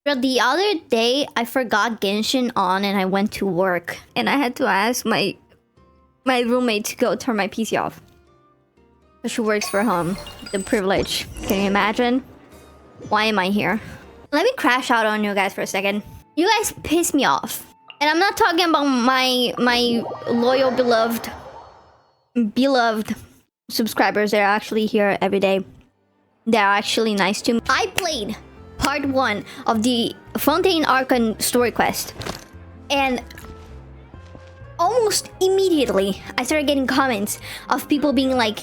But the other day, I forgot Genshin on and I went to work. And I had to ask my roommate to go turn my PC off. But she works for home. The privilege. Can you imagine? Why am I here? Let me crash out on you guys for a second. You guys piss me off. And I'm not talking about my loyal, beloved subscribers that are actually here every day. They're actually nice to me. I played part 1 of the Fontaine Archon story quest. And almost immediately, I started getting comments of people being like,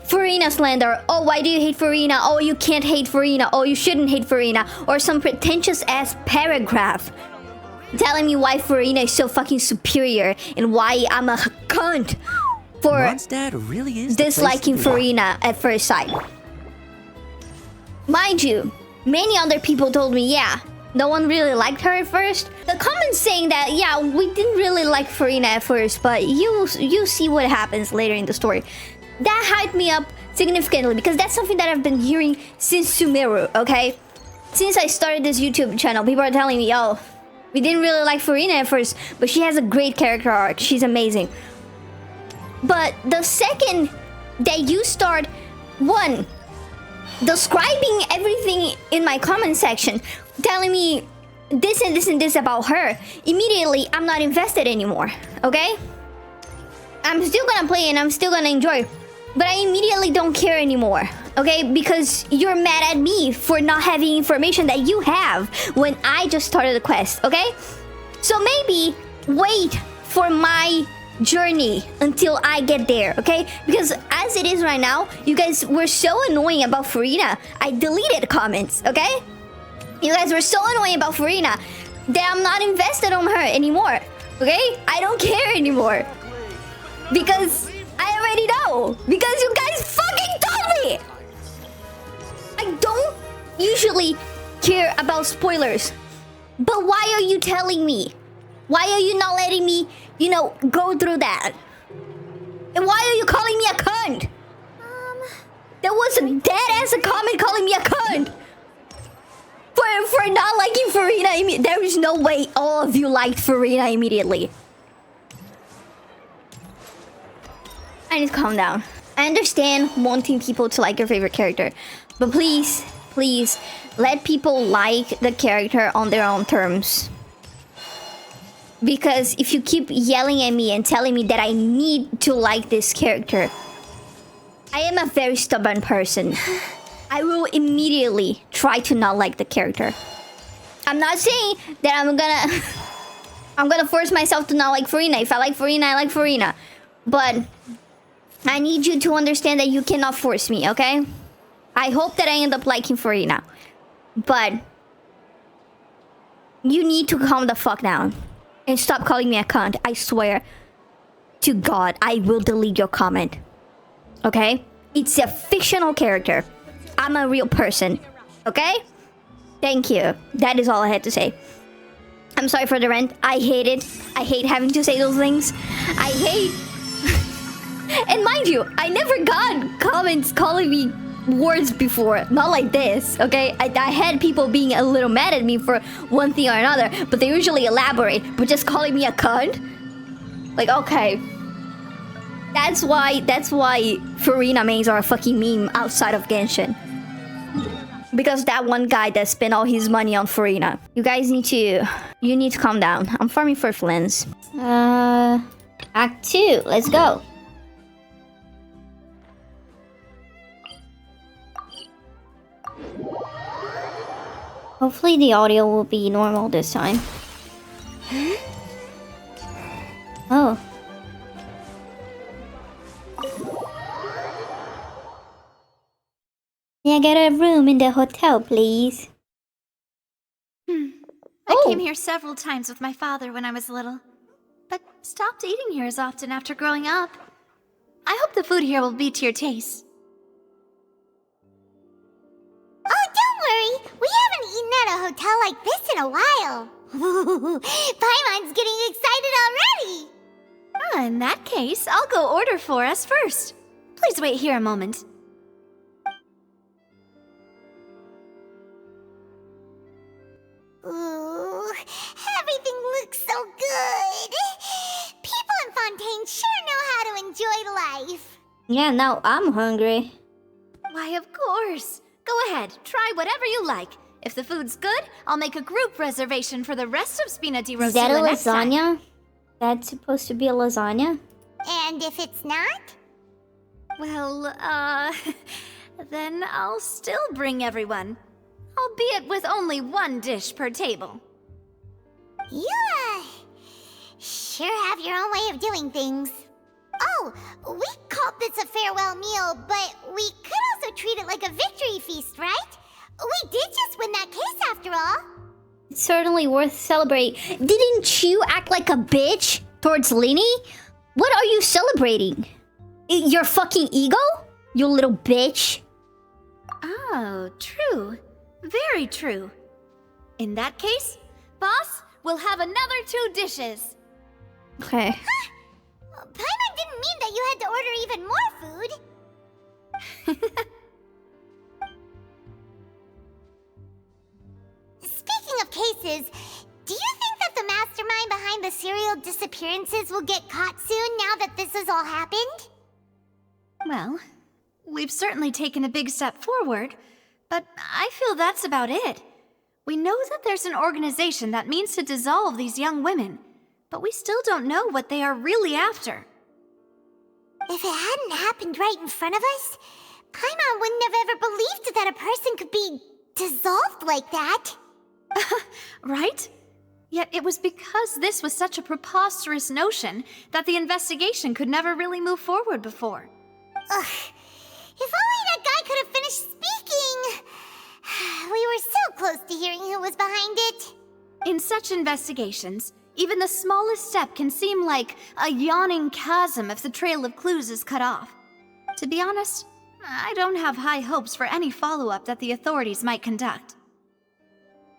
Farina slander. Oh, why do you hate Farina? Oh, you can't hate Farina. Oh, you shouldn't hate Farina. Or some pretentious ass paragraph telling me why Farina is so fucking superior and why I'm a cunt for Mondstadt really is disliking Farina at first sight. Mind you, many other people told me, yeah, no one really liked her at first. The comments saying that, yeah, we didn't really like Farina at first, but you see what happens later in the story. That hyped me up significantly because that's something that I've been hearing since Sumeru, okay? Since I started this YouTube channel, people are telling me, oh, we didn't really like Farina at first, but she has a great character arc. She's amazing. But the second that you start, one, describing everything in my comment section, telling me this and this and this about her, immediately I'm not invested anymore, okay? I'm still gonna play and I'm still gonna enjoy, but I immediately don't care anymore, okay? Because you're mad at me for not having information that you have when I just started the quest, okay? So maybe wait for my journey until I get there, okay? Because as it is right now, you guys were so annoying about Farina. I deleted comments, okay? You guys were so annoying about Farina that I'm not invested on her anymore, okay? I don't care anymore. Because I already know. Because you guys fucking told me. I don't usually care about spoilers. But why are you telling me? Why are you not letting me, you know, go through that? And why are you calling me a cunt? There was a dead-ass comment calling me a cunt. For not liking Farina. There is no way all of you liked Farina immediately. I need to calm down. I understand wanting people to like your favorite character, but please, please, let people like the character on their own terms. Because if you keep yelling at me and telling me that I need to like this character, I am a very stubborn person. I will immediately try to not like the character. I'm not saying that I'm gonna force myself to not like Farina. If I like Farina, I like Farina. But I need you to understand that you cannot force me, okay? I hope that I end up liking Farina. But you need to calm the fuck down. And stop calling me a cunt. I swear to God, I will delete your comment. Okay? It's a fictional character. I'm a real person. Okay? Thank you. That is all I had to say. I'm sorry for the rant. I hate it. I hate having to say those things. I hate... And mind you, I never got comments calling me words before. Not like this, okay? I had people being a little mad at me for one thing or another, but they usually elaborate. But just calling me a cunt? Like, okay. That's why Farina mains are a fucking meme outside of Genshin. Because that one guy that spent all his money on Farina. You guys need to... You need to calm down. I'm farming for Flins. Act 2. Let's go. Hopefully the audio will be normal this time. Oh. May I get a room in the hotel, please? I came here several times with my father when I was little, but stopped eating here as often after growing up. I hope the food here will be to your taste. Oh, don't worry! We haven't eaten at a hotel like this in a while. Paimon's getting excited already! In that case, I'll go order for us first. Please wait here a moment. looks so good. People in Fontaine sure know how to enjoy life. Yeah, now I'm hungry. Why, of course. Go ahead, try whatever you like. If the food's good, I'll make a group reservation for the rest of Spina di Rosula Is that a next time. lasagna? That's supposed to be a lasagna? And if it's not? Well, then I'll still bring everyone. Albeit with only one dish per table. You, sure have your own way of doing things. Oh, we called this a farewell meal, but we could also treat it like a victory feast, right? We did just win that case after all. It's certainly worth celebrating. Didn't you act like a bitch towards Linny? What are you celebrating? Your fucking ego? You little bitch. Oh, true. Very true. In that case, boss, we'll have another 2 dishes. Okay. Paimon didn't mean that you had to order even more food. Speaking of cases, do you think that the mastermind behind the serial disappearances will get caught soon now that this has all happened? Well, we've certainly taken a big step forward, but I feel that's about it. We know that there's an organization that means to dissolve these young women, but we still don't know what they are really after. If it hadn't happened right in front of us, Paimon wouldn't have ever believed that a person could be dissolved like that. Right? Yet it was because this was such a preposterous notion that the investigation could never really move forward before. Ugh. If only that guy could have finished speaking! We were so close to hearing who was behind it. In such investigations, even the smallest step can seem like a yawning chasm if the trail of clues is cut off. To be honest, I don't have high hopes for any follow-up that the authorities might conduct.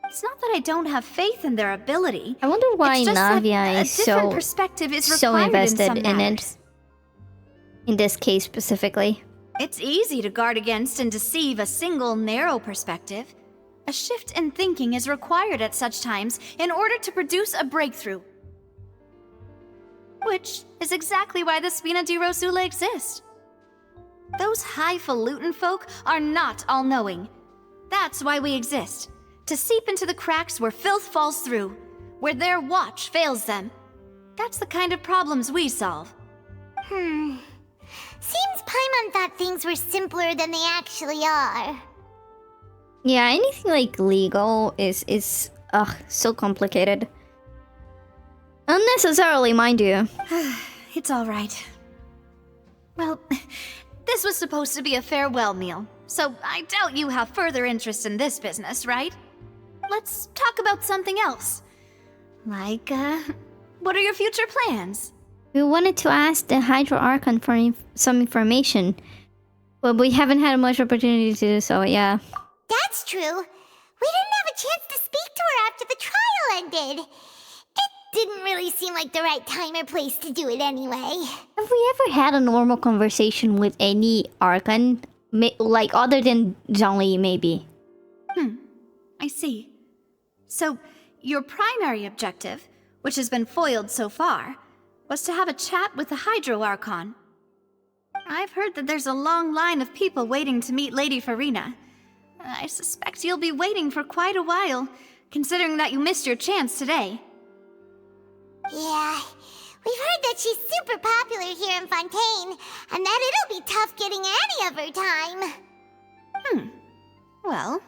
It's not that I don't have faith in their ability. I wonder why It's just that Navia is a different so perspective is so required invested in some in matters. it. In this case specifically. It's easy to guard against and deceive a single narrow perspective. A shift in thinking is required at such times in order to produce a breakthrough. Which is exactly why the Spina di Rosula exist. Those highfalutin folk are not all-knowing. That's why we exist. To seep into the cracks where filth falls through, where their watch fails them. That's the kind of problems we solve. Seems Paimon thought things were simpler than they actually are. Yeah, anything like legal is so complicated. Unnecessarily, mind you. It's all right. Well, this was supposed to be a farewell meal, so I doubt you have further interest in this business, right? Let's talk about something else. Like, what are your future plans? We wanted to ask the Hydro Archon for some information, but we haven't had much opportunity to do so, yeah. That's true. We didn't have a chance to speak to her after the trial ended. It didn't really seem like the right time or place to do it anyway. Have we ever had a normal conversation with any Archon? Like, other than Zhongli, maybe? I see. So, your primary objective, which has been foiled so far, was to have a chat with the Hydro Archon. I've heard that there's a long line of people waiting to meet Lady Farina. I suspect you'll be waiting for quite a while, considering that you missed your chance today. Yeah, we've heard that she's super popular here in Fontaine, and that it'll be tough getting any of her time. Well,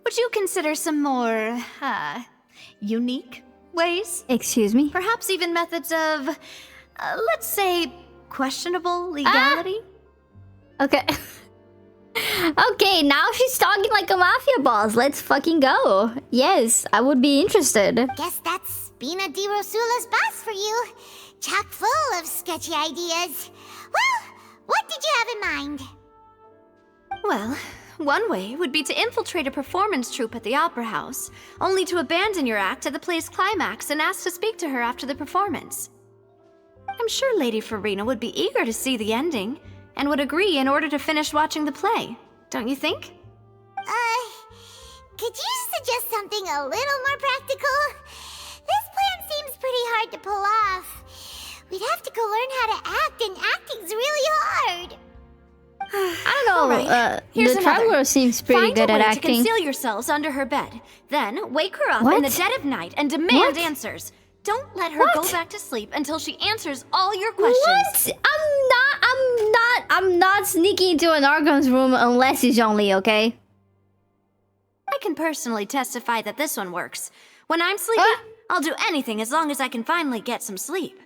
would you consider some more, unique ways? Excuse me? Perhaps even methods of, let's say, questionable legality? Okay. Okay, now she's talking like a mafia boss. Let's fucking go. Yes, I would be interested. Guess that's Spina di Rosula's boss for you. Chock full of sketchy ideas. Well, what did you have in mind? Well, one way would be to infiltrate a performance troupe at the Opera House, only to abandon your act at the play's climax and ask to speak to her after the performance. I'm sure Lady Farina would be eager to see the ending, and would agree in order to finish watching the play, don't you think? Could you suggest something a little more practical? This plan hard to pull off. We'd have to go learn how to act, and acting's really hard. I don't know. Alright, here's the another. traveler seems pretty Find good a at way acting. to conceal yourselves under her bed. Then wake her up What? in the dead of night and demand What? answers. Don't let her What? go back to sleep until she answers all your questions. What? I'm not sneaking into an Archon's room unless it's only, okay? I can personally testify that this one works. When I'm sleepy, I'll do anything as long as I can finally get some sleep.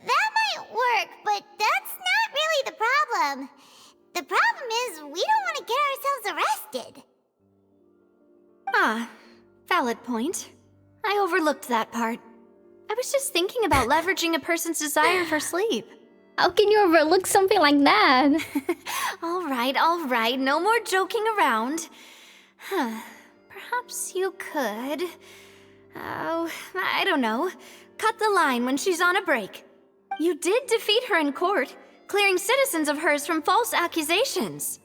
That might work, but that's not really the problem. The problem is we don't want to get ourselves arrested. Ah, valid point. I overlooked that part. I was just thinking about leveraging a person's desire for sleep. How can you overlook something like that? All right, no more joking around. Huh, perhaps you could... Oh, I don't know. Cut the line when she's on a break. You did defeat her in court, clearing citizens of hers from false accusations.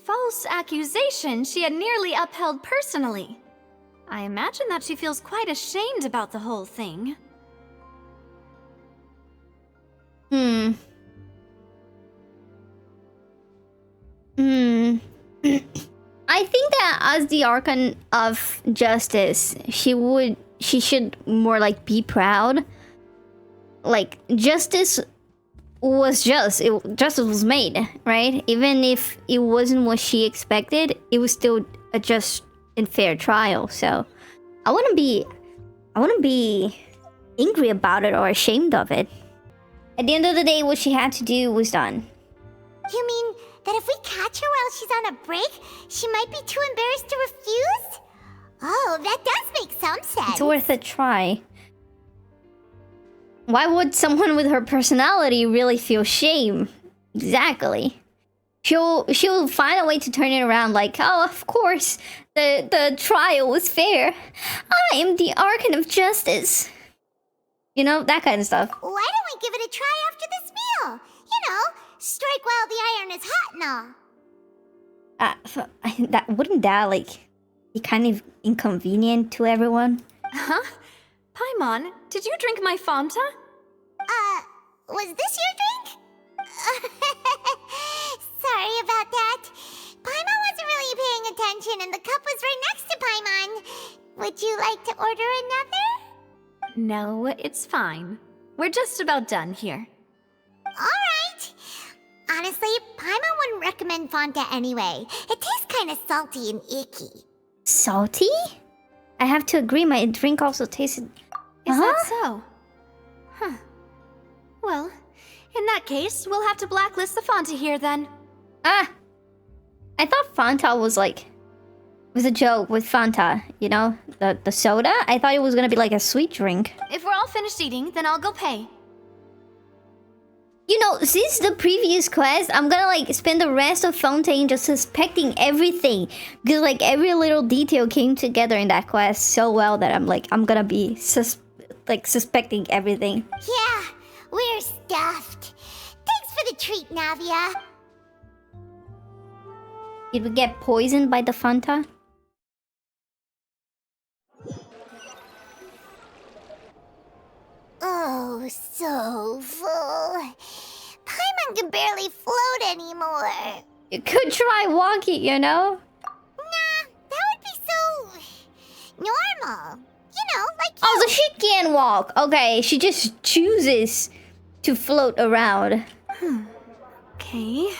False accusations she had nearly upheld personally. I imagine that she feels quite ashamed about the whole thing. I think that as the Archon of Justice, she should more like be proud. Like, justice was justice was made, right? Even if it wasn't what she expected, it was still a just and fair trial. So I wouldn't be angry about it or ashamed of it. At the end of the day, what she had to do was done. You mean that if we catch her while she's on a break, she might be too embarrassed to refuse? Oh, that does make some sense. It's worth a try. Why would someone with her personality really feel shame? Exactly. She'll find a way to turn it around, like, oh, of course, the trial was fair. I am the Archon of Justice. You know, that kind of stuff. Why don't we give it a try after this meal? You know, strike while the iron is hot and all. Wouldn't that, like, be kind of inconvenient to everyone? Huh? Paimon, did you drink my Fanta? Was this your drink? Sorry about that. Paimon wasn't really paying attention and the cup was right next to Paimon. Would you like to order another? No, it's fine. We're just about done here. Alright. Honestly, Paimon wouldn't recommend Fanta anyway. It tastes kind of salty and icky. Salty? I have to agree, my drink also tasted... Is that so? Huh. Well, in that case, we'll have to blacklist the Fanta here then. I thought Fanta was like... was a joke with Fanta, you know? The soda? I thought it was gonna be like a sweet drink. If we're all finished eating, then I'll go pay. You know, since the previous quest, I'm gonna like spend the rest of Fontaine just suspecting everything. Because like every little detail came together in that quest so well that I'm gonna be suspecting everything. Yeah, we're stuffed. Thanks for the treat, Navia. Did we get poisoned by the Fanta? Oh, so full. Paimon can barely float anymore. You could try walking, you know? Nah, that would be so... normal. You know, like you. Oh, so she can walk. Okay, she just chooses to float around. Okay.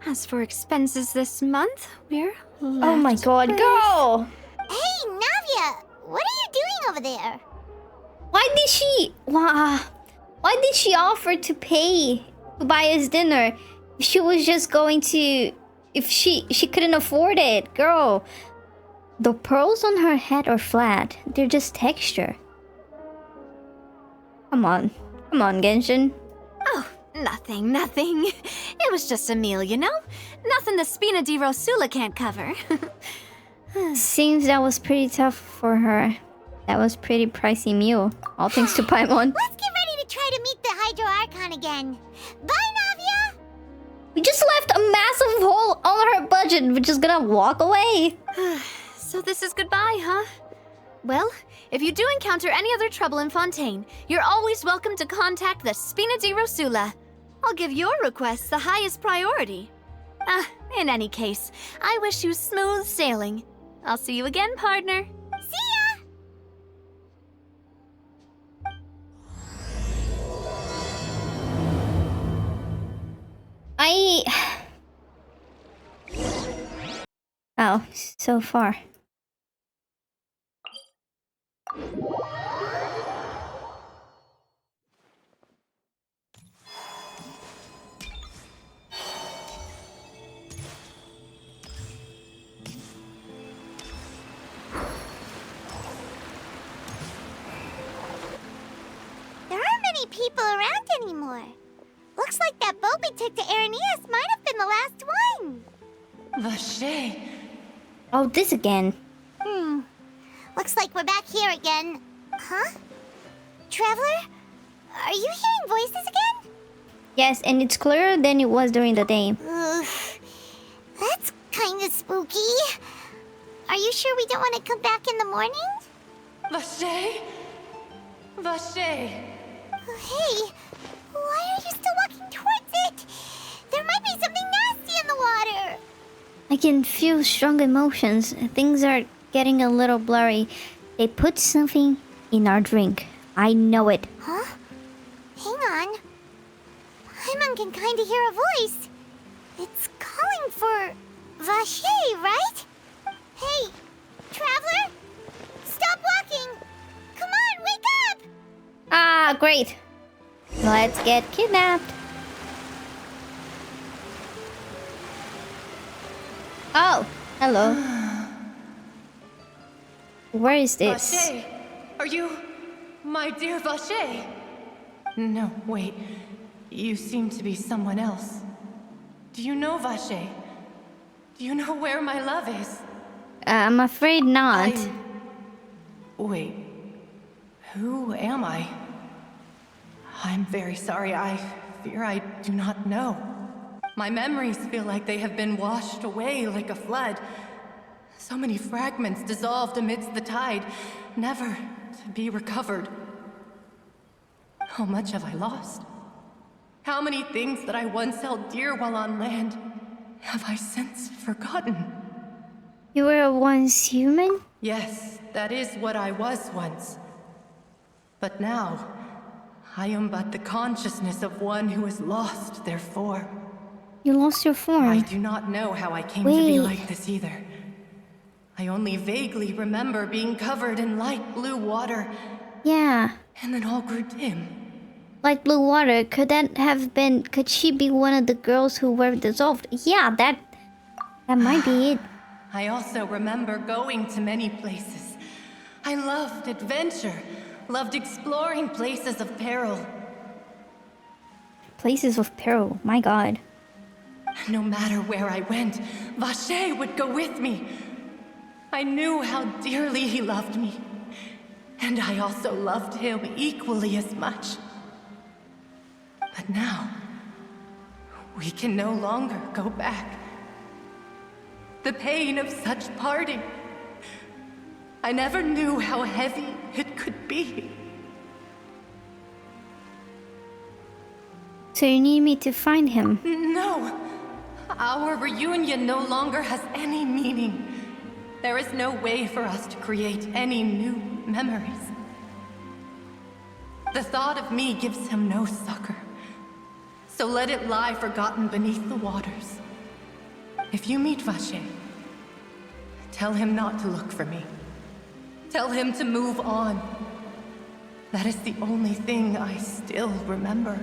As for expenses this month, we're left Oh my god, with... girl! Hey, Navia, what are you doing over there? Why did she offer to pay to buy us dinner if she was just going to... if she couldn't afford it? Girl, the pearls on her head are flat. They're just texture. Come on, Genshin. Oh, nothing. It was just a meal, you know? Nothing the Spina di Rosula can't cover. Seems that was pretty tough for her. That was pretty pricey meal. All thanks to Paimon. Let's get ready to try to meet the Hydro Archon again. Bye, Navia! We just left a massive hole on her budget. We're just gonna walk away. So this is goodbye, huh? Well, if you do encounter any other trouble in Fontaine, you're always welcome to contact the Spina di Rosula. I'll give your requests the highest priority. In any case, I wish you smooth sailing. I'll see you again, partner. See ya! Oh, so far. There aren't many people around anymore. Looks like that boat we took to Araneas might have been the last one. Vache. Oh, this again. Looks like we're back here again. Huh? Traveler? Are you hearing voices again? Yes, and it's clearer than it was during the day. Ugh. That's kinda spooky. Are you sure we don't want to come back in the morning? Vache? Vache. Hey, why are you still walking towards it? There might be something nasty in the water. I can feel strong emotions. Things are getting a little blurry. They put something in our drink. I know it. Huh? Hang on. Paimon can kinda hear a voice. It's calling for Vache, right? Hey, traveler! Stop walking! Come on, wake up! Ah, great. Let's get kidnapped. Oh, hello. Where is this? Vache. Are you my dear Vache? No, wait. You seem to be someone else. Do you know Vache? Do you know where my love is? I'm afraid not. Wait. Who am I? I'm very sorry. I fear I do not know. My memories feel like they have been washed away like a flood. So many fragments dissolved amidst the tide, never to be recovered. How much have I lost? How many things that I once held dear while on land have I since forgotten? You were once human? Yes, that is what I was once. But now, I am but the consciousness of one who has lost their form. You lost your form. I do not know how I came to be Wait. like this either. I only vaguely remember being covered in light blue water, Yeah. and then all grew dim. Light blue water. Could she be one of the girls who were dissolved? Yeah, that might be it. I also remember going to many places. I loved adventure, loved exploring places of peril. Places of peril. My god. No matter where I went, Vache would go with me. I knew how dearly he loved me, and I also loved him equally as much. But now, we can no longer go back. The pain of such parting, I never knew how heavy it could be. So you need me to find him. No, our reunion no longer has any meaning. There is no way for us to create any new memories. The thought of me gives him no succor. So let it lie forgotten beneath the waters. If you meet Vache, tell him not to look for me. Tell him to move on. That is the only thing I still remember.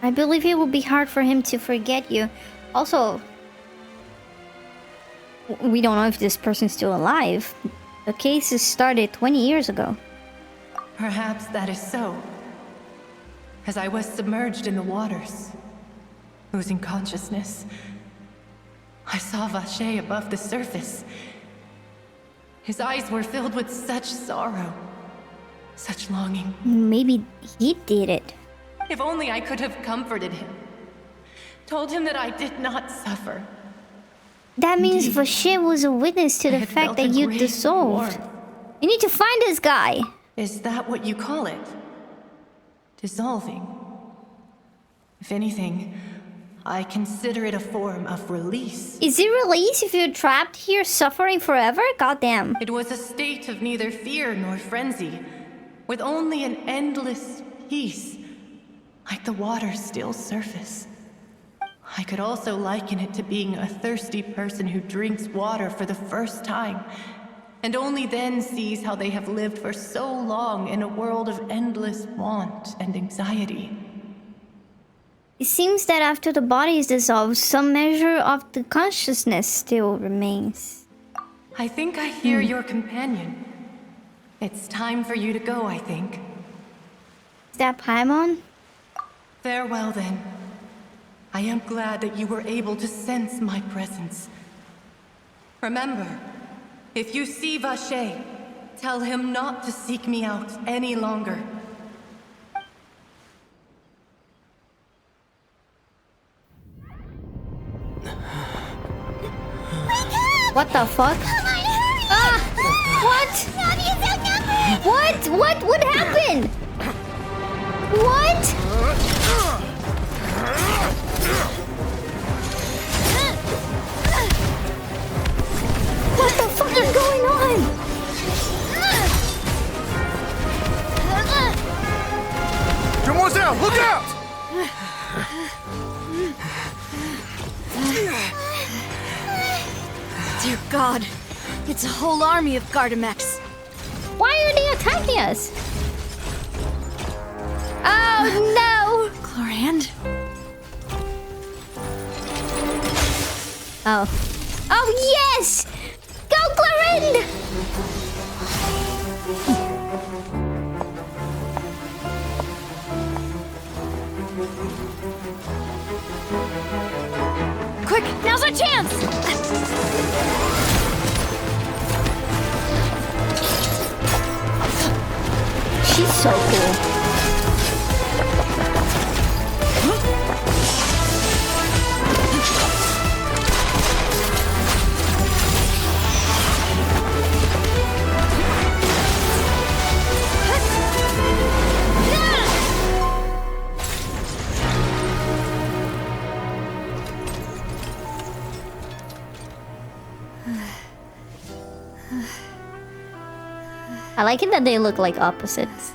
I believe it will be hard for him to forget you. Also, we don't know if this person's still alive. The case started 20 years ago. Perhaps that is so. As I was submerged in the waters, losing consciousness, I saw Vache above the surface. His eyes were filled with such sorrow, such longing. Maybe he did it. If only I could have comforted him, told him that I did not suffer. That means Indeed. Vache was a witness to I the had fact felt that a you great dissolved. warmth. You need to find this guy. Is that what you call it? Dissolving? If anything, I consider it a form of release. Is it released if you're trapped here suffering forever? Goddamn. It was a state of neither fear nor frenzy, with only an endless peace, like the water's still surface. I could also liken it to being a thirsty person who drinks water for the first time, and only then sees how they have lived for so long in a world of endless want and anxiety. It seems that after the body is dissolved, some measure of the consciousness still remains. I think I hear your companion. It's time for you to go, I think. Is that Paimon? Farewell, then. I am glad that you were able to sense my presence. Remember, if you see Vache, tell him not to seek me out any longer. What the fuck? Come on, hurry! Ah! What? Navia's outnumbered! What? What happened? What? What the fuck is going on? Demoiselle, look out! Dear God, it's a whole army of Gardamex. Why are they attacking us? Oh no! Chlorand? Oh. Oh yes! Go Clorind! Quick, now's our chance! She's so cool. I like it that they look like opposites.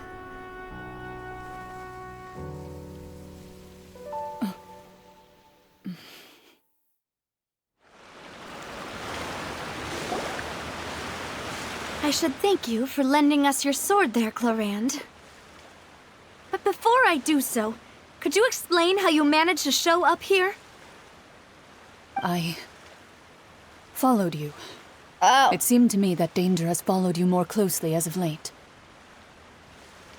I should thank you for lending us your sword there, Chlorand. But before I do so, could you explain how you managed to show up here? I followed you. Oh. It seemed to me that danger has followed you more closely as of late.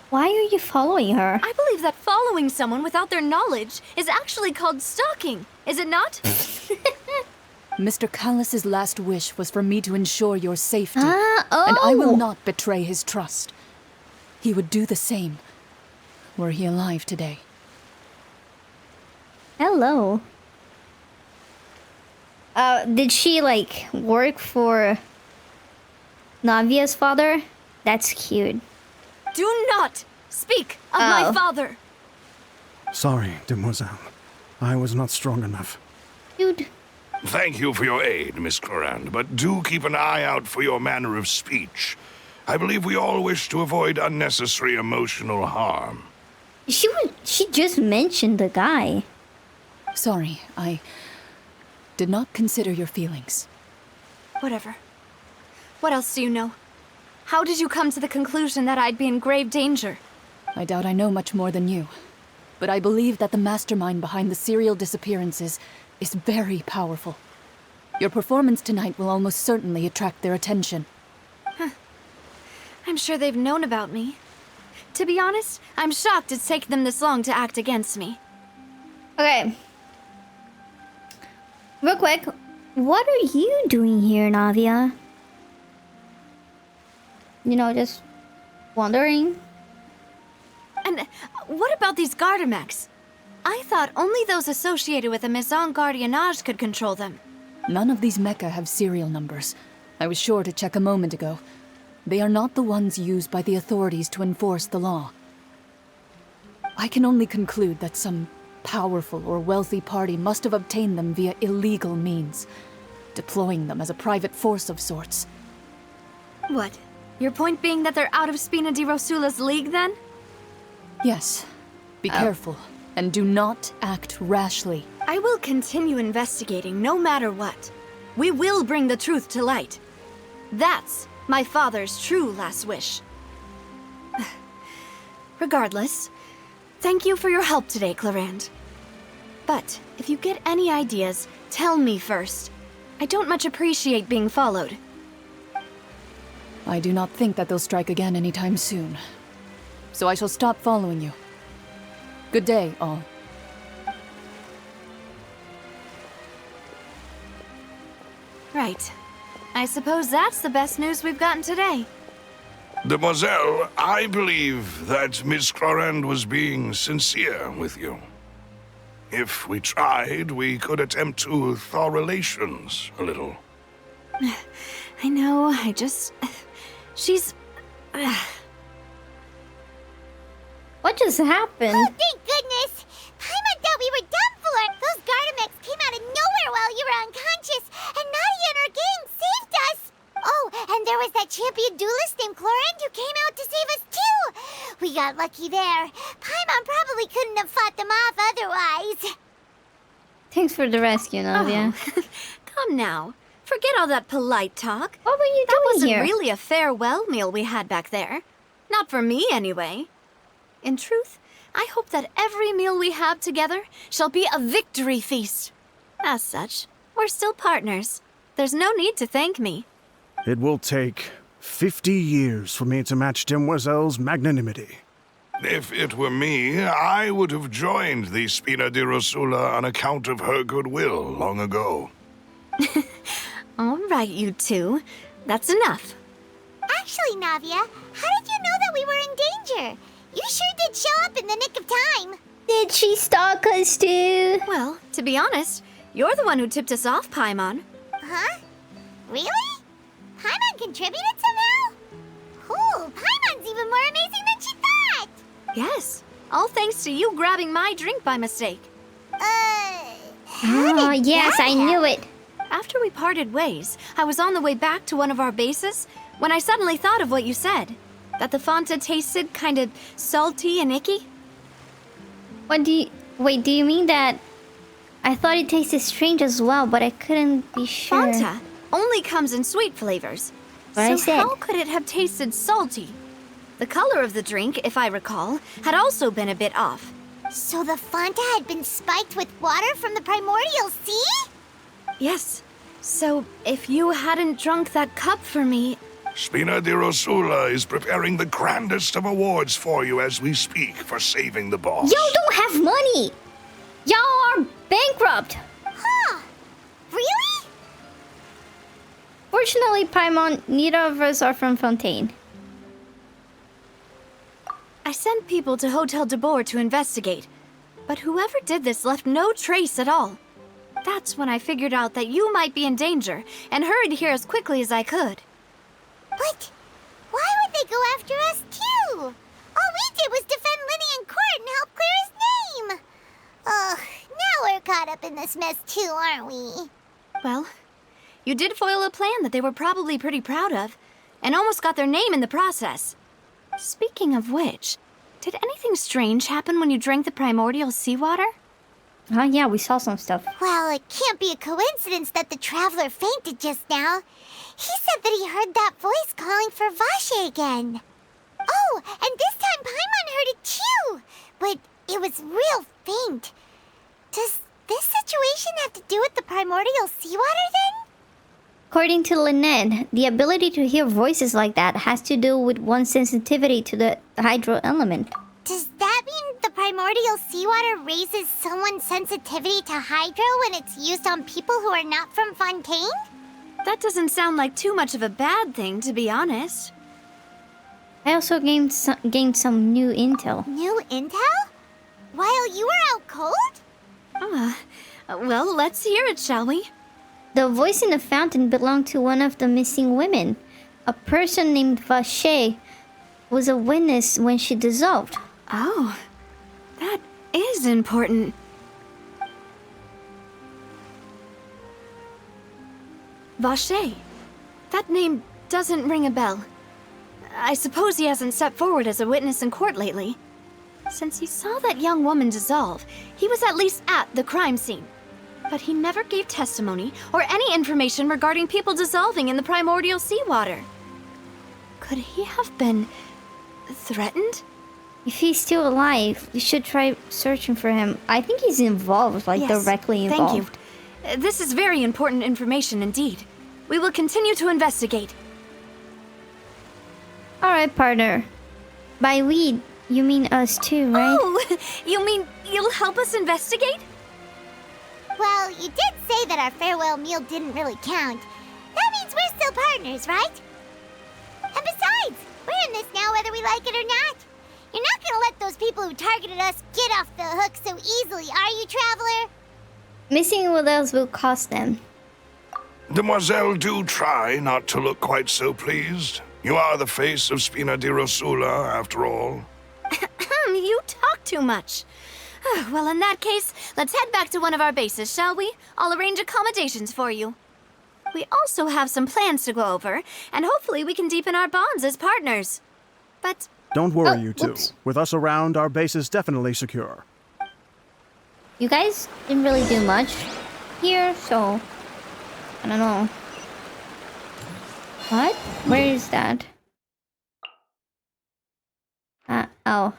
Why are you following her? I believe that following someone without their knowledge is actually called stalking, is it not? Mr. Callus's last wish was for me to ensure your safety, Oh. and I will not betray his trust. He would do the same, were he alive today. Hello. Did she, like, work for Navia's father? That's cute. Do not speak of Oh. my father! Sorry, Demoiselle. I was not strong enough. Dude. Thank you for your aid, Miss Clorand, but do keep an eye out for your manner of speech. I believe we all wish to avoid unnecessary emotional harm. She just mentioned the guy. Sorry, I did not consider your feelings. Whatever. What else do you know? How did you come to the conclusion that I'd be in grave danger? I doubt I know much more than you, but I believe that the mastermind behind the serial disappearances is very powerful. Your performance tonight will almost certainly attract their attention. I'm sure they've known about me. To be honest, I'm shocked it's taken them this long to act against me. Okay. Real quick, what are you doing here, Navia? You know, just wondering. And what about these Gardamex? I thought only those associated with the Maison Gardiennage could control them. None of these mecha have serial numbers. I was sure to check a moment ago. They are not the ones used by the authorities to enforce the law. I can only conclude that some powerful or wealthy party must have obtained them via illegal means, deploying them as a private force of sorts. What? Your point being that they're out of Spina di Rosula's league, then? Yes. Be careful, and do not act rashly. I will continue investigating no matter what. We will bring the truth to light. That's my father's true last wish. Regardless, thank you for your help today, Clarand. But if you get any ideas, tell me first. I don't much appreciate being followed. I do not think that they'll strike again anytime soon. So I shall stop following you. Good day, all. Right. I suppose that's the best news we've gotten today. Demoiselle, I believe that Miss Clarand was being sincere with you. If we tried, we could attempt to thaw relations a little. I know, she's... What just happened? Oh, thank goodness! Paimon thought we were done for! Those Gardamex came out of nowhere while you were unconscious, and Nadia and her gang saved us! Oh, and there was that champion duelist named Clarand who came out to save us too! We got lucky there. Paimon probably couldn't have fought them off otherwise. Thanks for the rescue, Nadia. Oh. Come now. Forget all that polite talk. What were you That doing wasn't here? really a farewell meal we had back there. Not for me, anyway. In truth, I hope that every meal we have together shall be a victory feast. As such, we're still partners. There's no need to thank me. It will take 50 years for me to match Demoiselle's magnanimity. If it were me, I would have joined the Spina di Rosula on account of her goodwill long ago. All right, you two. That's enough. Actually, Navia, how did you know that we were in danger? You sure did show up in the nick of time. Did she stalk us too? Well, to be honest, you're the one who tipped us off, Paimon. Huh? Really? Paimon contributed somehow? Ooh, Paimon's even more amazing than she thought! Yes, all thanks to you grabbing my drink by mistake. How did Yes, that I knew it. After we parted ways, I was on the way back to one of our bases when I suddenly thought of what you said. That the Fanta tasted kind of salty and icky. What do you... Wait, do you mean that... I thought it tasted strange as well, but I couldn't be sure. Fanta only comes in sweet flavors. What I So said. how could it have tasted salty? The color of the drink, if I recall, had also been a bit off. So the Fanta had been spiked with water from the primordial sea? Yes. So if you hadn't drunk that cup for me... Spina di Rosula is preparing the grandest of awards for you as we speak for saving the boss. Y'all don't have money! Y'all are bankrupt! Huh. Really? Fortunately, Paimon, neither of us are from Fontaine. I sent people to Hotel de Boer to investigate, but whoever did this left no trace at all. That's when I figured out that you might be in danger and hurried here as quickly as I could. But why would they go after us too? All we did was defend Linny in court and help clear his name. Ugh, now we're caught up in this mess too, aren't we? Well, you did foil a plan that they were probably pretty proud of, and almost got their name in the process. Speaking of which, did anything strange happen when you drank the primordial seawater? Oh yeah, we saw some stuff. Well, it can't be a coincidence that the traveler fainted just now. He said that he heard that voice calling for Vache again. Oh, and this time Paimon heard it too, but it was real faint. Does this situation have to do with the primordial seawater then? According to Lynette, the ability to hear voices like that has to do with one's sensitivity to the hydro element. Does that mean the primordial seawater raises someone's sensitivity to hydro when it's used on people who are not from Fontaine? That doesn't sound like too much of a bad thing, to be honest. I also gained some new intel. New intel? While you were out cold? Well, let's hear it, shall we? The voice in the fountain belonged to one of the missing women. A person named Vache was a witness when she dissolved. Oh, that is important. Vache. That name doesn't ring a bell. I suppose he hasn't stepped forward as a witness in court lately. Since he saw that young woman dissolve, he was at least at the crime scene. But he never gave testimony or any information regarding people dissolving in the primordial seawater. Could he have been threatened? If he's still alive, we should try searching for him. I think he's involved, like Yes, directly involved. Thank you. This is very important information indeed. We will continue to investigate. Alright, partner. By we, you mean us too, right? Oh, you mean you'll help us investigate? Well, you did say that our farewell meal didn't really count. That means we're still partners, right? And besides, we're in this now whether we like it or not. You're not gonna let those people who targeted us get off the hook so easily, are you, Traveler? Missing what else will cost them. Demoiselle, do try not to look quite so pleased. You are the face of Spina di Rosula, after all. You talk too much. Well, in that case, let's head back to one of our bases, shall we? I'll arrange accommodations for you. We also have some plans to go over, and hopefully we can deepen our bonds as partners. But... Don't worry, Oh, you two. whoops. With us around, our base is definitely secure. You guys didn't really do much here, so... I don't know. What? Where is that? Oh.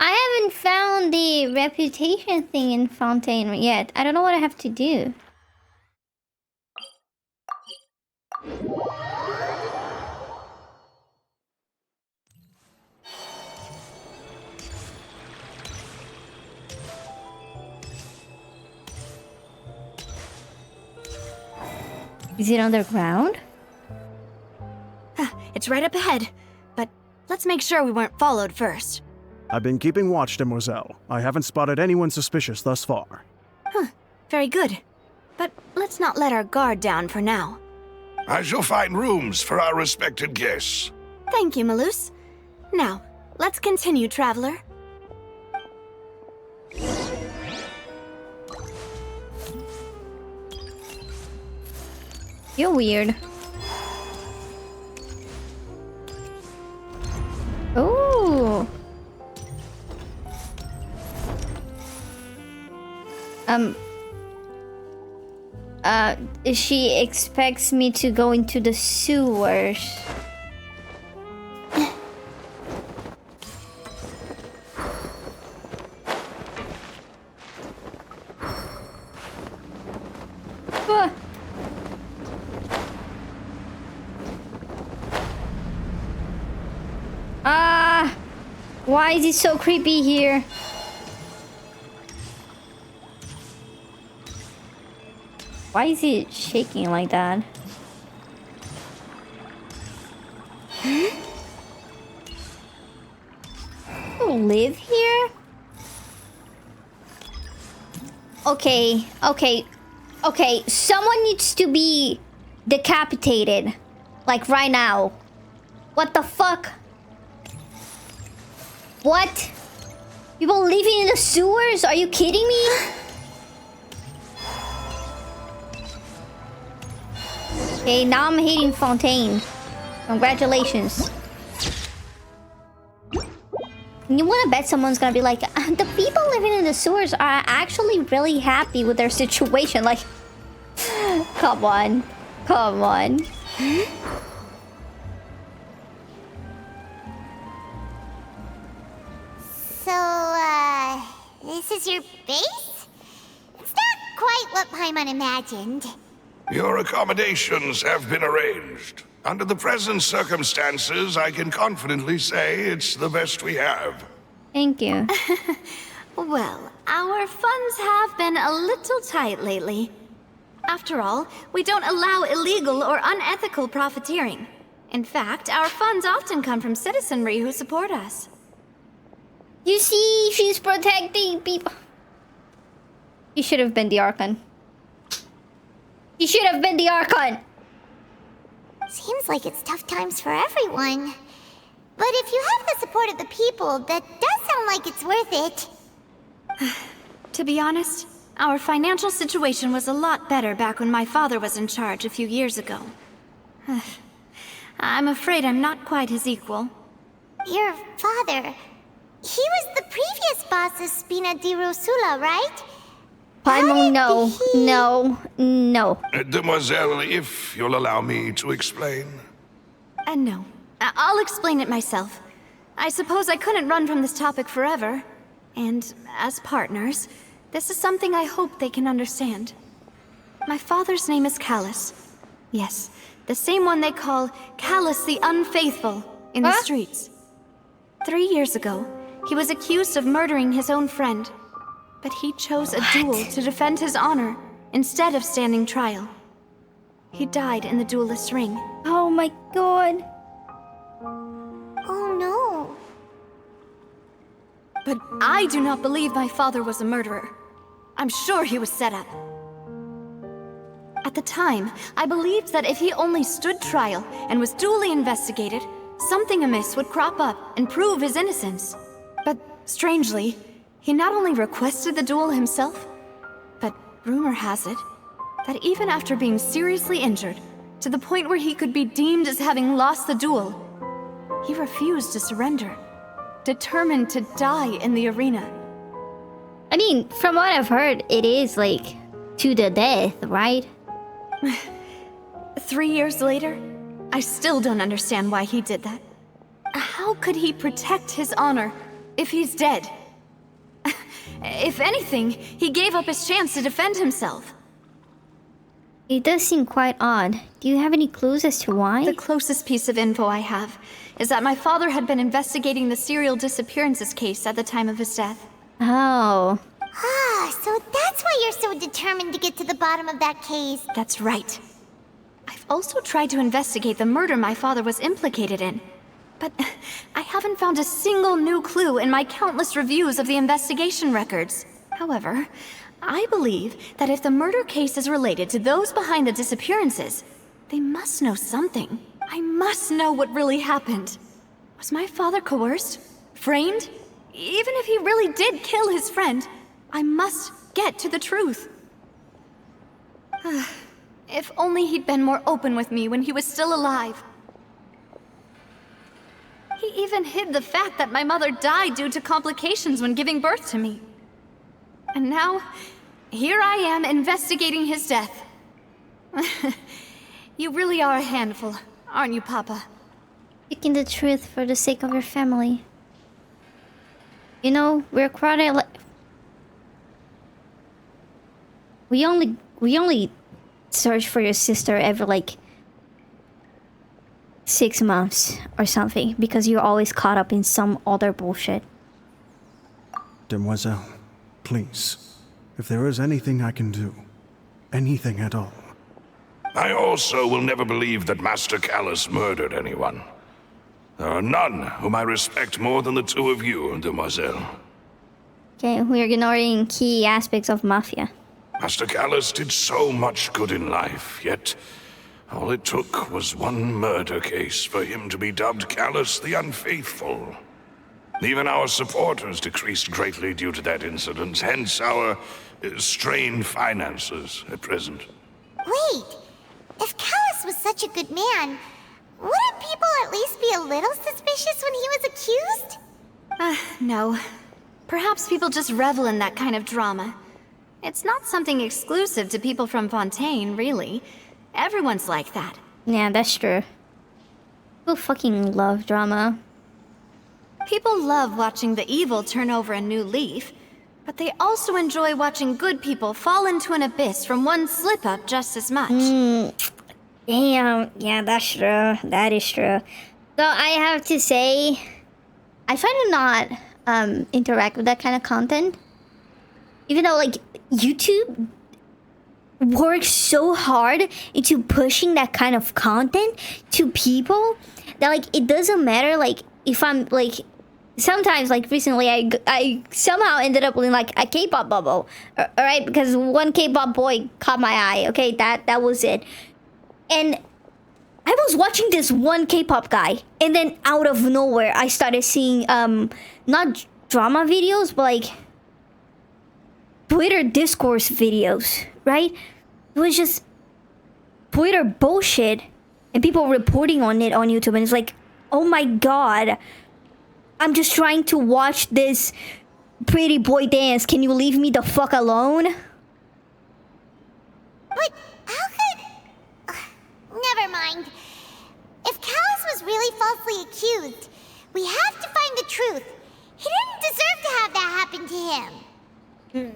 I haven't found the reputation thing in Fontaine yet. I don't know what I have to do. Is it underground? It's right up ahead. But let's make sure we weren't followed first. I've been keeping watch, Demoiselle. I haven't spotted anyone suspicious thus far. Very good. But let's not let our guard down for now. I shall find rooms for our respected guests. Thank you, Malus. Now, let's continue, Traveler. You're weird. Ooh. She expects me to go into the sewers. Why is it so creepy here? Why is it shaking like that? You live here? Okay. Someone needs to be decapitated. Like right now. What the fuck? What? People living in the sewers? Are you kidding me? Okay, now I'm hating Fontaine. Congratulations. You wanna bet someone's gonna be like, the people living in the sewers are actually really happy with their situation. Like, come on. Come on. So, this is your base? It's not quite what Paimon imagined. Your accommodations have been arranged. Under the present circumstances, I can confidently say it's the best we have. Thank you. Well, our funds have been a little tight lately. After all, we don't allow illegal or unethical profiteering. In fact, our funds often come from citizenry who support us. You see, she's protecting people. He should have been the Archon. He should have been the Archon! Seems like it's tough times for everyone. But if you have the support of the people, that does sound like it's worth it. To be honest, our financial situation was a lot better back when my father was in charge a few years ago. I'm afraid I'm not quite his equal. Your father... He was the previous boss of Spina di Rosula, right? Paimon, no. No. No. Demoiselle, if you'll allow me to explain. No. I'll explain it myself. I suppose I couldn't run from this topic forever. And as partners, this is something I hope they can understand. My father's name is Callus. Yes, the same one they call Callus the Unfaithful in the streets. 3 years ago, he was accused of murdering his own friend. But he chose a duel to defend his honor instead of standing trial. He died in the duelist's ring. Oh my god. Oh no. But I do not believe my father was a murderer. I'm sure he was set up. At the time, I believed that if he only stood trial and was duly investigated, something amiss would crop up and prove his innocence. But strangely, he not only requested the duel himself, but rumor has it that even after being seriously injured, to the point where he could be deemed as having lost the duel, he refused to surrender, determined to die in the arena. I mean, from what I've heard, it is like to the death, right? 3 years later, I still don't understand why he did that. How could he protect his honor if he's dead? If anything, he gave up his chance to defend himself. It does seem quite odd. Do you have any clues as to why? The closest piece of info I have is that my father had been investigating the serial disappearances case at the time of his death. Oh. Ah, so that's why you're so determined to get to the bottom of that case. That's right. I've also tried to investigate the murder my father was implicated in. But I haven't found a single new clue in my countless reviews of the investigation records. However, I believe that if the murder case is related to those behind the disappearances, they must know something. I must know what really happened. Was my father coerced? Framed? Even if he really did kill his friend, I must get to the truth. If only he'd been more open with me when he was still alive. He even hid the fact that my mother died due to complications when giving birth to me. And now, here I am investigating his death. You really are a handful, aren't you, Papa? Speaking the truth for the sake of your family. You know, we're quite we only search for your sister every like 6 months or something because you're always caught up in some other bullshit. Demoiselle, please, if there is anything I can do, anything at all. I also will never believe that Master Callus murdered anyone. There are none whom I respect more than the two of you, Demoiselle. Okay, we're ignoring key aspects of Mafia. Master Callus did so much good in life, yet all it took was one murder case for him to be dubbed Callus the Unfaithful. Even our supporters decreased greatly due to that incident, hence our strained finances at present. Wait, if Callus was such a good man, wouldn't people at least be a little suspicious when he was accused? No. Perhaps people just revel in that kind of drama. It's not something exclusive to people from Fontaine, really. Everyone's like that. Yeah, that's true. People fucking love drama. People love watching the evil turn over a new leaf, but they also enjoy watching good people fall into an abyss from one slip-up just as much. Damn, yeah, that's true. That is true. So I have to say, I try to not interact with that kind of content. Even though, like, YouTube works so hard into pushing that kind of content to people that, like, it doesn't matter, like, if I'm, like, sometimes, like recently, I somehow ended up in like a K-pop bubble, all right? Because one K-pop boy caught my eye. Okay, that was it. And I was watching this one K-pop guy, and then out of nowhere, I started seeing not drama videos, but like Twitter discourse videos, right? It was just Twitter bullshit, and people reporting on it on YouTube, and it's like, oh my god. I'm just trying to watch this pretty boy dance. Can you leave me the fuck alone? But how could... never mind. If Callus was really falsely accused, we have to find the truth. He didn't deserve to have that happen to him.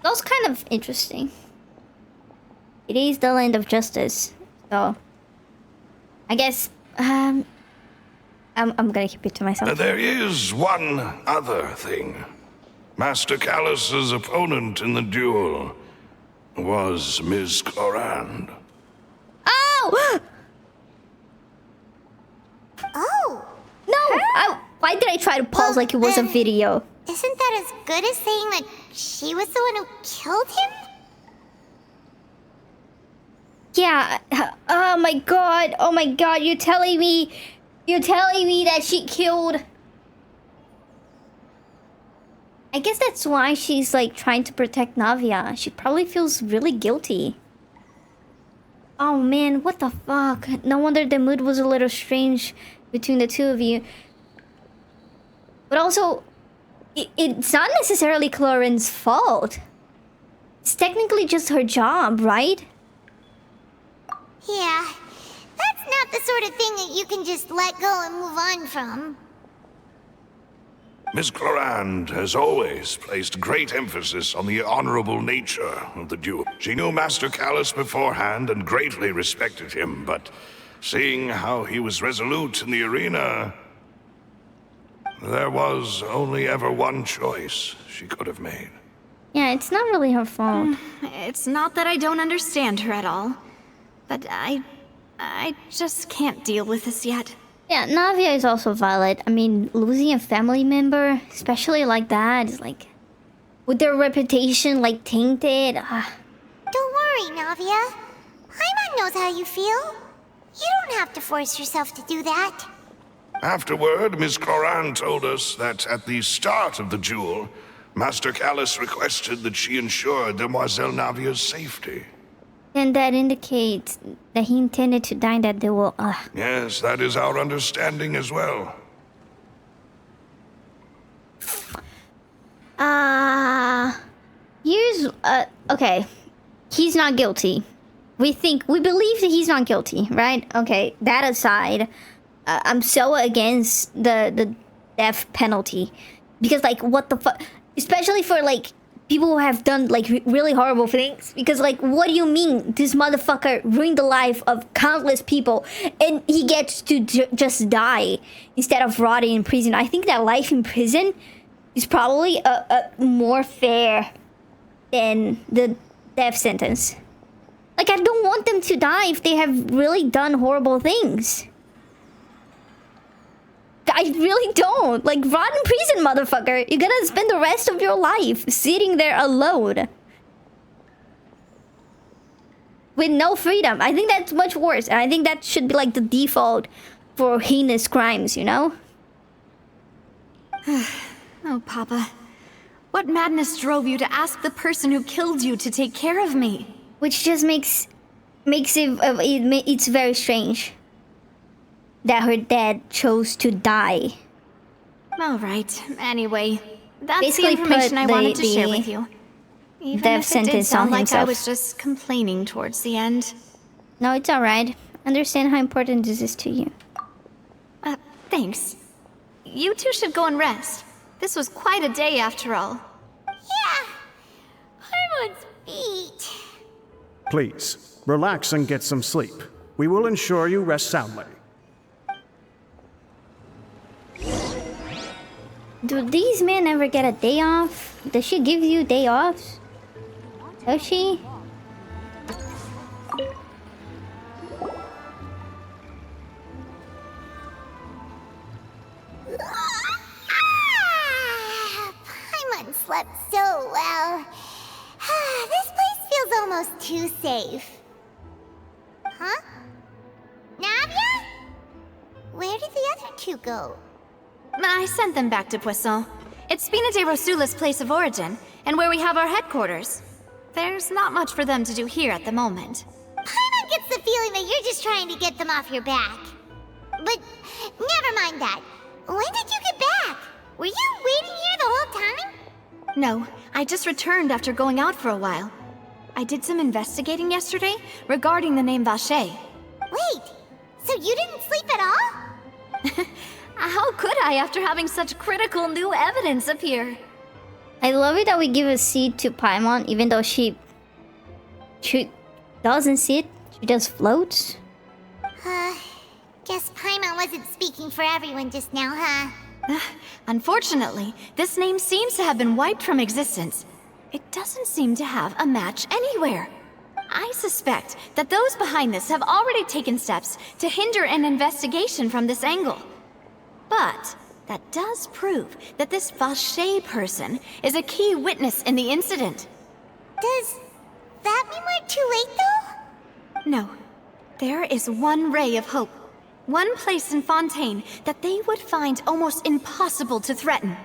That was kind of interesting. It is the land of justice, so I guess I'm gonna keep it to myself. There is one other thing. Master Callus's opponent in the duel was Ms. Clorand. Oh! Oh! No! Why did I try to pause like it was a video? Isn't that as good as saying that she was the one who killed him? Yeah. Oh my god. Oh my god. You're telling me that she killed... I guess that's why she's like trying to protect Navia. She probably feels really guilty. Oh man, what the fuck? No wonder the mood was a little strange between the two of you. But also, it's not necessarily Clorin's fault. It's technically just her job, right? Yeah, that's not the sort of thing that you can just let go and move on from. Miss Clorand has always placed great emphasis on the honorable nature of the duel. She knew Master Callus beforehand and greatly respected him, but seeing how he was resolute in the arena, there was only ever one choice she could have made. Yeah, it's not really her fault. It's not that I don't understand her at all, but I just can't deal with this yet. Yeah, Navia is also valid. I mean, losing a family member, especially like that, is like... with their reputation, like, tainted... Don't worry, Navia. Paimon knows how you feel. You don't have to force yourself to do that. Afterward, Miss Clorand told us that at the start of the duel, Master Callus requested that she ensure Demoiselle Navia's safety. Then that indicates that he intended to die in that duel. Yes, that is our understanding as well. Okay. He's not guilty. We believe that he's not guilty, right? Okay, that aside, I'm so against the death penalty. Because, like, what the fuck? Especially for, like, people who have done, like, really horrible things. Because, like, what do you mean this motherfucker ruined the life of countless people and he gets to just die instead of rotting in prison? I think that life in prison is probably a more fair than the death sentence. Like, I don't want them to die if they have really done horrible things. I really don't. Like, rot in prison, motherfucker. You're gonna spend the rest of your life sitting there alone. With no freedom. I think that's much worse. And I think that should be, like, the default for heinous crimes, you know? Oh, Papa. What madness drove you to ask the person who killed you to take care of me? Which just makes it's very strange that her dad chose to die. All right. Anyway, that's Basically the information I wanted to the share with you. Even death if it did sentence sound on like I himself. was just complaining towards the end. No, it's alright. Understand how important this is to you. Thanks. You two should go and rest. This was quite a day after all. Yeah. Paimon's beat. Please, relax and get some sleep. We will ensure you rest soundly. Do these men ever get a day off? Does she give you day offs? Does she? almost too safe. Huh? Navia? Where did the other two go? I sent them back to Poisson. It's Spina de Rosula's place of origin, and where we have our headquarters. There's not much for them to do here at the moment. Paimon gets the feeling that you're just trying to get them off your back. But never mind that. When did you get back? Were you waiting here the whole time? No, I just returned after going out for a while. I did some investigating yesterday regarding the name Vacher. Wait, so you didn't sleep at all? How could I after having such critical new evidence appear? I love it that we give a seed to Paimon, even though she doesn't see it. She just floats. Guess Paimon wasn't speaking for everyone just now, huh? Unfortunately, this name seems to have been wiped from existence. It doesn't seem to have a match anywhere. I suspect that those behind this have already taken steps to hinder an investigation from this angle. But that does prove that this Vacher person is a key witness in the incident. Does that mean we're too late, though? No. There is one ray of hope. One place in Fontaine that they would find almost impossible to threaten,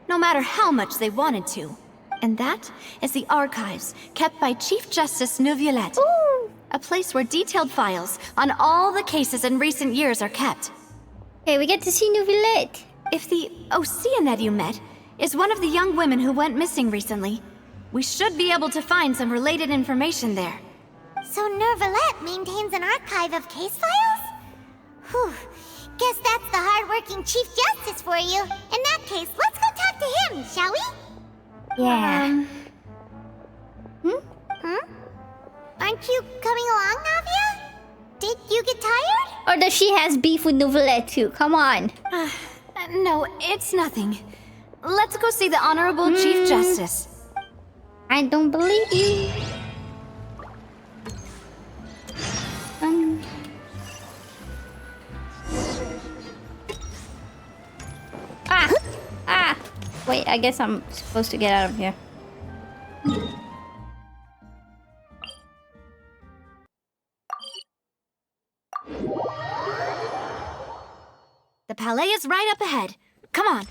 no matter how much they wanted to. And that is the archives kept by Chief Justice Neuvillette. A place where detailed files on all the cases in recent years are kept. Okay, we get to see Neuvillette. If the Oceanette you met is one of the young women who went missing recently, we should be able to find some related information there. So Neuvillette maintains an archive of case files? Whew. Guess that's the hard-working Chief Justice for you. In that case, let's go talk to him, shall we? Yeah. Aren't you coming along, Navia? Did you get tired? Or does she has beef with Neuvillette too? Come on. No, it's nothing. Let's go see the Honorable Chief Justice. I don't believe you. Wait, I guess I'm supposed to get out of here. The Palais is right up ahead. Come on.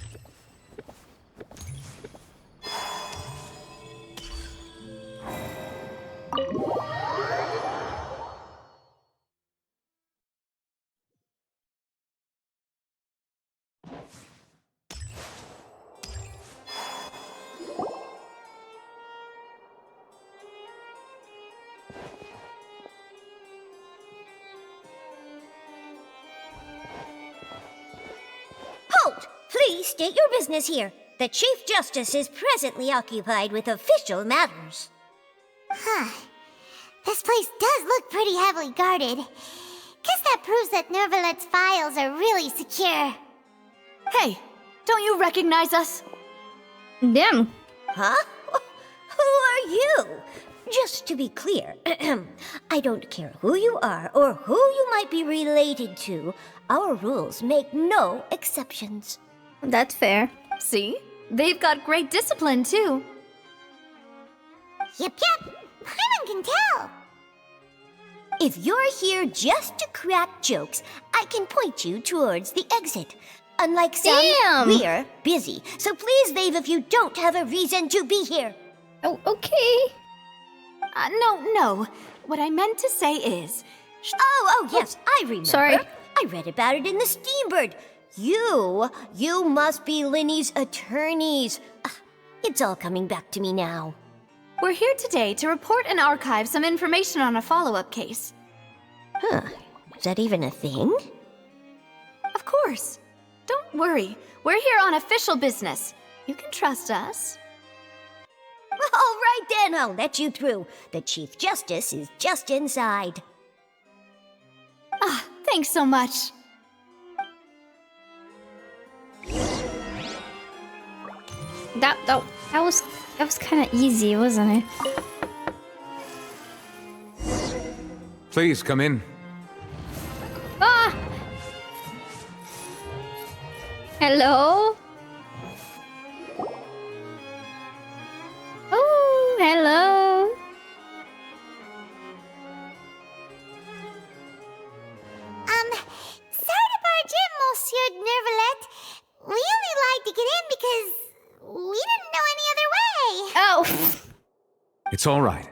Halt! Please state your business here. The Chief Justice is presently occupied with official matters. This place does look pretty heavily guarded. Guess that proves that Neuvillette's files are really secure. Hey, don't you recognize us? Them. Huh? Who are you? Just to be clear, I don't care who you are or who you might be related to. Our rules make no exceptions. That's fair. See? They've got great discipline, too. Yep. Paimon can tell. If you're here just to crack jokes, I can point you towards the exit. Unlike some, Damn. we're busy, so please leave if you don't have a reason to be here. Oh, okay. No. What I meant to say is... Oh, yes, I remember. Sorry. I read about it in the Steambird. You must be Linny's attorneys. It's all coming back to me now. We're here today to report and archive some information on a follow-up case. Huh, is that even a thing? Of course. Don't worry. We're here on official business. You can trust us. All right then, I'll let you through. The Chief Justice is just inside. Thanks so much. That was kind of easy, wasn't it? Please come in. Ah! Hello? Oh, hello. It's all right.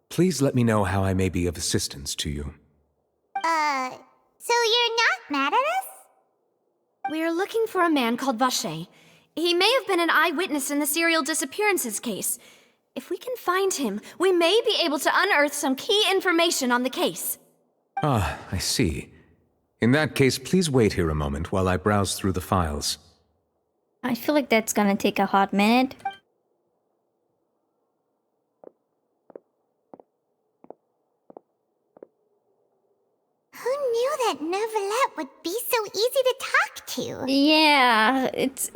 Please let me know how I may be of assistance to you. So you're not mad at us? We're looking for a man called Vache. He may have been an eyewitness in the serial disappearances case. If we can find him, we may be able to unearth some key information on the case. Ah, I see. In that case, please wait here a moment while I browse through the files. I feel like that's gonna take a hot minute. Who knew that Neuvillette would be so easy to talk to? Yeah, it's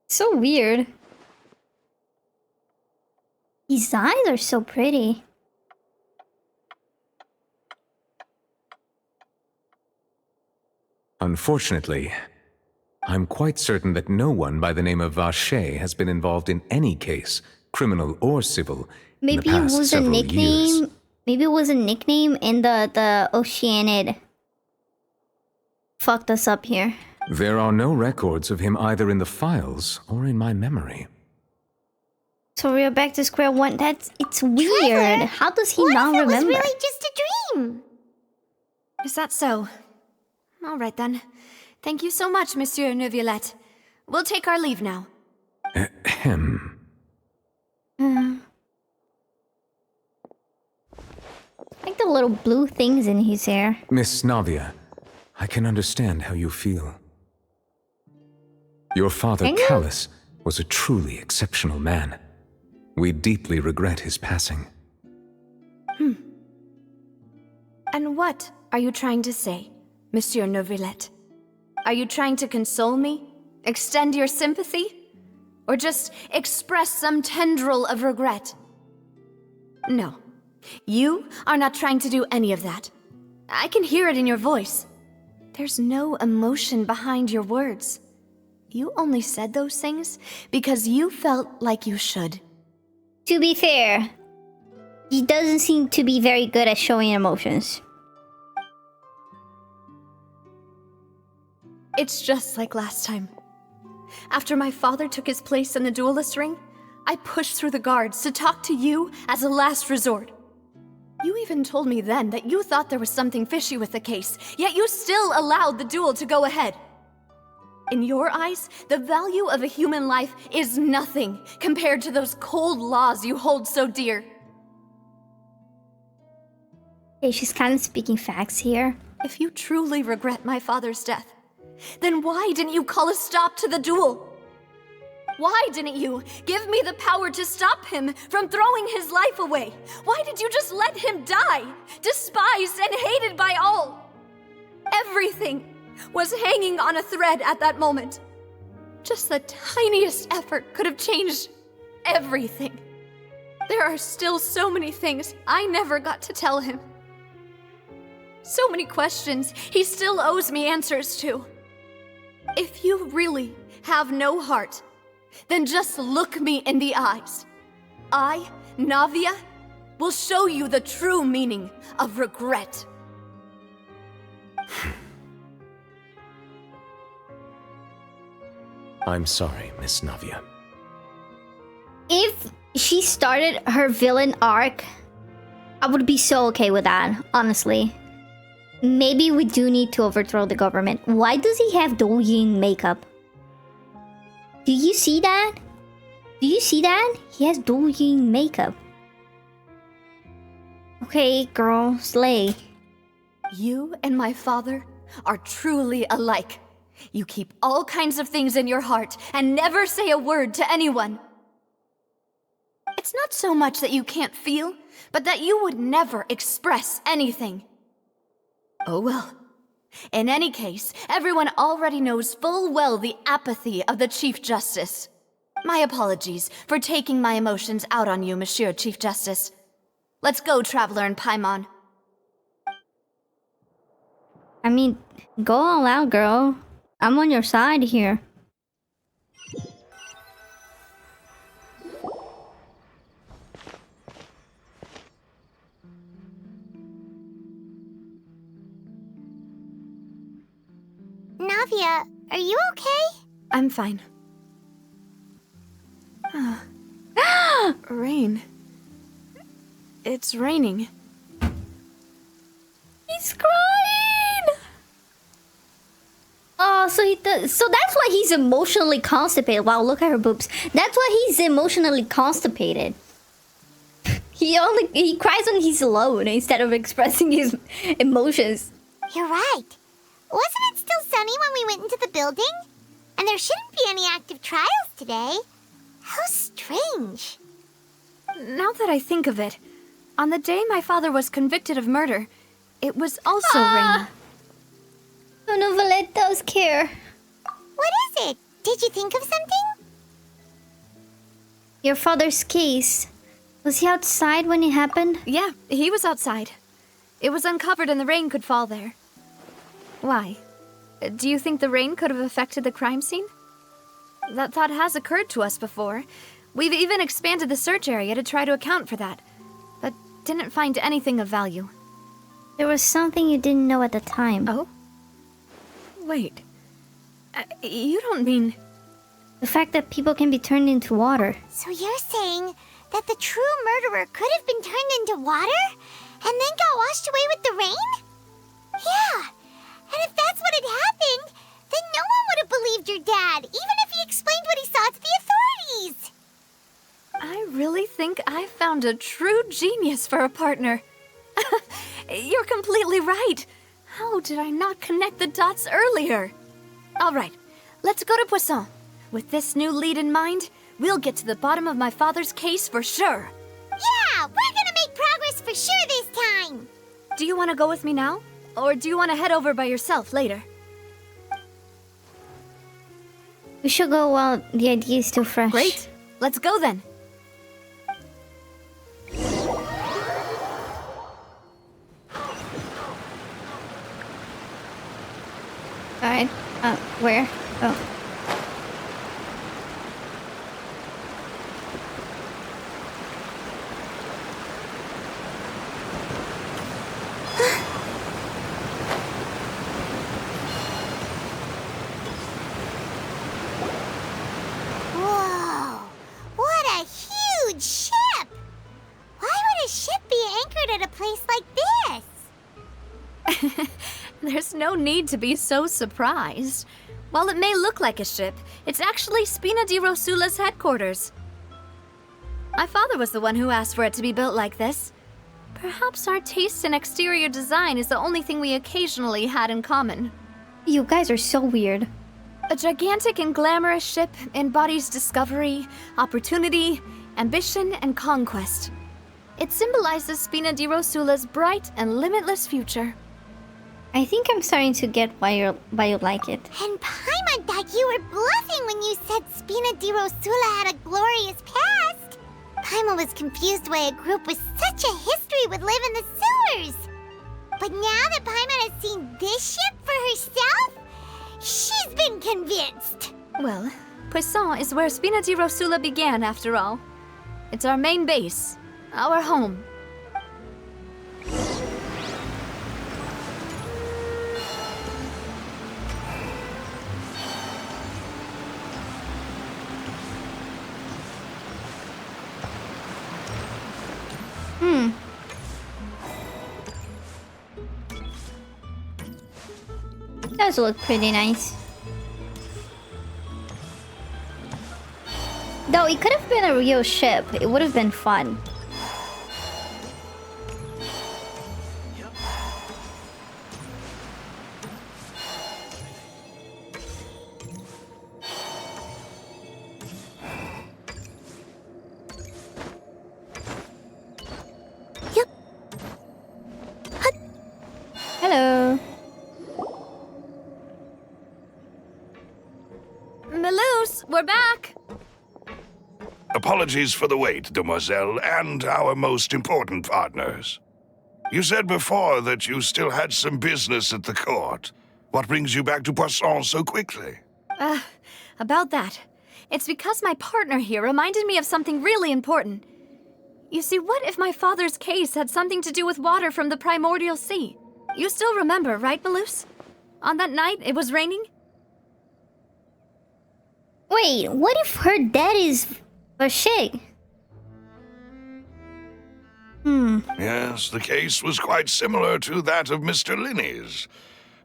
so weird. His eyes are so pretty. Unfortunately, I'm quite certain that no one by the name of Vache has been involved in any case, criminal or civil, Maybe in it the past was a several nickname. years. Maybe it was a nickname and the Oceanid fucked us up here. There are no records of him either in the files or in my memory. So we're back to square one. It's weird. Trevor, How does he what not if it remember? was really just a dream? Is that so? All right then. Thank you so much, Monsieur Neuvillette. We'll take our leave now. Ahem. Like the little blue things in his hair. Miss Navia, I can understand how you feel. Your father, Can you? Callus, was a truly exceptional man. We deeply regret his passing. And what are you trying to say, Monsieur Neuvillette? Are you trying to console me? Extend your sympathy? Or just express some tendril of regret? No. You are not trying to do any of that. I can hear it in your voice. There's no emotion behind your words. You only said those things because you felt like you should. To be fair, he doesn't seem to be very good at showing emotions. It's just like last time. After my father took his place in the duelist ring, I pushed through the guards to talk to you as a last resort. You even told me then that you thought there was something fishy with the case, yet you still allowed the duel to go ahead. In your eyes, the value of a human life is nothing compared to those cold laws you hold so dear. Okay, she's kind of speaking facts here. If you truly regret my father's death, then why didn't you call a stop to the duel? Why didn't you give me the power to stop him from throwing his life away? Why did you just let him die, despised and hated by all? Everything was hanging on a thread at that moment. Just the tiniest effort could have changed everything. There are still so many things I never got to tell him. So many questions he still owes me answers to. If you really have no heart, then just look me in the eyes. I, Navia, will show you the true meaning of regret. I'm sorry, Miss Navia. If she started her villain arc, I would be so okay with that, honestly. Maybe we do need to overthrow the government. Why does he have Douyin makeup? Do you see that? Do you see that? He has Douyin makeup. Okay, girl, slay. You and my father are truly alike. You keep all kinds of things in your heart and never say a word to anyone. It's not so much that you can't feel, but that you would never express anything. Oh well. In any case, everyone already knows full well the apathy of the Chief Justice. My apologies for taking my emotions out on you, Monsieur Chief Justice. Let's go, Traveler and Paimon. I mean, go all out, girl. I'm on your side here. Navia, are you okay? I'm fine. Rain, It's raining. He's crying! Oh, so so that's why he's emotionally constipated. Wow, look at her boobs. That's why he's emotionally constipated. He cries when he's alone instead of expressing his emotions. You're right. Wasn't it still sunny when we went into the building? And there shouldn't be any active trials today. How strange. Now that I think of it, on the day my father was convicted of murder, it was also raining. None of Valetta's care. What is it? Did you think of something? Your father's case. Was he outside when it happened? Yeah, he was outside. It was uncovered and the rain could fall there. Why? Do you think the rain could have affected the crime scene? That thought has occurred to us before. We've even expanded the search area to try to account for that, but didn't find anything of value. There was something you didn't know at the time. Oh? Wait. You don't mean... The fact that people can be turned into water. So you're saying that the true murderer could have been turned into water and then got washed away with the rain? Yeah, and if that's what had happened, then no one would have believed your dad, even if he explained what he saw to the authorities. I really think I found a true genius for a partner. You're completely right. How did I not connect the dots earlier? All right, let's go to Poisson. With this new lead in mind, we'll get to the bottom of my father's case for sure. Yeah, we're gonna make progress for sure this time. Do you want to go with me now? Or do you want to head over by yourself later? We should go while the idea is still fresh. Great. Let's go then. Alright. Where? Oh. Whoa, what a huge ship! Why would a ship be anchored at a place like this? There's no need to be so surprised. While it may look like a ship, it's actually Spina di Rosula's headquarters. My father was the one who asked for it to be built like this. Perhaps our taste in exterior design is the only thing we occasionally had in common. You guys are so weird. A gigantic and glamorous ship embodies discovery, opportunity, ambition, and conquest. It symbolizes Spina di Rosula's bright and limitless future. I think I'm starting to get why you like it. And Paimon thought you were bluffing when you said Spina di Rosula had a glorious past. Paimon was confused why a group with such a history would live in the sewers. But now that Paimon has seen this ship for herself, she's been convinced. Well, Poisson is where Spina di Rosula began, after all. It's our main base, our home. Does look pretty nice. Though it could have been a real ship, it would have been fun. Hello. Melus, we're back! Apologies for the wait, demoiselle, and our most important partners. You said before that you still had some business at the court. What brings you back to Poisson so quickly? About that. It's because my partner here reminded me of something really important. You see, what if my father's case had something to do with water from the primordial sea? You still remember, right, Melus? On that night, it was raining? Wait, what if her dad is Vache? Yes, the case was quite similar to that of Mr. Linney's.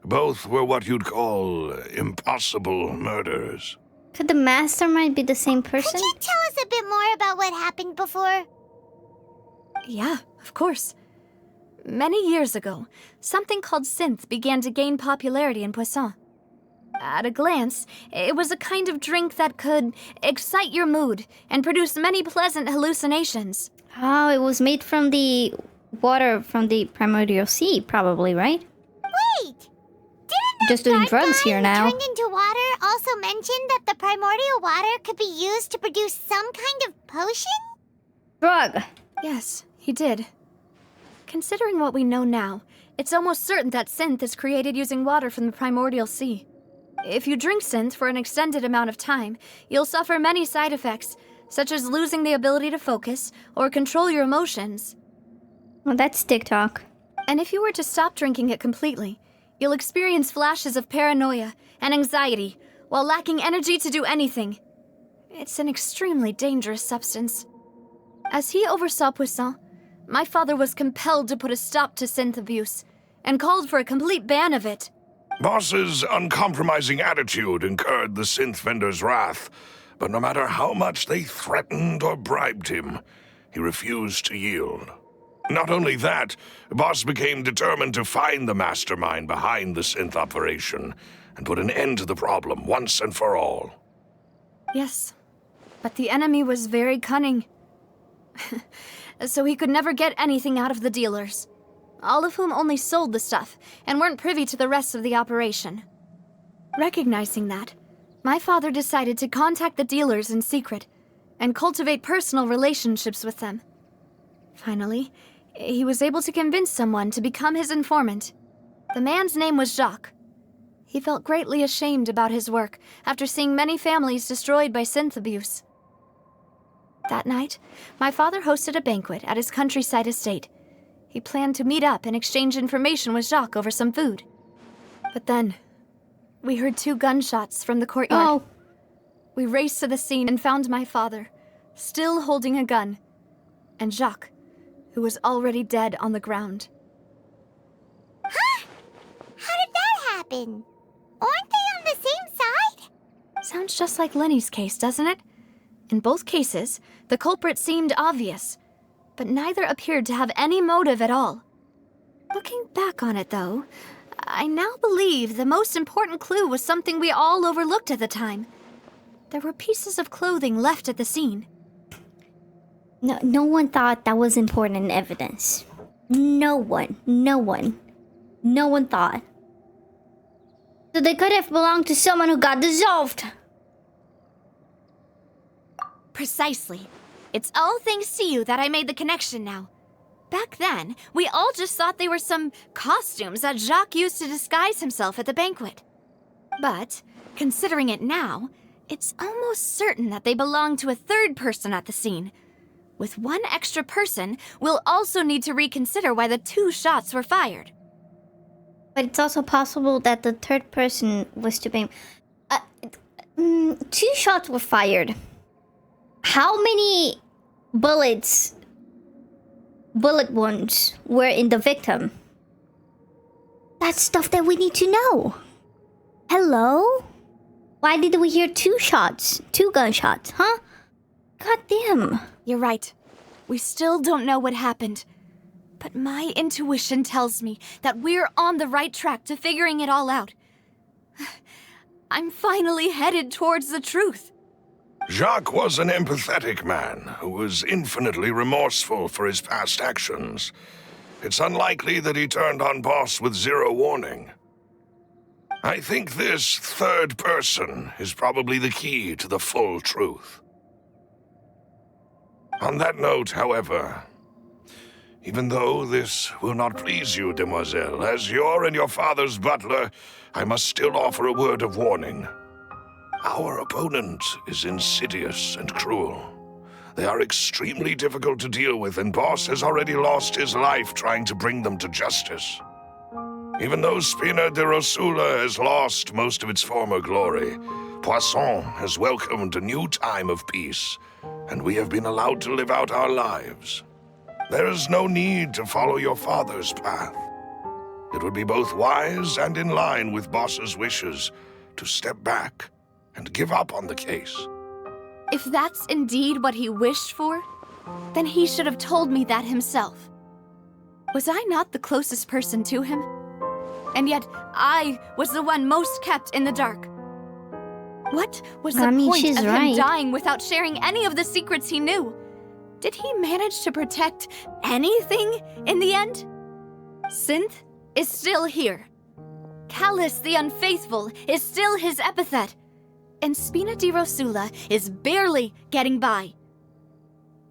Both were what you'd call impossible murders. Could the mastermind be the same person? Could you tell us a bit more about what happened before? Yeah, of course. Many years ago, something called synth began to gain popularity in Poisson. At a glance, it was a kind of drink that could excite your mood and produce many pleasant hallucinations. Oh, it was made from the water from the primordial sea, probably, right? Wait! Didn't that Just doing dark drugs guy here who now. turned into water also mention that the primordial water could be used to produce some kind of potion? Drug. Yes, he did. Considering what we know now, it's almost certain that synth is created using water from the primordial sea. If you drink synth for an extended amount of time, you'll suffer many side effects, such as losing the ability to focus or control your emotions. Well, that's TikTok. And if you were to stop drinking it completely, you'll experience flashes of paranoia and anxiety while lacking energy to do anything. It's an extremely dangerous substance. As he oversaw Poisson, my father was compelled to put a stop to synth abuse and called for a complete ban of it. Boss's uncompromising attitude incurred the synth vendor's wrath, but no matter how much they threatened or bribed him, he refused to yield. Not only that, Boss became determined to find the mastermind behind the synth operation and put an end to the problem once and for all. Yes, but the enemy was very cunning. So he could never get anything out of the dealers, all of whom only sold the stuff and weren't privy to the rest of the operation. Recognizing that, my father decided to contact the dealers in secret and cultivate personal relationships with them. Finally, he was able to convince someone to become his informant. The man's name was Jacques. He felt greatly ashamed about his work after seeing many families destroyed by synth abuse. That night, my father hosted a banquet at his countryside estate. He planned to meet up and exchange information with Jacques over some food. But then, we heard 2 gunshots from the courtyard. Oh. We raced to the scene and found my father, still holding a gun, and Jacques, who was already dead on the ground. Huh? How did that happen? Aren't they on the same side? Sounds just like Lenny's case, doesn't it? In both cases, the culprit seemed obvious, but neither appeared to have any motive at all. Looking back on it, though, I now believe the most important clue was something we all overlooked at the time. There were pieces of clothing left at the scene. No one thought that was important evidence. No one thought. So they could have belonged to someone who got dissolved. Precisely. It's all thanks to you that I made the connection now. Back then, we all just thought they were some costumes that Jacques used to disguise himself at the banquet. But, considering it now, it's almost certain that they belong to a third person at the scene. With one extra person, we'll also need to reconsider why the 2 shots were fired. But it's also possible that the third person was to blame. 2 shots were fired. How many bullet wounds were in the victim? That's stuff that we need to know. Hello? Why did we hear 2 shots? 2 gunshots, huh? God damn. You're right. We still don't know what happened. But my intuition tells me that we're on the right track to figuring it all out. I'm finally headed towards the truth. Jacques was an empathetic man who was infinitely remorseful for his past actions. It's unlikely that he turned on Boss with 0 warning. I think this third person is probably the key to the full truth. On that note, however, even though this will not please you, demoiselle, as your and your father's butler, I must still offer a word of warning. Our opponent is insidious and cruel. They are extremely difficult to deal with, and Boss has already lost his life trying to bring them to justice. Even though Spina de Rosula has lost most of its former glory, Poisson has welcomed a new time of peace, and we have been allowed to live out our lives. There is no need to follow your father's path. It would be both wise and in line with Boss's wishes to step back and give up on the case. If that's indeed what he wished for, then he should have told me that himself. Was I not the closest person to him? And yet, I was the one most kept in the dark. What was the point of him dying without sharing any of the secrets he knew? Did he manage to protect anything in the end? Synth is still here. Callus the Unfaithful is still his epithet. And Spina di Rosula is barely getting by.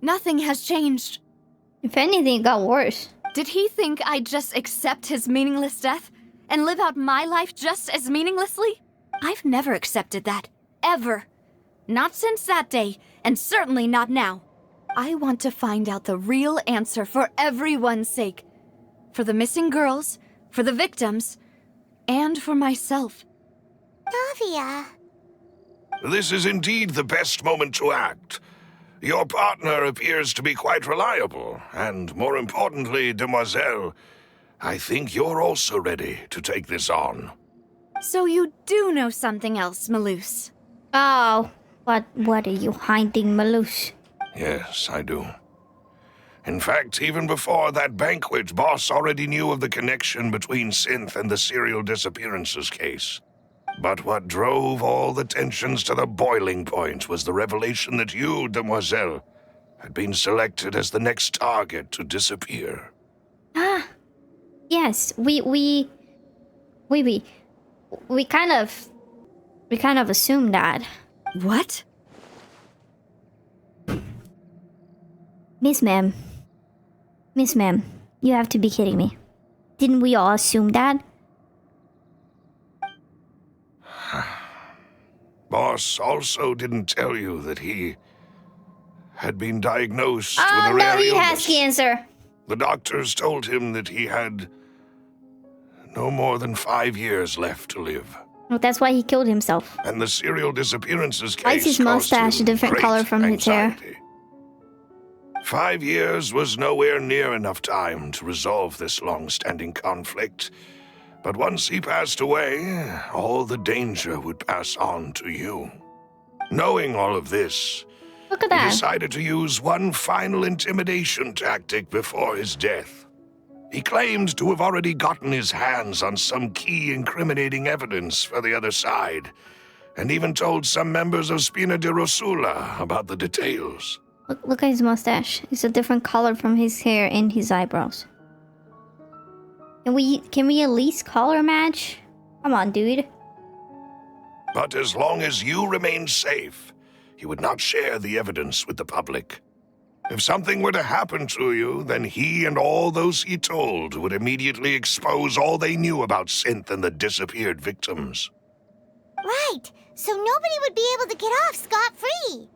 Nothing has changed. If anything, it got worse. Did he think I'd just accept his meaningless death and live out my life just as meaninglessly? I've never accepted that. Ever. Not since that day, and certainly not now. I want to find out the real answer for everyone's sake. For the missing girls, for the victims, and for myself. Navia. This is indeed the best moment to act. Your partner appears to be quite reliable, and more importantly, Demoiselle, I think you're also ready to take this on. So you do know something else, Malus. Oh, what are you hiding, Malus? Yes, I do. In fact, even before that banquet, Boss already knew of the connection between Synth and the serial disappearances case. But what drove all the tensions to the boiling point was the revelation that you, Demoiselle, had been selected as the next target to disappear. Ah, yes, we kind of assumed that. What? Miss Ma'am, you have to be kidding me. Didn't we all assume that? Boss also didn't tell you that he had been diagnosed with Oh a rare no, he illness. has cancer. The doctors told him that he had no more than 5 years left to live. Well, that's why he killed himself. And the serial disappearances case Why is his caused mustache him a different great color from his hair? anxiety. 5 years was nowhere near enough time to resolve this long-standing conflict. But once he passed away, all the danger would pass on to you. Knowing all of this, Look at he that. decided to use one final intimidation tactic before his death. He claimed to have already gotten his hands on some key incriminating evidence for the other side, and even told some members of Spina di Rosula about the details. Look at his mustache. It's a different color from his hair and his eyebrows. Can we at least color match? Come on, dude. But as long as you remain safe, he would not share the evidence with the public. If something were to happen to you, then he and all those he told would immediately expose all they knew about Synth and the disappeared victims. Right, so nobody would be able to get off scot-free.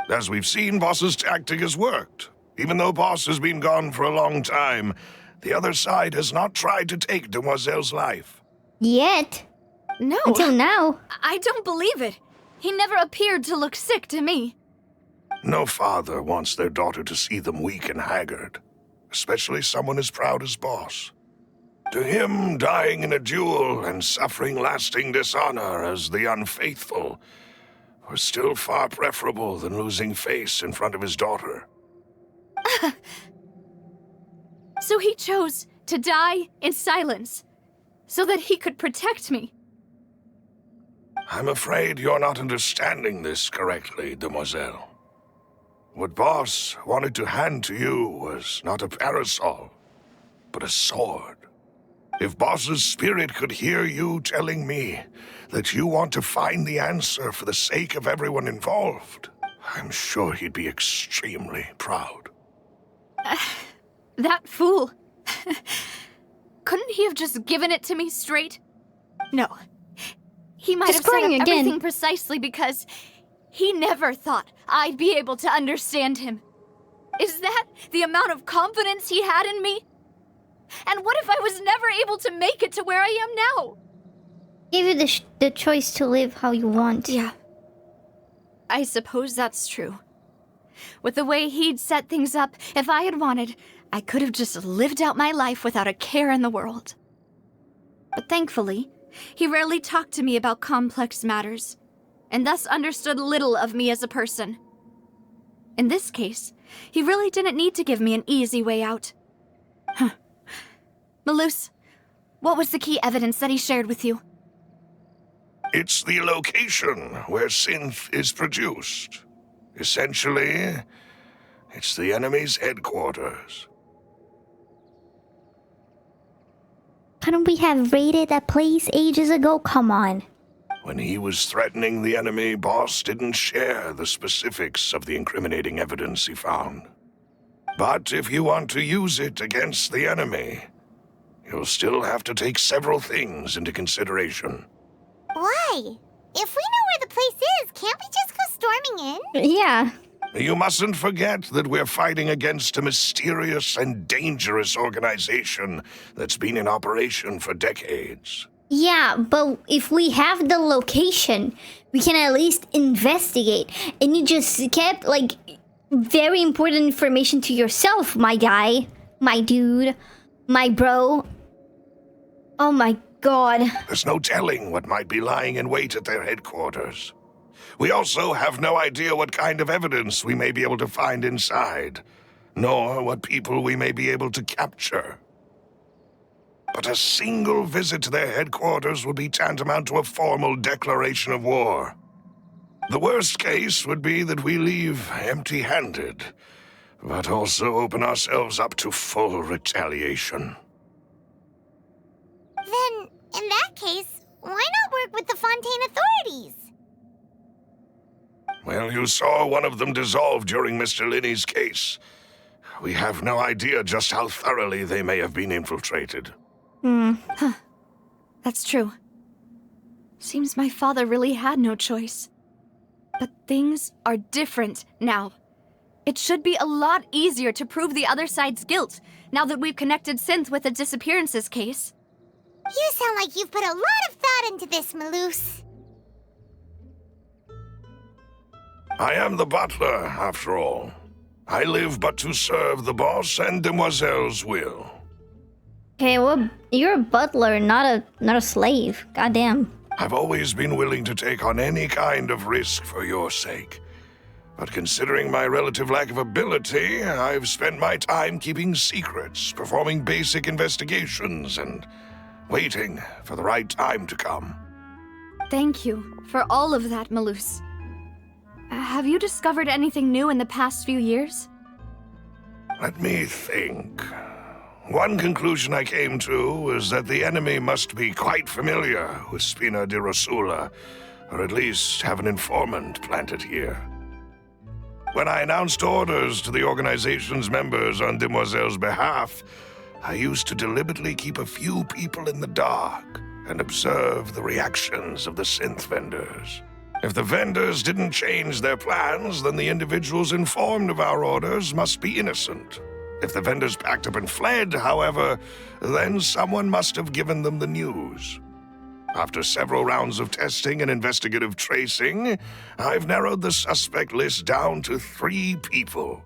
As we've seen, Boss's tactic has worked. Even though Boss has been gone for a long time, the other side has not tried to take Demoiselle's life. Yet. No. Until now. I don't believe it. He never appeared to look sick to me. No father wants their daughter to see them weak and haggard, especially someone as proud as Boss. To him, dying in a duel and suffering lasting dishonor as the unfaithful were still far preferable than losing face in front of his daughter. So he chose to die in silence, so that he could protect me. I'm afraid you're not understanding this correctly, Demoiselle. What Boss wanted to hand to you was not a parasol, but a sword. If Boss's spirit could hear you telling me that you want to find the answer for the sake of everyone involved, I'm sure he'd be extremely proud. That fool. Couldn't he have just given it to me straight? No. He might Just have set up crying again. everything precisely because he never thought I'd be able to understand him. Is that the amount of confidence he had in me? And what if I was never able to make it to where I am now? Give you the choice to live how you want. Yeah. I suppose that's true. With the way he'd set things up, if I had wanted, I could have just lived out my life without a care in the world. But thankfully, he rarely talked to me about complex matters, and thus understood little of me as a person. In this case, he really didn't need to give me an easy way out. Malus, what was the key evidence that he shared with you? It's the location where synth is produced. Essentially, it's the enemy's headquarters. Couldn't we have raided that place ages ago? Come on. When he was threatening the enemy, Boss didn't share the specifics of the incriminating evidence he found. But if you want to use it against the enemy, you'll still have to take several things into consideration. Why? If we know where the place is, can't we just go storming in? Yeah. You mustn't forget that we're fighting against a mysterious and dangerous organization that's been in operation for decades. Yeah, but if we have the location, we can at least investigate. And you just kept, like, very important information to yourself, my guy, my dude, my bro. Oh my god. There's no telling what might be lying in wait at their headquarters. We also have no idea what kind of evidence we may be able to find inside, nor what people we may be able to capture. But a single visit to their headquarters would be tantamount to a formal declaration of war. The worst case would be that we leave empty-handed, but also open ourselves up to full retaliation. Then, in that case, why not work with the Fontaine authorities? Well, you saw one of them dissolve during Mr. Linney's case. We have no idea just how thoroughly they may have been infiltrated. That's true. Seems my father really had no choice. But things are different now. It should be a lot easier to prove the other side's guilt, now that we've connected Synth with the disappearances case. You sound like you've put a lot of thought into this, Malus. I am the butler, after all. I live but to serve the boss and Demoiselle's will. Okay, well, you're a butler, not a slave. Goddamn. I've always been willing to take on any kind of risk for your sake. But considering my relative lack of ability, I've spent my time keeping secrets, performing basic investigations, and waiting for the right time to come. Thank you for all of that, Malus. Have you discovered anything new in the past few years? Let me think. One conclusion I came to was that the enemy must be quite familiar with Spina di Rosula, or at least have an informant planted here. When I announced orders to the organization's members on Demoiselle's behalf, I used to deliberately keep a few people in the dark and observe the reactions of the synth vendors. If the vendors didn't change their plans, then the individuals informed of our orders must be innocent. If the vendors packed up and fled, however, then someone must have given them the news. After several rounds of testing and investigative tracing, I've narrowed the suspect list down to 3 people.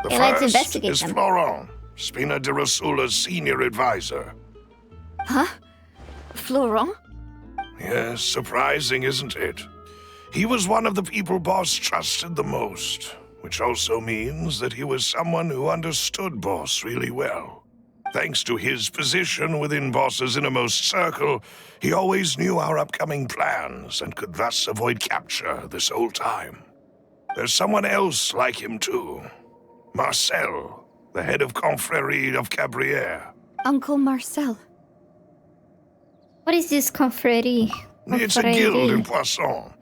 The let's first investigate is them. Florent, Spina di Rosula's senior advisor. Huh? Florent? Yes, surprising, isn't it? He was one of the people Boss trusted the most, which also means that he was someone who understood Boss really well. Thanks to his position within Boss's innermost circle, he always knew our upcoming plans and could thus avoid capture this whole time. There's someone else like him too. Marcel, the head of Confrérie of Cabrières. Uncle Marcel. What is this confrérie? It's a guild in Poisson.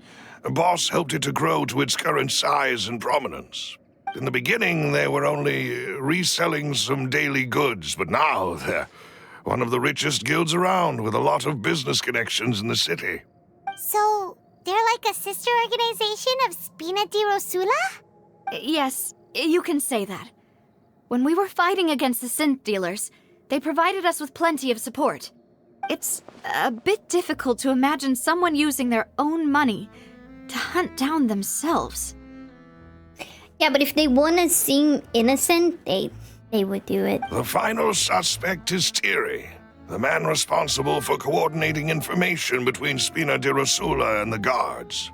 Boss helped it to grow to its current size and prominence. In the beginning, they were only reselling some daily goods, but now they're one of the richest guilds around with a lot of business connections in the city. So, they're like a sister organization of Spina di Rosula? Yes, you can say that. When we were fighting against the synth dealers, they provided us with plenty of support. It's a bit difficult to imagine someone using their own money to hunt down themselves. Yeah, but if they want to seem innocent, they would do it. The final suspect is Thierry, the man responsible for coordinating information between Spina di Rosula and the guards.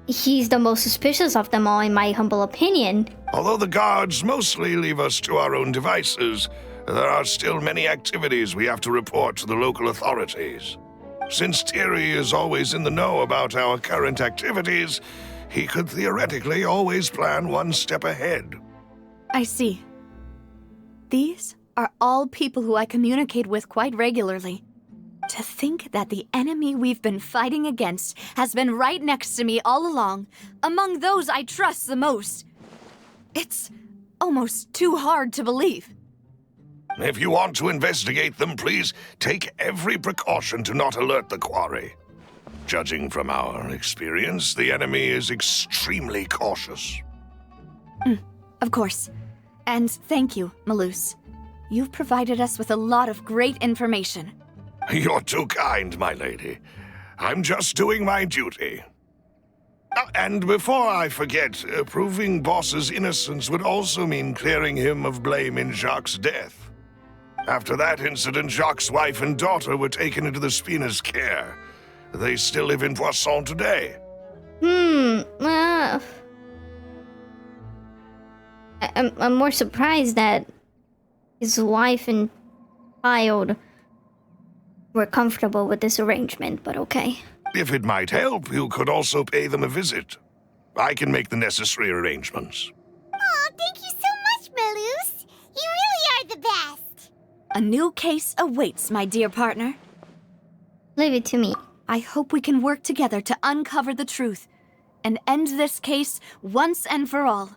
He's the most suspicious of them all, in my humble opinion. Although the guards mostly leave us to our own devices, there are still many activities we have to report to the local authorities. Since Thierry is always in the know about our current activities, he could theoretically always plan one step ahead. I see. These are all people who I communicate with quite regularly. To think that the enemy we've been fighting against has been right next to me all along, among those I trust the most. It's almost too hard to believe. If you want to investigate them, please take every precaution to not alert the quarry. Judging from our experience, the enemy is extremely cautious. Of course. And thank you, Malus. You've provided us with a lot of great information. You're too kind, my lady. I'm just doing my duty. And before I forget, proving Boss's innocence would also mean clearing him of blame in Jacques' death. After that incident, Jacques' wife and daughter were taken into the Spina's care. They still live in Poisson today. I'm more surprised that his wife and child were comfortable with this arrangement, but okay. If it might help, you could also pay them a visit. I can make the necessary arrangements. Oh, thank you so much, Malus. You really are the best. A new case awaits, my dear partner. Leave it to me. I hope we can work together to uncover the truth and end this case once and for all.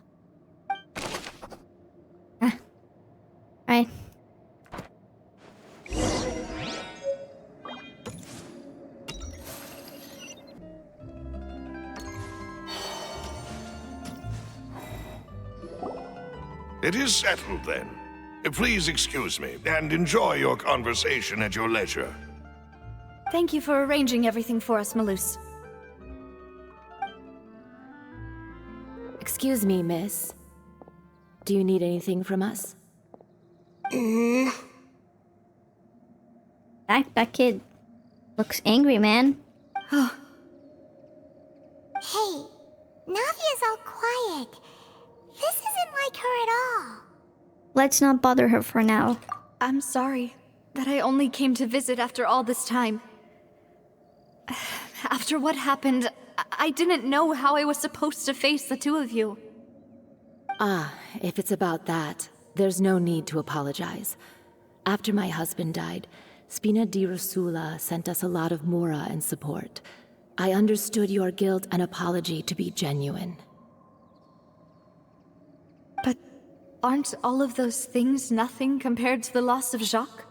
Right. It is settled, then. Please excuse me, and enjoy your conversation at your leisure. Thank you for arranging everything for us, Malus. Excuse me, miss. Do you need anything from us? That kid looks angry, man. Hey, Navia's all quiet. This isn't like her at all. Let's not bother her for now. I'm sorry that I only came to visit after all this time. After what happened, I didn't know how I was supposed to face the two of you. Ah, if it's about that, there's no need to apologize. After my husband died, Spina di Rosula sent us a lot of mora and support. I understood your guilt and apology to be genuine. But aren't all of those things nothing compared to the loss of Jacques?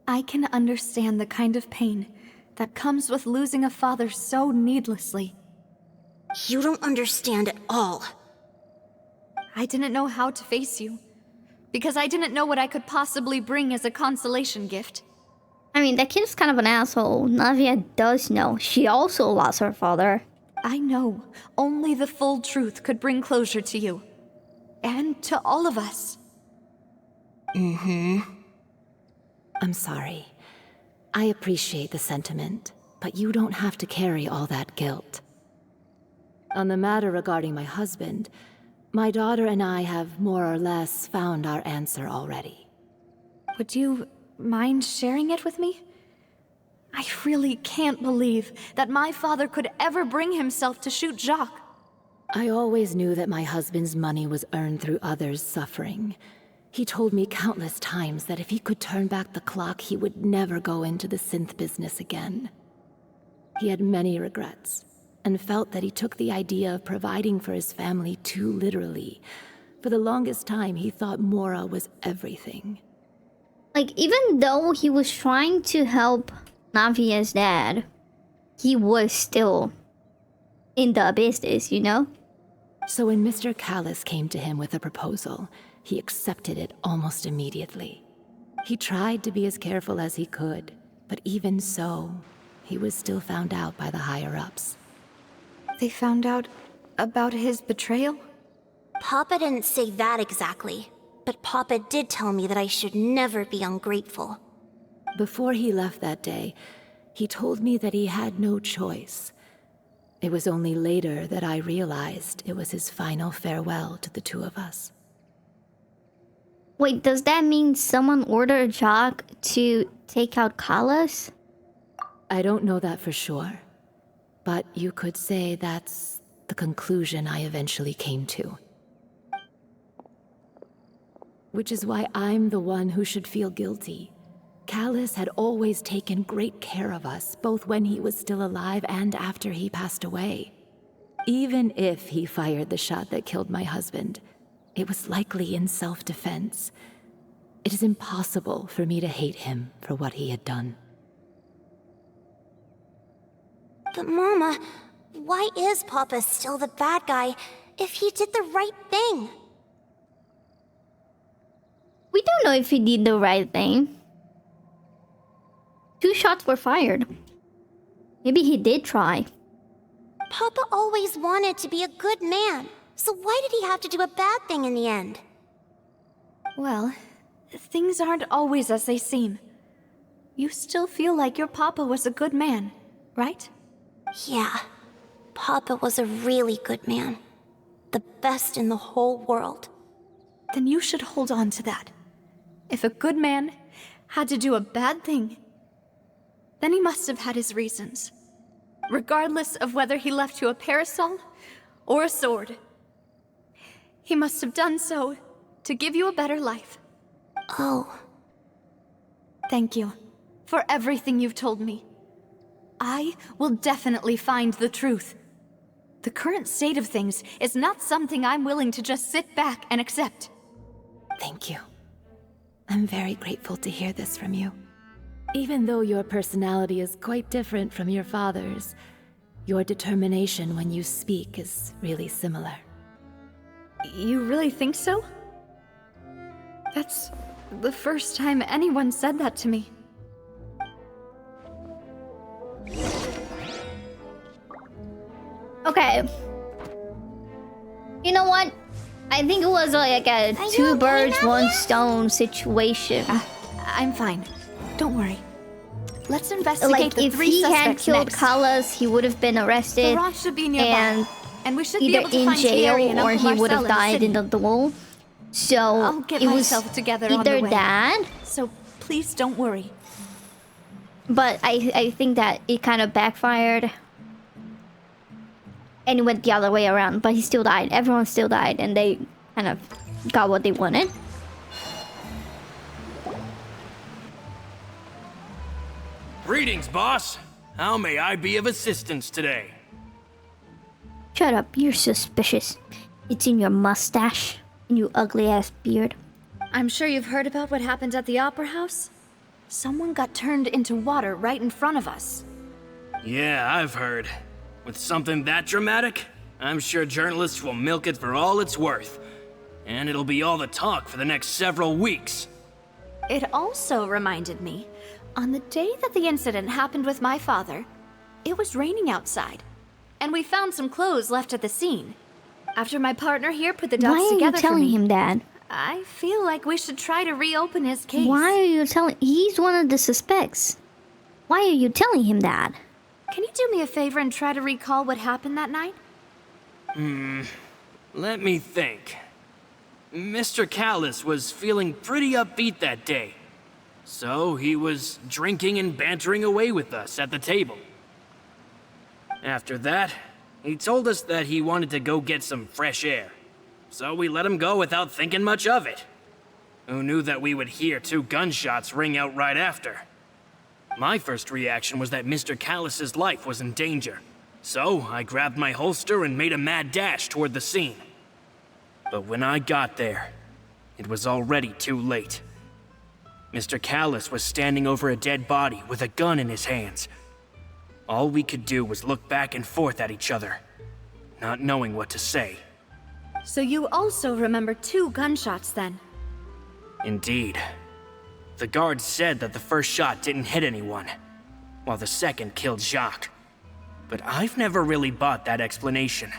I can understand the kind of pain that comes with losing a father so needlessly. You don't understand at all. I didn't know how to face you, because I didn't know what I could possibly bring as a consolation gift. I mean, that kid's kind of an asshole. Navia does know. She also lost her father. I know only the full truth could bring closure to you. And to all of us. I'm sorry. I appreciate the sentiment, but you don't have to carry all that guilt. On the matter regarding my husband, my daughter and I have more or less found our answer already. Would you mind sharing it with me? I really can't believe that my father could ever bring himself to shoot Jacques. I always knew that my husband's money was earned through others' suffering. He told me countless times that if he could turn back the clock, he would never go into the synth business again. He had many regrets, and felt that he took the idea of providing for his family too literally. For the longest time, he thought Mora was everything. Like, even though he was trying to help Navia's dad, he was still in the business, you know? So when Mr. Callis came to him with a proposal, he accepted it almost immediately. He tried to be as careful as he could, but even so, he was still found out by the higher-ups. They found out about his betrayal? Papa didn't say that exactly, but Papa did tell me that I should never be ungrateful. Before he left that day, he told me that he had no choice. It was only later that I realized it was his final farewell to the two of us. Wait, does that mean someone ordered Jacques to take out Carlos? I don't know that for sure, but you could say that's the conclusion I eventually came to. Which is why I'm the one who should feel guilty. Callus had always taken great care of us, both when he was still alive and after he passed away. Even if he fired the shot that killed my husband, it was likely in self-defense. It is impossible for me to hate him for what he had done. But Mama, why is Papa still the bad guy if he did the right thing? We don't know if he did the right thing. 2 shots were fired. Maybe he did try. Papa always wanted to be a good man, so why did he have to do a bad thing in the end? Well, things aren't always as they seem. You still feel like your papa was a good man, right? Yeah, Papa was a really good man. The best in the whole world. Then you should hold on to that. If a good man had to do a bad thing, then he must have had his reasons. Regardless of whether he left you a parasol or a sword. He must have done so to give you a better life. Oh. Thank you for everything you've told me. I will definitely find the truth. The current state of things is not something I'm willing to just sit back and accept. Thank you. I'm very grateful to hear this from you. Even though your personality is quite different from your father's, your determination when you speak is really similar. You really think so? That's the first time anyone said that to me. Okay. You know what? I think it was like a 2 birds, 1 stone situation. I'm fine. Don't worry. Let's investigate Like, the if 3 he had suspects killed next. Carlos, he would have been arrested Garage should be nearby, and we should be either able to in find Thierry and jail or Uncle he would have Marcel died in the duel. So I'll get it was myself together on the either way. that, So please don't worry. but I think that it kind of backfired. And it went the other way around, but he still died. Everyone still died, and they kind of got what they wanted. Greetings, boss. How may I be of assistance today? Shut up, you're suspicious. It's in your mustache and your ugly-ass beard. I'm sure you've heard about what happened at the Opera House. Someone got turned into water right in front of us. Yeah, I've heard. With something that dramatic, I'm sure journalists will milk it for all it's worth. And it'll be all the talk for the next several weeks. It also reminded me, on the day that the incident happened with my father, it was raining outside, and we found some clothes left at the scene. After my partner here put the dots Why are you together for telling me, him that? I feel like we should try to reopen his case. Why are you telling... He's one of the suspects. Why are you telling him that? Can you do me a favor and try to recall what happened that night? Let me think. Mr. Callus was feeling pretty upbeat that day. So he was drinking and bantering away with us at the table. After that, he told us that he wanted to go get some fresh air. So we let him go without thinking much of it. Who knew that we would hear 2 gunshots ring out right after? My first reaction was that Mr. Callus's life was in danger. So I grabbed my holster and made a mad dash toward the scene. But when I got there, it was already too late. Mr. Callus was standing over a dead body with a gun in his hands. All we could do was look back and forth at each other, not knowing what to say. So you also remember 2 gunshots then? Indeed. The guard said that the first shot didn't hit anyone, while the second killed Jacques. but I've never really bought that explanation.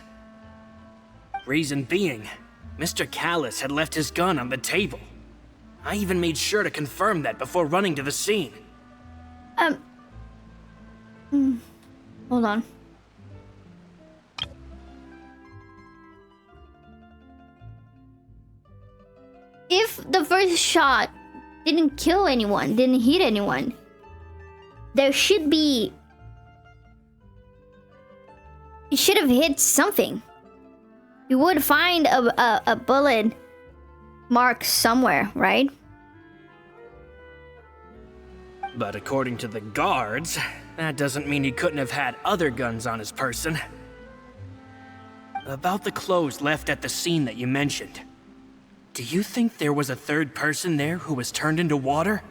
Reason being, Mr. Callus had left his gun on the table. I even made sure to confirm that before running to the scene. Hold on. If the first shot didn't kill anyone, didn't hit anyone, there should be... It should have hit something. You would find a bullet mark somewhere, right? But according to the guards, that doesn't mean he couldn't have had other guns on his person. About the clothes left at the scene that you mentioned, do you think there was a third person there who was turned into water?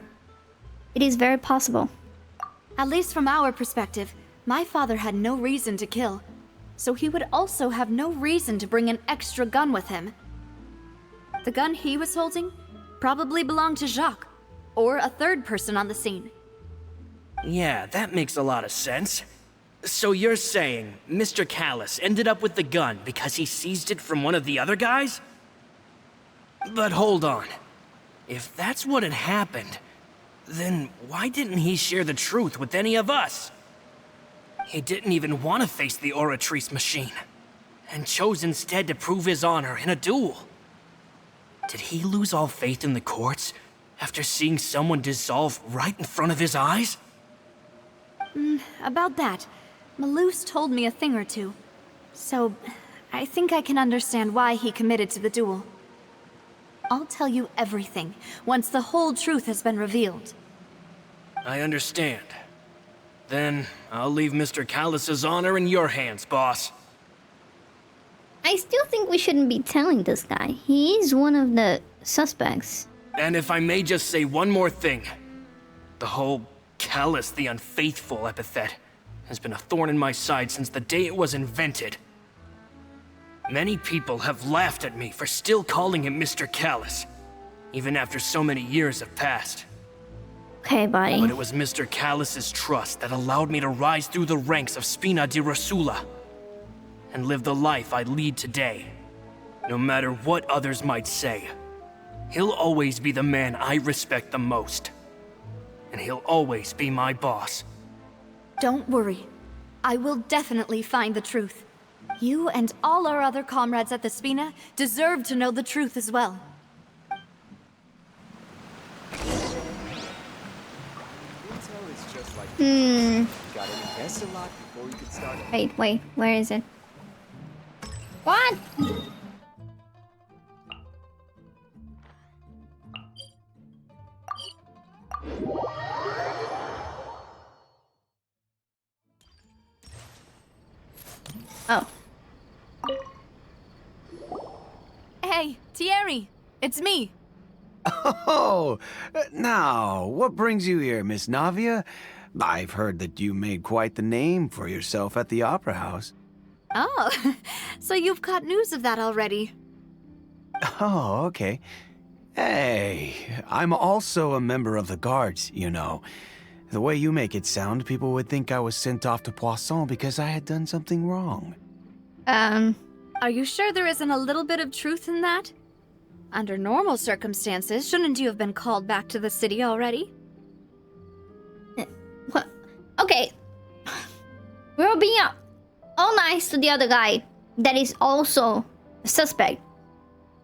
It is very possible. At least from our perspective, my father had no reason to kill, so he would also have no reason to bring an extra gun with him. The gun he was holding probably belonged to Jacques, or a third person on the scene. Yeah, that makes a lot of sense. So you're saying Mr. Callus ended up with the gun because he seized it from one of the other guys? But hold on. If that's what had happened, then why didn't he share the truth with any of us? He didn't even want to face the Oratrice machine, and chose instead to prove his honor in a duel. Did he lose all faith in the courts after seeing someone dissolve right in front of his eyes? About that, Malus told me a thing or two, so I think I can understand why he committed to the duel. I'll tell you everything once the whole truth has been revealed. I understand. Then I'll leave Mr. Callus's honor in your hands, boss. I still think we shouldn't be telling this guy. He is one of the suspects. And if I may just say one more thing. The whole Callus the Unfaithful epithet has been a thorn in my side since the day it was invented. Many people have laughed at me for still calling him Mr. Callus, even after so many years have passed. Okay, buddy. But it was Mr. Callus's trust that allowed me to rise through the ranks of Spina di Rosula and live the life I lead today. No matter what others might say, he'll always be the man I respect the most. And he'll always be my boss. Don't worry. I will definitely find the truth. You and all our other comrades at the Spina deserve to know the truth as well. Wait, where is it? What? Oh. Hey, Thierry! It's me! Oh, now, what brings you here, Miss Navia? I've heard that you made quite the name for yourself at the Opera House. Oh, so you've got news of that already. Oh, okay. Hey, I'm also a member of the Guards, you know. The way you make it sound, people would think I was sent off to Poisson because I had done something wrong. Are you sure there isn't a little bit of truth in that? Under normal circumstances, shouldn't you have been called back to the city already? What? Okay. We're being all nice to the other guy that is also a suspect.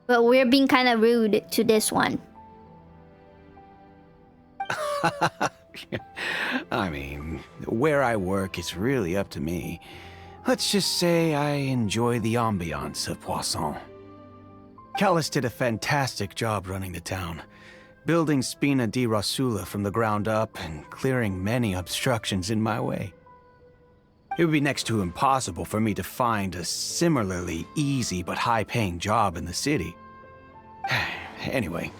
But we're being kind of rude to this one. I mean, where I work is really up to me. Let's just say I enjoy the ambiance of Poisson. Callus did a fantastic job running the town, building Spina di Rosula from the ground up and clearing many obstructions in my way. It would be next to impossible for me to find a similarly easy but high-paying job in the city. Anyway,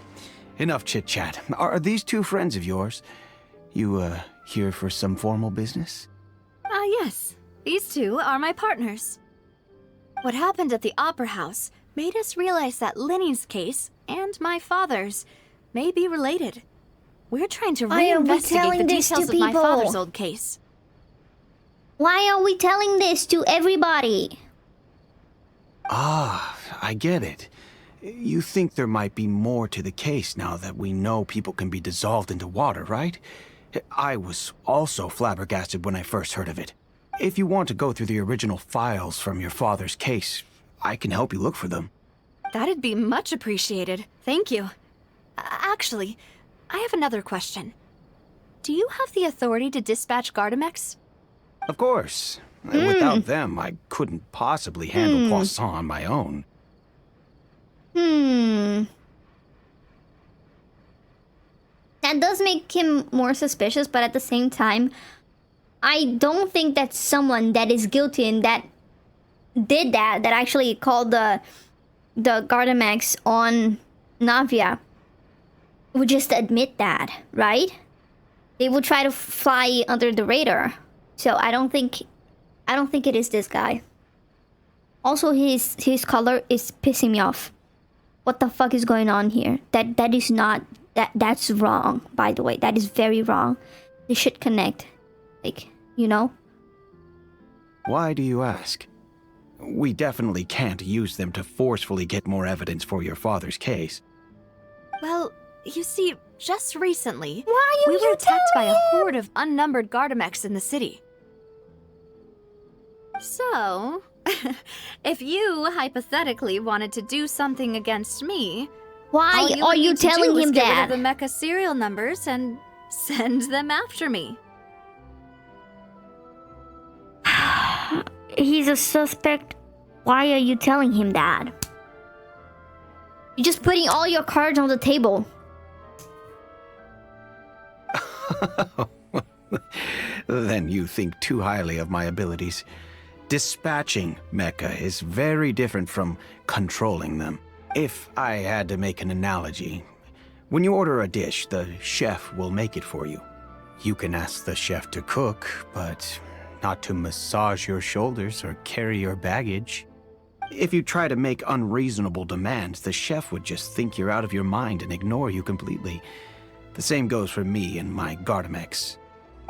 enough chit-chat. Are these two friends of yours? You, here for some formal business? Yes. These two are my partners. What happened at the Opera House made us realize that Linny's case and my father's may be related. We're trying to reinvestigate the details of my father's old case. Why are we telling this to everybody? Ah, I get it. You think there might be more to the case now that we know people can be dissolved into water, right? I was also flabbergasted when I first heard of it. If you want to go through the original files from your father's case, I can help you look for them. That'd be much appreciated. Thank you. Actually, I have another question. Do you have the authority to dispatch Gardamex? Of course. Without them, I couldn't possibly handle Poisson on my own. That does make him more suspicious, but at the same time, I don't think that someone that is guilty and that did that actually called the Gardamex on Navia, would just admit that, right? They would try to fly under the radar. So I don't think it is this guy. Also, his color is pissing me off. What the fuck is going on here? That is not that's wrong, by the way. That is very wrong. They should connect. Like, you know? Why do you ask? We definitely can't use them to forcefully get more evidence for your father's case. Well, you see, just recently, Why are we were you attacked by a telling him? horde of unnumbered Gardamex in the city. So, if you hypothetically wanted to do something against me, Why are you telling him Get rid that? of the mecha serial numbers and send them after me. He's a suspect. Why are you telling him that? You're just putting all your cards on the table. Then you think too highly of my abilities. Dispatching mecha is very different from controlling them. If I had to make an analogy, when you order a dish, the chef will make it for you. You can ask the chef to cook, but not to massage your shoulders or carry your baggage. If you try to make unreasonable demands, the chef would just think you're out of your mind and ignore you completely. The same goes for me and my Gardamex.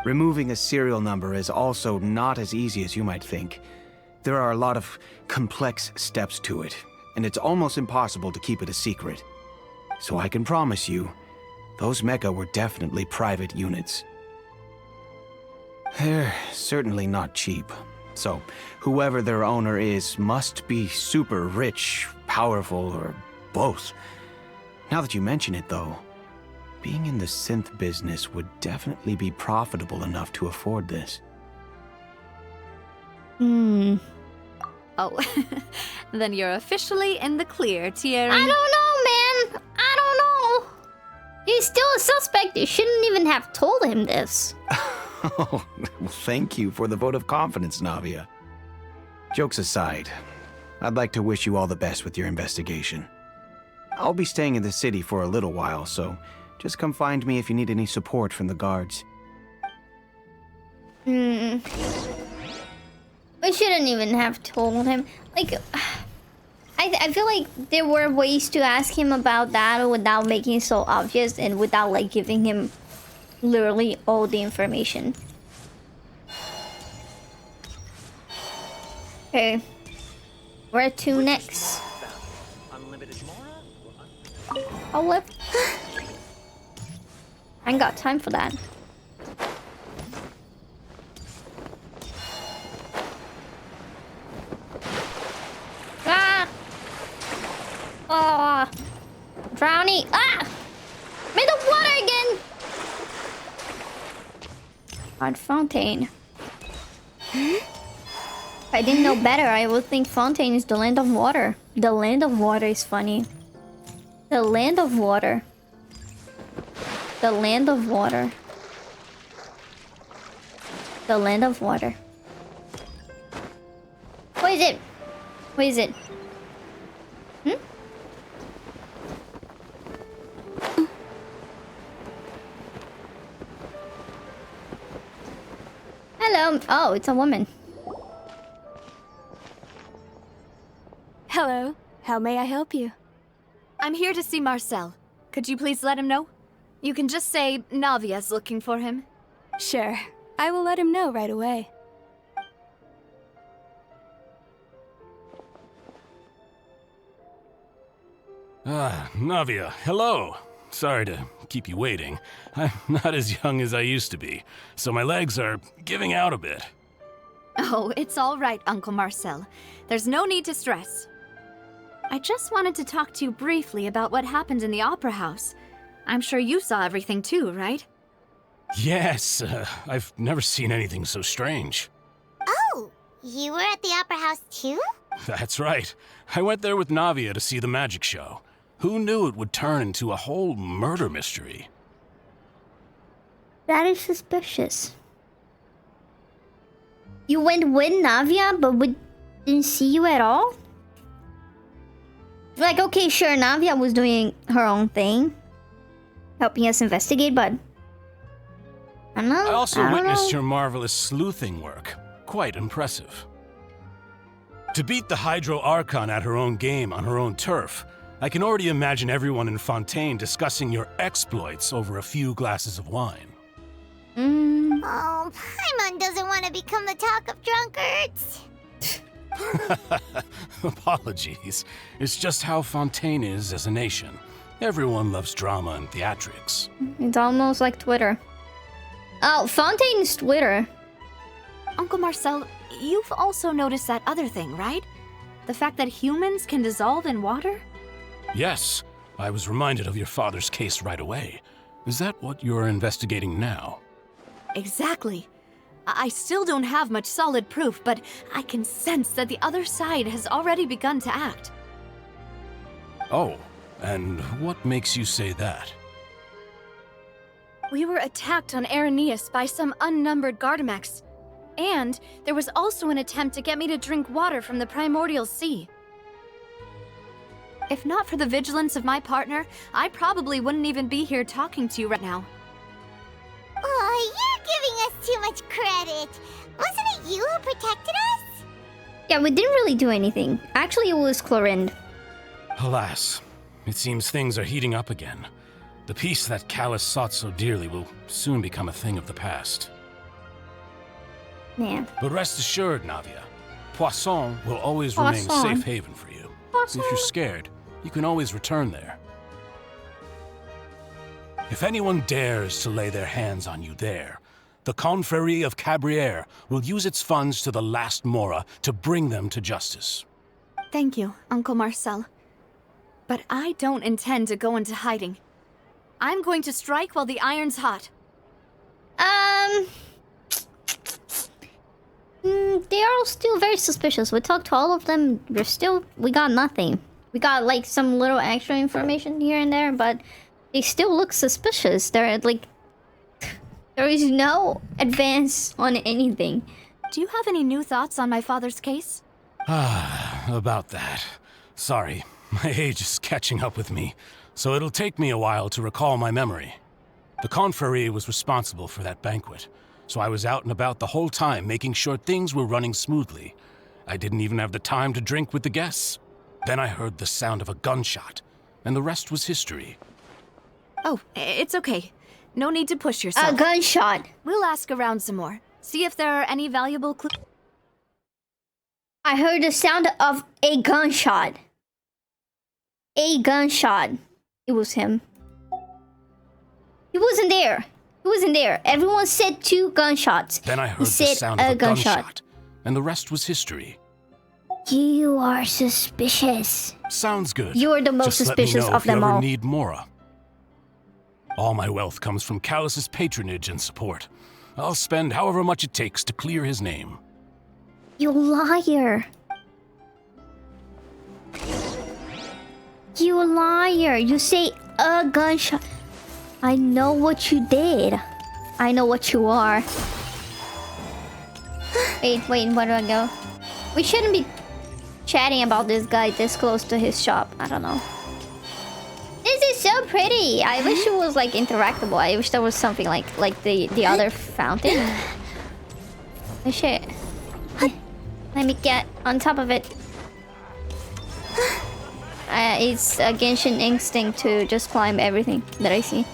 Removing a serial number is also not as easy as you might think. There are a lot of complex steps to it, and it's almost impossible to keep it a secret. So I can promise you, those mecha were definitely private units. They're certainly not cheap. So, whoever their owner is must be super rich, powerful, or both. Now that you mention it, though, being in the synth business would definitely be profitable enough to afford this. Oh, then you're officially in the clear, Thierry. I don't know, man. I don't know. He's still a suspect. You shouldn't even have told him this. Oh, well, thank you for the vote of confidence, Navia. Jokes aside, I'd like to wish you all the best with your investigation. I'll be staying in the city for a little while, so just come find me if you need any support from the guards. We shouldn't even have told him. Like, I feel like there were ways to ask him about that without making it so obvious and without, like, giving him literally all the information. Okay. Where to next? Oh, what? I ain't got time for that. Ah! Oh! Drowning! Ah! I'm in the water again! On Fontaine. If I didn't know better, I would think Fontaine is the land of water. The land of water is funny. The land of water. The land of water. The land of water. What is it? What is it? Hello. Oh, it's a woman. Hello. How may I help you? I'm here to see Marcel. Could you please let him know? You can just say Navia's looking for him. Sure. I will let him know right away. Navia, hello. Sorry to keep you waiting. I'm not as young as I used to be, so my legs are giving out a bit. Oh, it's all right, Uncle Marcel. There's no need to stress. I just wanted to talk to you briefly about what happened in the Opera House. I'm sure you saw everything too, right? Yes, I've never seen anything so strange. Oh, you were at the Opera House too? That's right. I went there with Navia to see the magic show. Who knew it would turn into a whole murder mystery? That is suspicious. You went with Navia, but we didn't see you at all? Like, okay, sure, Navia was doing her own thing, helping us investigate, but I don't know. I also witnessed your marvelous sleuthing work. Quite impressive. To beat the Hydro Archon at her own game on her own turf, I can already imagine everyone in Fontaine discussing your exploits over a few glasses of wine. Oh, Paimon doesn't want to become the talk of drunkards. Apologies. It's just how Fontaine is as a nation. Everyone loves drama and theatrics. It's almost like Twitter. Oh, Fontaine's Twitter. Uncle Marcel, you've also noticed that other thing, right? The fact that humans can dissolve in water? Yes, I was reminded of your father's case right away. Is that what you're investigating now? Exactly. I still don't have much solid proof, but I can sense that the other side has already begun to act. Oh, and what makes you say that? We were attacked on Araneus by some unnumbered Gardamex. And there was also an attempt to get me to drink water from the primordial sea. If not for the vigilance of my partner, I probably wouldn't even be here talking to you right now. Oh, you're giving us too much credit. Wasn't it you who protected us? Yeah, we didn't really do anything. Actually, it was Clorind. Alas, it seems things are heating up again. The peace that Callus sought so dearly will soon become a thing of the past. Yeah. But rest assured, Navia, Poisson will always remain a safe haven for you. If you're scared, you can always return there. If anyone dares to lay their hands on you there, the Confrérie of Cabrières will use its funds to the last Mora to bring them to justice. Thank you, Uncle Marcel. But I don't intend to go into hiding. I'm going to strike while the iron's hot. They are all still very suspicious. We talked to all of them. We got nothing. We got like some little extra information here and there, but they still look suspicious. They're like, there is no advance on anything. Do you have any new thoughts on my father's case? About that. Sorry, my age is catching up with me, so it'll take me a while to recall my memory. The Confrérie was responsible for that banquet, so I was out and about the whole time making sure things were running smoothly. I didn't even have the time to drink with the guests. Then I heard the sound of a gunshot, and the rest was history. Oh, it's okay. No need to push yourself. A gunshot. We'll ask around some more. See if there are any valuable clues. I heard the sound of a gunshot. A gunshot. It was him. He wasn't there. He wasn't there. Everyone said 2 gunshots. Then I heard the sound of a gunshot, and the rest was history. You are suspicious. Sounds good. You are the most Just suspicious let me know of if you them ever all. need Mora. All my wealth comes from Callus's patronage and support. I'll spend however much it takes to clear his name. You liar. You liar. You say a gunshot. I know what you did. I know what you are. Wait, where do I go? We shouldn't be chatting about this guy this close to his shop. I don't know. This is so pretty. I wish it was like interactable. I wish there was something like the other fountain. Oh shit. Let me get on top of it. It's a Genshin instinct to just climb everything that I see.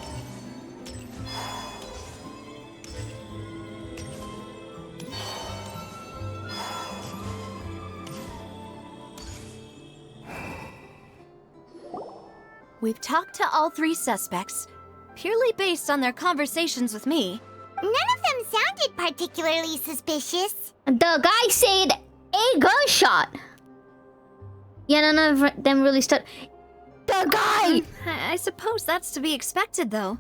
We've talked to all 3 suspects, purely based on their conversations with me. None of them sounded particularly suspicious. The guy said a gunshot. Yeah, none of them really stood. The guy! I suppose that's to be expected, though.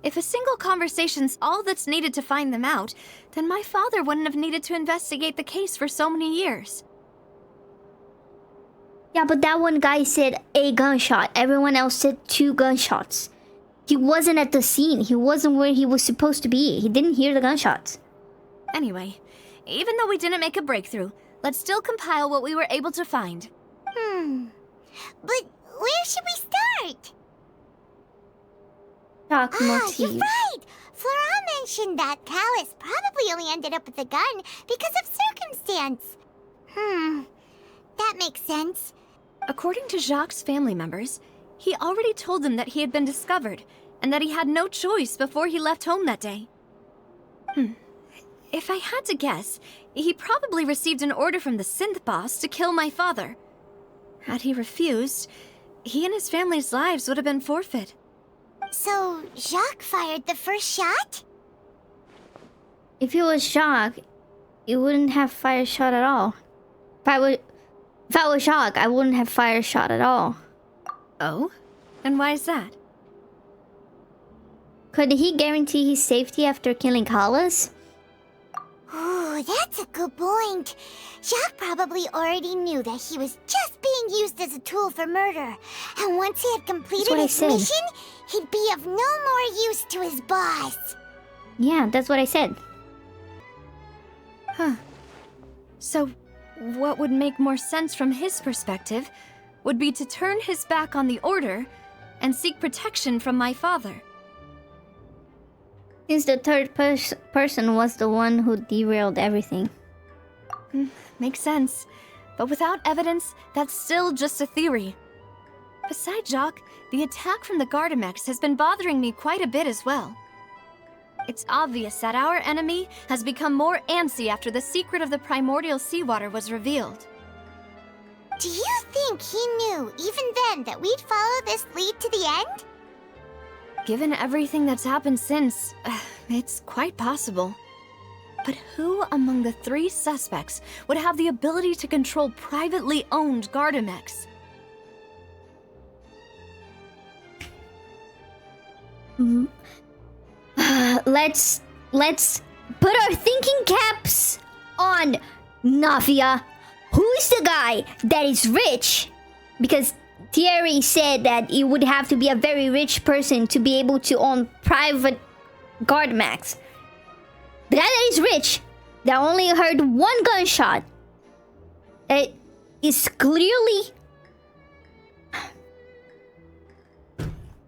If a single conversation's all that's needed to find them out, then my father wouldn't have needed to investigate the case for so many years. Yeah, but that one guy said a gunshot. Everyone else said 2 gunshots. He wasn't at the scene. He wasn't where he was supposed to be. He didn't hear the gunshots. Anyway, even though we didn't make a breakthrough, let's still compile what we were able to find. But where should we start? Shock motif. You're right! Flora mentioned that Callus probably only ended up with the gun because of circumstance. That makes sense. According to Jacques' family members, he already told them that he had been discovered, and that he had no choice before he left home that day. If I had to guess, he probably received an order from the synth boss to kill my father. Had he refused, he and his family's lives would have been forfeit. So, Jacques fired the first shot? If it was Jacques, it wouldn't have fired shot at all. If I was Jacques, I wouldn't have fired shot at all. Oh? And why is that? Could he guarantee his safety after killing Callus? Ooh, that's a good point. Jacques probably already knew that he was just being used as a tool for murder. And once he had completed his mission, he'd be of no more use to his boss. Yeah, that's what I said. So, what would make more sense from his perspective would be to turn his back on the order and seek protection from my father. Since the third person was the one who derailed everything. Makes sense. But without evidence, that's still just a theory. Besides Jacques, the attack from the Gardamex has been bothering me quite a bit as well. It's obvious that our enemy has become more antsy after the secret of the primordial seawater was revealed. Do you think he knew, even then, that we'd follow this lead to the end? Given everything that's happened since, it's quite possible. But who among the 3 suspects would have the ability to control privately owned Gardamex? Let's put our thinking caps on, Nafia. Who is the guy that is rich? Because Thierry said that it would have to be a very rich person to be able to own private Gardamex. The guy that is rich, that only heard 1 gunshot, it is clearly...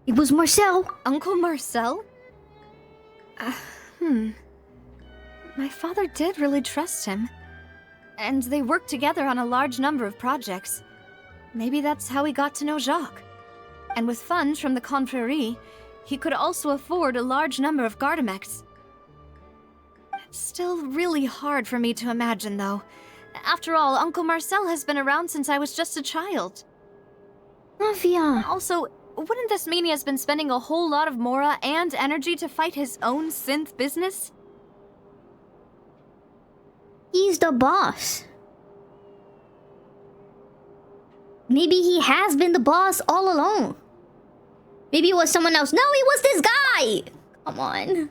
It was Marcel. Uncle Marcel? My father did really trust him. And they worked together on a large number of projects. Maybe that's how he got to know Jacques. And with funds from the Confrérie, he could also afford a large number of Gardamex. It's still really hard for me to imagine, though. After all, Uncle Marcel has been around since I was just a child. Nafia. Also, wouldn't this mean he has been spending a whole lot of mora and energy to fight his own synth business? He's the boss. Maybe he has been the boss all along. Maybe it was someone else. No, it was this guy! Come on.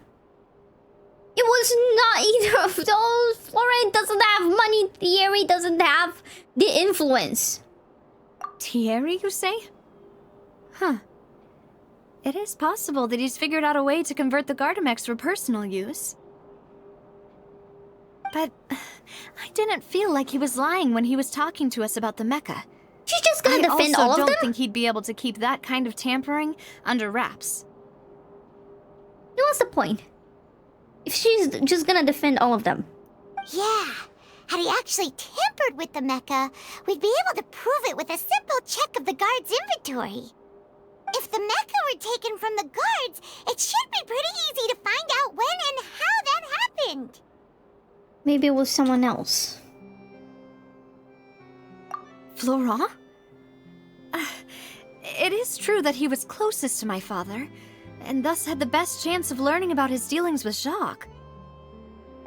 It was not either of those. Florent doesn't have money. Thierry doesn't have the influence. Thierry, you say? Huh. It is possible that he's figured out a way to convert the Gardamex for personal use. But I didn't feel like he was lying when he was talking to us about the mecha. She's just gonna defend all of them? I also don't think he'd be able to keep that kind of tampering under wraps. What's the point? If she's just gonna defend all of them. Yeah. Had he actually tampered with the mecha, we'd be able to prove it with a simple check of the guard's inventory. If the mecha were taken from the guards, it should be pretty easy to find out when and how that happened. Maybe it was someone else. Florent? It It is true that he was closest to my father, and thus had the best chance of learning about his dealings with Jacques.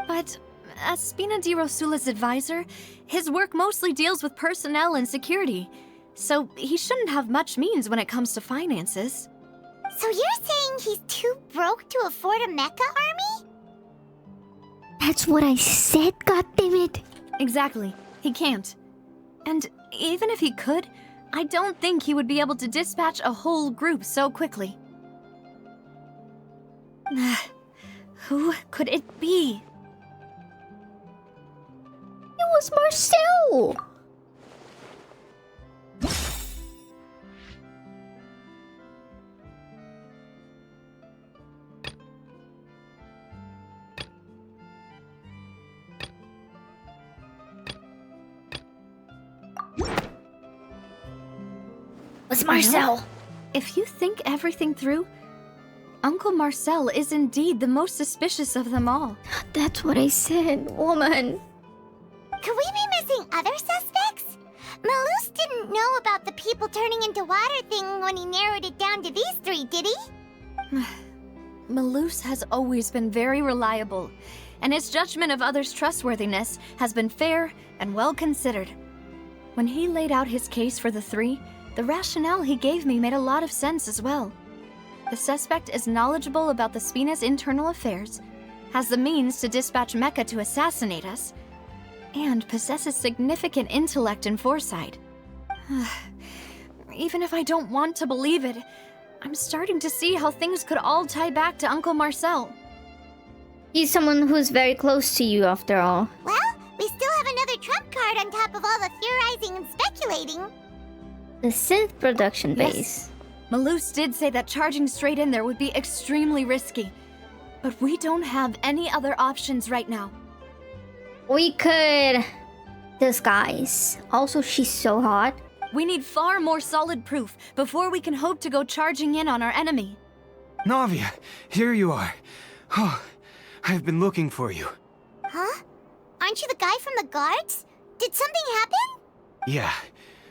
But as Spina di Rosula's advisor, his work mostly deals with personnel and security, so he shouldn't have much means when it comes to finances. So you're saying he's too broke to afford a mecha army? That's what I said, goddammit. Exactly. He can't. And even if he could, I don't think he would be able to dispatch a whole group so quickly. Who could it be? It was Marcel! It's Marcel! If you think everything through, Uncle Marcel is indeed the most suspicious of them all. That's what I said, woman. Could we be missing other suspects? Malus didn't know about the people turning into water thing when he narrowed it down to these three, did he? Malus has always been very reliable, and his judgment of others' trustworthiness has been fair and well considered. When he laid out his case for the three, the rationale he gave me made a lot of sense as well. The suspect is knowledgeable about the Spina's internal affairs, has the means to dispatch Mecha to assassinate us, and possesses significant intellect and foresight. Even if I don't want to believe it, I'm starting to see how things could all tie back to Uncle Marcel. He's someone who's very close to you, after all. Well, we still have another trump card on top of all the theorizing and speculating. The synth production base. Yes. Malus did say that charging straight in there would be extremely risky, but we don't have any other options right now. We could disguise. Also, she's so hot. We need far more solid proof before we can hope to go charging in on our enemy. Navia, here you are. Oh, I've been looking for you. Huh? Aren't you the guy from the guards? Did something happen? Yeah.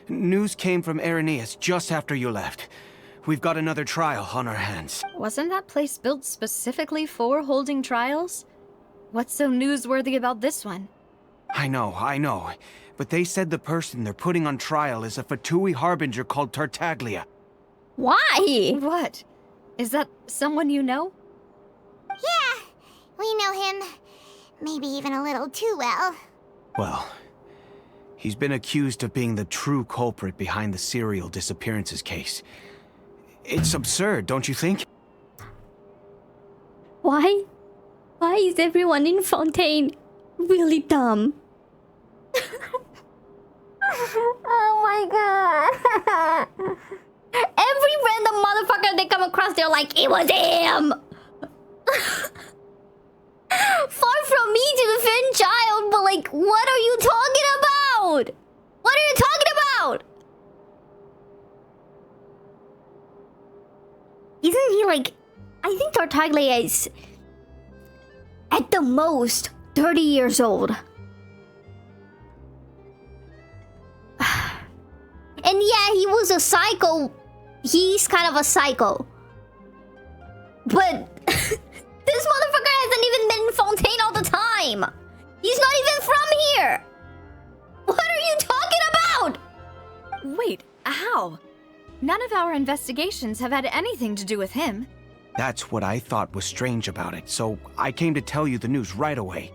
News came from Irenaeus just after you left. We've got another trial on our hands. Wasn't that place built specifically for holding trials? What's so newsworthy about this one? I know. But they said the person they're putting on trial is a Fatui harbinger called Tartaglia. Why? What? Is that someone you know? Yeah, we know him. Maybe even a little too well. Well, he's been accused of being the true culprit behind the serial disappearances case. It's absurd, don't you think? Why? Why is everyone in Fontaine really dumb? Oh my god. Every random motherfucker they come across, they're like, it was him! Far from me to defend child, but like, what are you talking about? What are you talking about? Isn't he like... I think Tartaglia is... at the most 30 years old. And yeah, he was a psycho. He's kind of a psycho. But this motherfucker hasn't even been in Fontaine all the time. He's not even from here. What are you talking about? Wait, how? None of our investigations have had anything to do with him. That's what I thought was strange about it, so I came to tell you the news right away.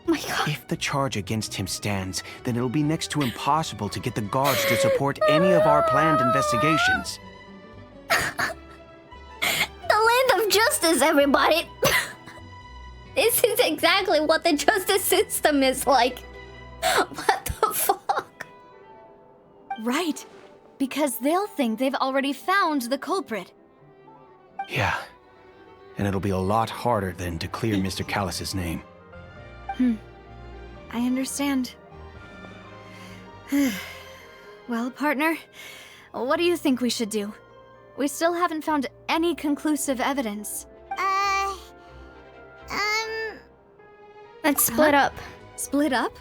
Oh my god. If the charge against him stands, then it'll be next to impossible to get the guards to support any of our planned investigations. The land of justice, everybody. This is exactly what the justice system is like. What the fuck? Right. Because they'll think they've already found the culprit. Yeah. And it'll be a lot harder then to clear Mr. Callus's name. I understand. Well, partner, what do you think we should do? We still haven't found any conclusive evidence. Let's split up. Split up?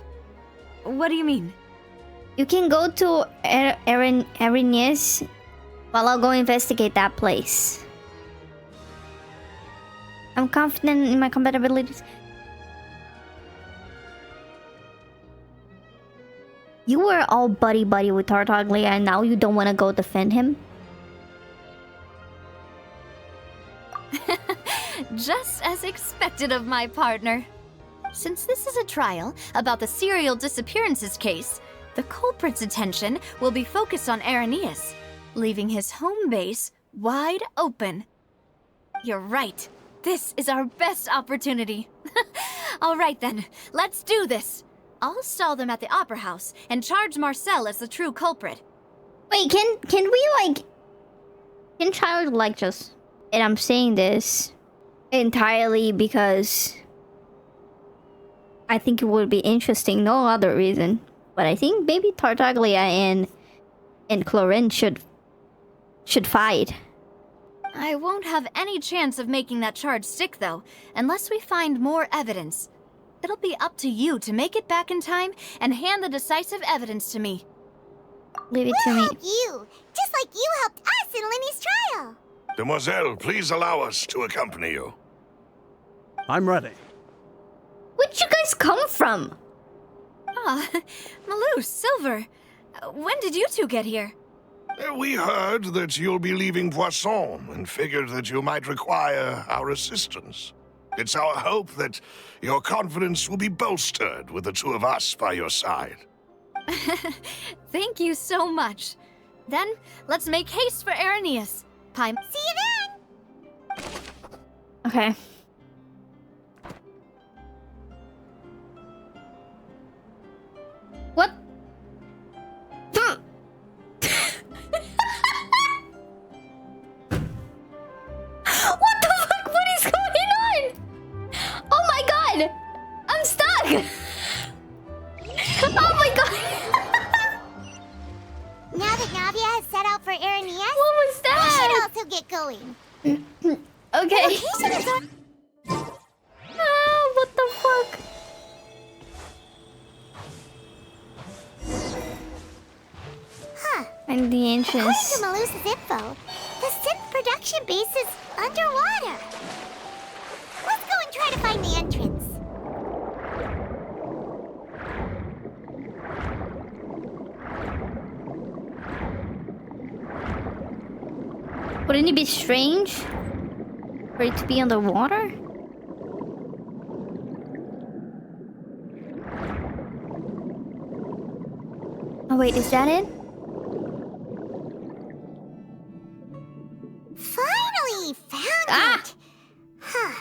What do you mean? You can go to Irenaeus Well, I'll go investigate that place. I'm confident in my combat abilities. You were all buddy-buddy with Tartaglia and now you don't want to go defend him? Just as expected of my partner. Since this is a trial about the serial disappearances case, the culprit's attention will be focused on Irenaeus, leaving his home base wide open. You're right. This is our best opportunity. All right then, let's do this. I'll stall them at the Opera House and charge Marcel as the true culprit. Wait, can we like... Can Child like just... And I'm saying this entirely because I think it would be interesting, no other reason. But I think maybe Tartaglia and Clorinde should fight. I won't have any chance of making that charge stick though, unless we find more evidence. It'll be up to you to make it back in time and hand the decisive evidence to me. Leave it to me. We'll help you, just like you helped us in Linny's trial. Demoiselle, please allow us to accompany you. I'm ready. Where'd you guys come from? Ah, Malou, Silver. When did you two get here? We heard that you'll be leaving Poisson and figured that you might require our assistance. It's our hope that your confidence will be bolstered with the two of us by your side. Thank you so much. Then, let's make haste for Irenaeus. Paimon. See you then! Okay. What? What the fuck? What is going on? Oh my god! I'm stuck! Oh my god! Now that Navia has set out for Irenaeus, What was we that? should also get going. Okay. Location is on... Ah, what the fuck? Huh. And the entrance. According to Malusa's info, the synth production base is underwater. Let's go and try to find the entrance. Wouldn't it be strange for it to be underwater? Oh wait, is that it? Finally found it! Huh.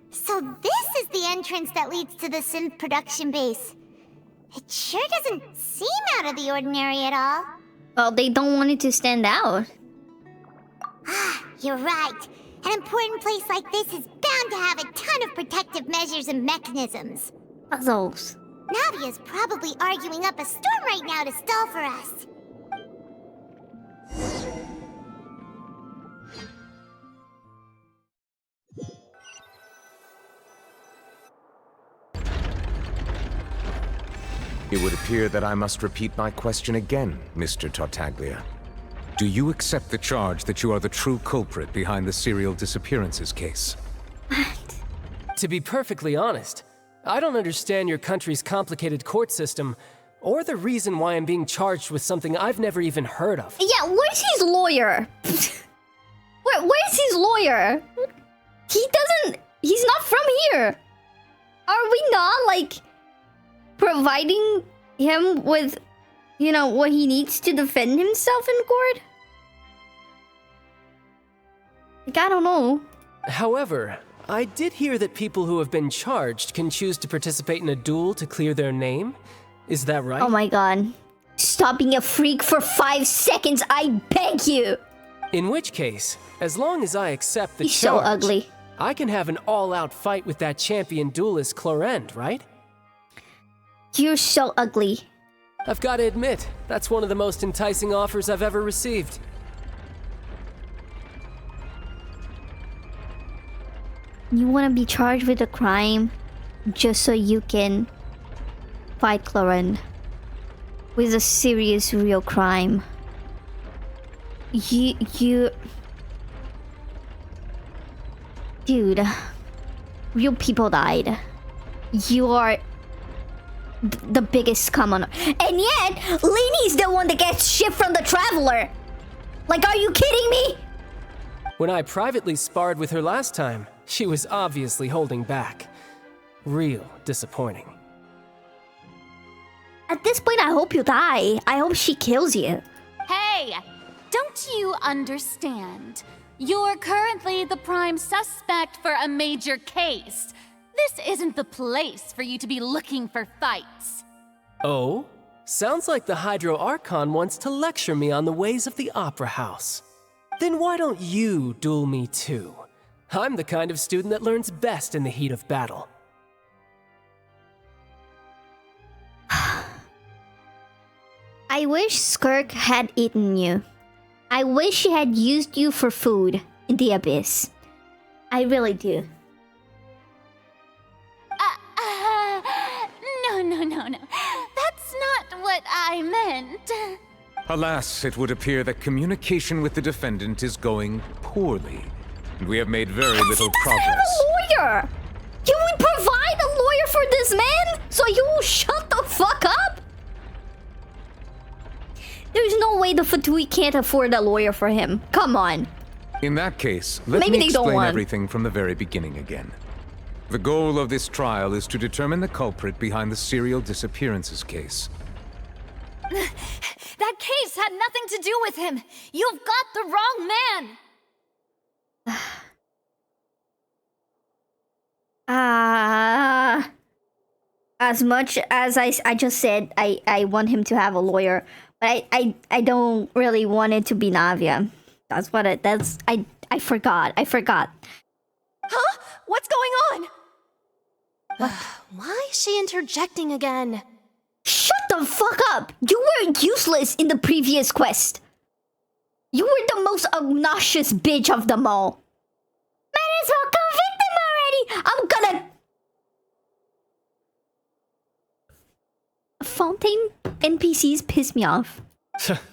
So this is the entrance that leads to the synth production base. It sure doesn't seem out of the ordinary at all. Well, they don't want it to stand out. Ah, you're right. An important place like this is bound to have a ton of protective measures and mechanisms. Puzzles. Navia's probably arguing up a storm right now to stall for us. It would appear that I must repeat my question again, Mr. Tartaglia. Do you accept the charge that you are the true culprit behind the serial disappearances case? To be perfectly honest, I don't understand your country's complicated court system, or the reason why I'm being charged with something I've never even heard of. Yeah, where's his lawyer? Where's his lawyer? He's not from here. Are we not, like, providing him with, you know, what he needs to defend himself in court? Like, I don't know. However, I did hear that people who have been charged can choose to participate in a duel to clear their name. Is that right? Oh my god. Stop being a freak for 5 seconds, I beg you! In which case, as long as I accept the He's charge, so ugly. I can have an all-out fight with that champion duelist Clorinde, right? You're so ugly. I've got to admit, that's one of the most enticing offers I've ever received. You want to be charged with a crime just so you can fight Clorinde with a serious real crime. You... Dude. Real people died. You are... the biggest scum on... And yet, Lainey's the one that gets shit from the Traveler! Like, are you kidding me? When I privately sparred with her last time, she was obviously holding back. Real disappointing. At this point, I hope you die. I hope she kills you. Hey! Don't you understand? You're currently the prime suspect for a major case. This isn't the place for you to be looking for fights. Oh? Sounds like the Hydro Archon wants to lecture me on the ways of the Opera House. Then why don't you duel me too? I'm the kind of student that learns best in the heat of battle. I wish Skirk had eaten you. I wish she had used you for food in the abyss. I really do. No. That's not what I meant. Alas, it would appear that communication with the defendant is going poorly, and we have made very little progress. Have a lawyer! Can we provide a lawyer for this man? So you will shut the fuck up? There's no way the Fatui can't afford a lawyer for him. Come on. In that case, let Maybe me they don't explain want. everything from the very beginning again. The goal of this trial is to determine the culprit behind the serial disappearances case. That case had nothing to do with him. You've got the wrong man. As much as I just said I want him to have a lawyer, but I don't really want it to be Navia. I forgot. Huh? What's going on? Why is she interjecting again? Shut the fuck up! You were useless in the previous quest. You were the most obnoxious bitch of them all. Might as well convict him already! I'm gonna... Fontaine NPCs piss me off.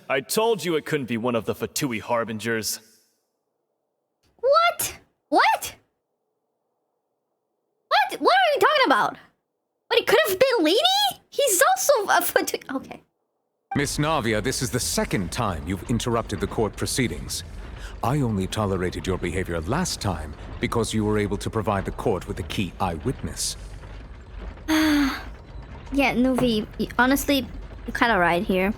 I told you it couldn't be one of the Fatui Harbingers. What? What? What are you talking about? But it could have been Lini? He's also a Fatui... Okay. Miss Navia, this is the second time you've interrupted the court proceedings. I only tolerated your behavior last time because you were able to provide the court with a key eyewitness. Yeah, Nuvi, honestly, you're kind of right here.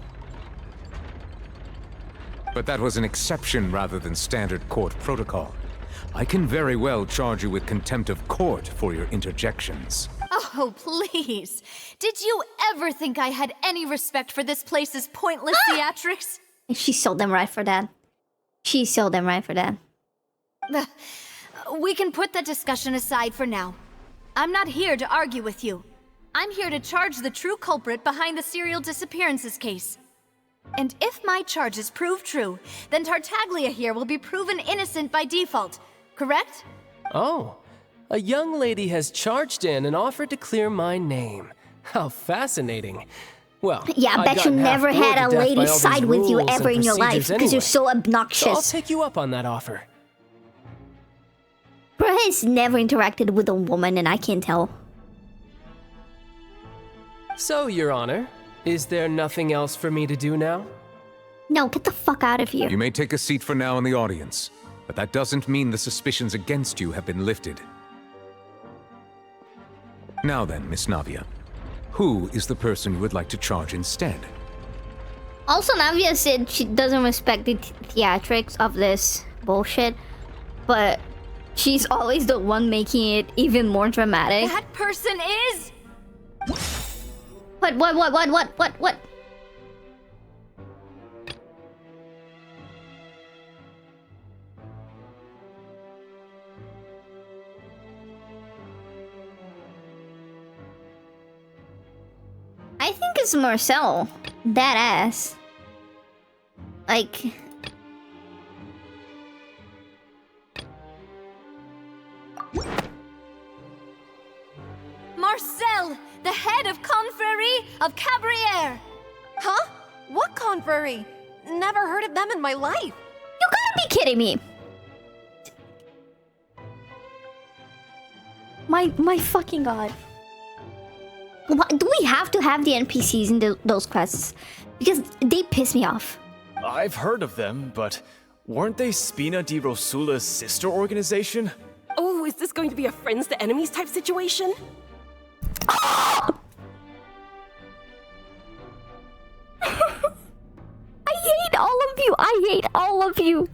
But that was an exception rather than standard court protocol. I can very well charge you with contempt of court for your interjections. Oh, please. Did you ever think I had any respect for this place's pointless theatrics? She sold them right for that. She sold them right for that. We can put that discussion aside for now. I'm not here to argue with you. I'm here to charge the true culprit behind the serial disappearances case. And if my charges prove true, then Tartaglia here will be proven innocent by default, correct? Oh, a young lady has charged in and offered to clear my name. How fascinating. Well, yeah, I bet you never had a lady side with you ever in your life because you're so obnoxious. So I'll take you up on that offer. Bro has never interacted with a woman and I can't tell. So, Your Honor, is there nothing else for me to do now? No, get the fuck out of here. You may take a seat for now in the audience, but that doesn't mean the suspicions against you have been lifted. Now then, Miss Navia, who is the person you would like to charge instead? Also, Navia said she doesn't respect the theatrics of this bullshit, but she's always the one making it even more dramatic. That person is... What? I think it's Marcel. That ass. Like... Marcel, the head of Confrérie of Cabrières! Huh? What confrérie? Never heard of them in my life. gotta be kidding me. My fucking god. Why, do we have to have the NPCs in those quests? Because they piss me off. I've heard of them, but weren't they Spina di Rosula's sister organization? Oh, is this going to be a friends to enemies type situation? I hate all of you. I hate all of you.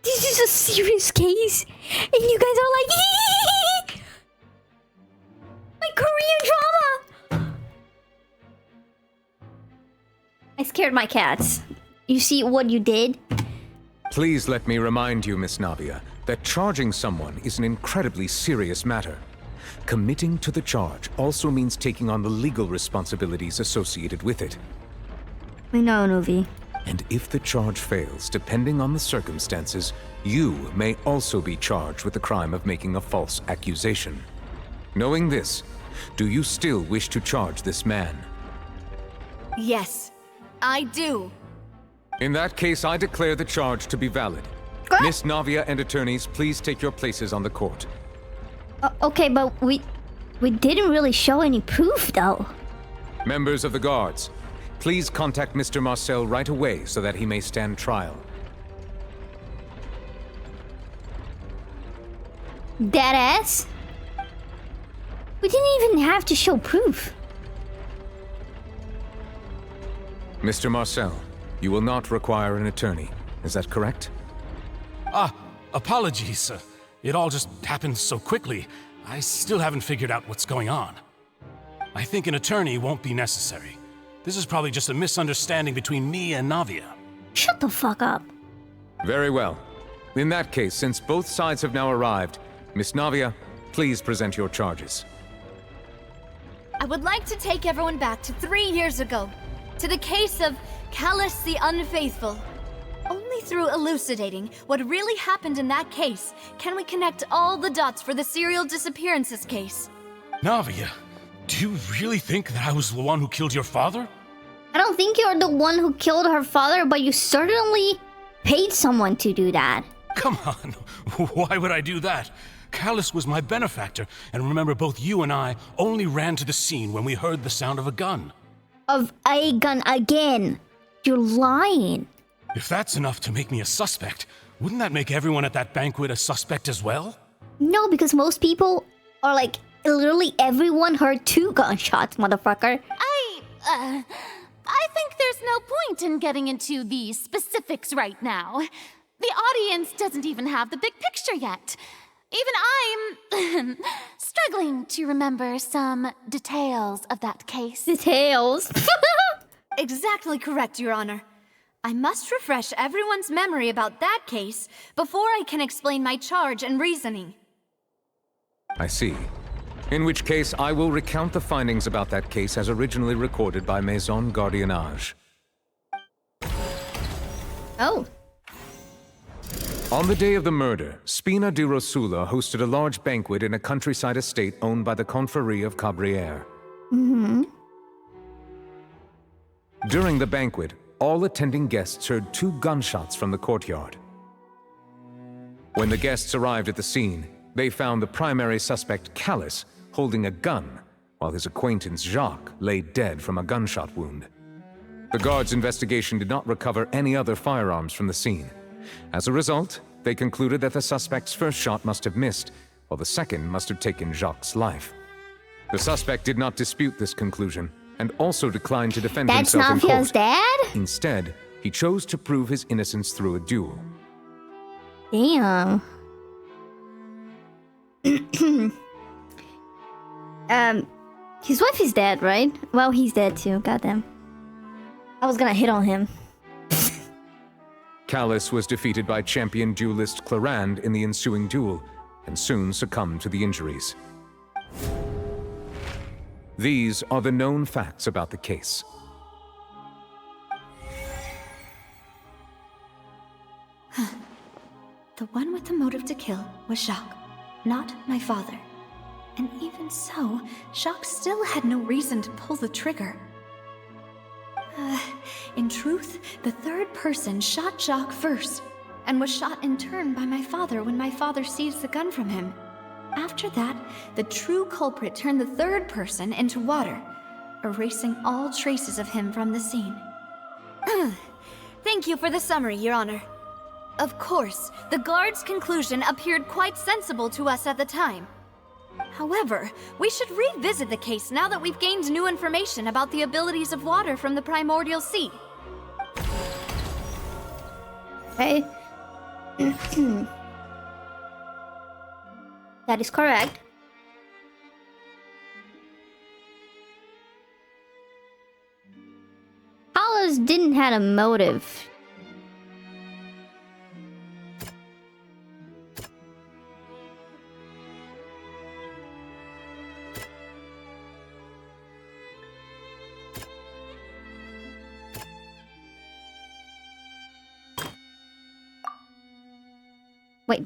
This is a serious case, and you guys are like, "Hee." My Korean drama. I scared my cats. You see what you did? Please let me remind you, Miss Navia, that charging someone is an incredibly serious matter. Committing to the charge also means taking on the legal responsibilities associated with it. I know, Nuvi. And if the charge fails, depending on the circumstances, you may also be charged with the crime of making a false accusation. Knowing this, do you still wish to charge this man? Yes, I do. In that case, I declare the charge to be valid. Miss Navia and attorneys, please take your places on the court. Okay, but we didn't really show any proof, though. Members of the guards, please contact Mr. Marcel right away so that he may stand trial. Deadass? We didn't even have to show proof. Mr. Marcel, you will not require an attorney. Is that correct? Apologies. It all just happened so quickly. I still haven't figured out what's going on. I think an attorney won't be necessary. This is probably just a misunderstanding between me and Navia. Shut the fuck up. Very well. In that case, since both sides have now arrived, Miss Navia, please present your charges. I would like to take everyone back to 3 years ago, to the case of Callus the Unfaithful. Only through elucidating what really happened in that case can we connect all the dots for the serial disappearances case. Navia, do you really think that I was the one who killed your father? I don't think you're the one who killed her father, but you certainly paid someone to do that. Come on, why would I do that? Callus was my benefactor, and remember both you and I only ran to the scene when we heard the sound of a gun. Of a gun again. You're lying. If that's enough to make me a suspect, wouldn't that make everyone at that banquet a suspect as well? No, because most people are like, literally everyone heard 2 gunshots, motherfucker. I think there's no point in getting into the specifics right now. The audience doesn't even have the big picture yet. Even I'm struggling to remember some details of that case. Details? Exactly correct, Your Honor. I must refresh everyone's memory about that case before I can explain my charge and reasoning. I see. In which case, I will recount the findings about that case as originally recorded by Maison Gardiennage. Oh. On the day of the murder, Spina di Rosula hosted a large banquet in a countryside estate owned by the Confrérie of Cabrières. Mm-hmm. During the banquet, all attending guests heard 2 gunshots from the courtyard. When the guests arrived at the scene, they found the primary suspect, Callus, holding a gun, while his acquaintance, Jacques, lay dead from a gunshot wound. The guards' investigation did not recover any other firearms from the scene. As a result, they concluded that the suspect's first shot must have missed, while the second must have taken Jacques' life. The suspect did not dispute this conclusion, and also declined to defend himself in court. That's Navia's dad? Instead, he chose to prove his innocence through a duel. Damn. His wife is dead, right? Well, he's dead too, goddamn. I was gonna hit on him. Callus was defeated by champion duelist Clarande in the ensuing duel, and soon succumbed to the injuries. These are the known facts about the case. The one with the motive to kill was Jacques, not my father. And even so, Jacques still had no reason to pull the trigger. In truth, the third person shot Jacques first, and was shot in turn by my father when my father seized the gun from him. After that, the true culprit turned the third person into water, erasing all traces of him from the scene. Thank you for the summary, Your Honor. Of course, the guard's conclusion appeared quite sensible to us at the time. However, we should revisit the case now that we've gained new information about the abilities of water from the primordial sea. Okay. That is correct. Hollis didn't have a motive. Wait.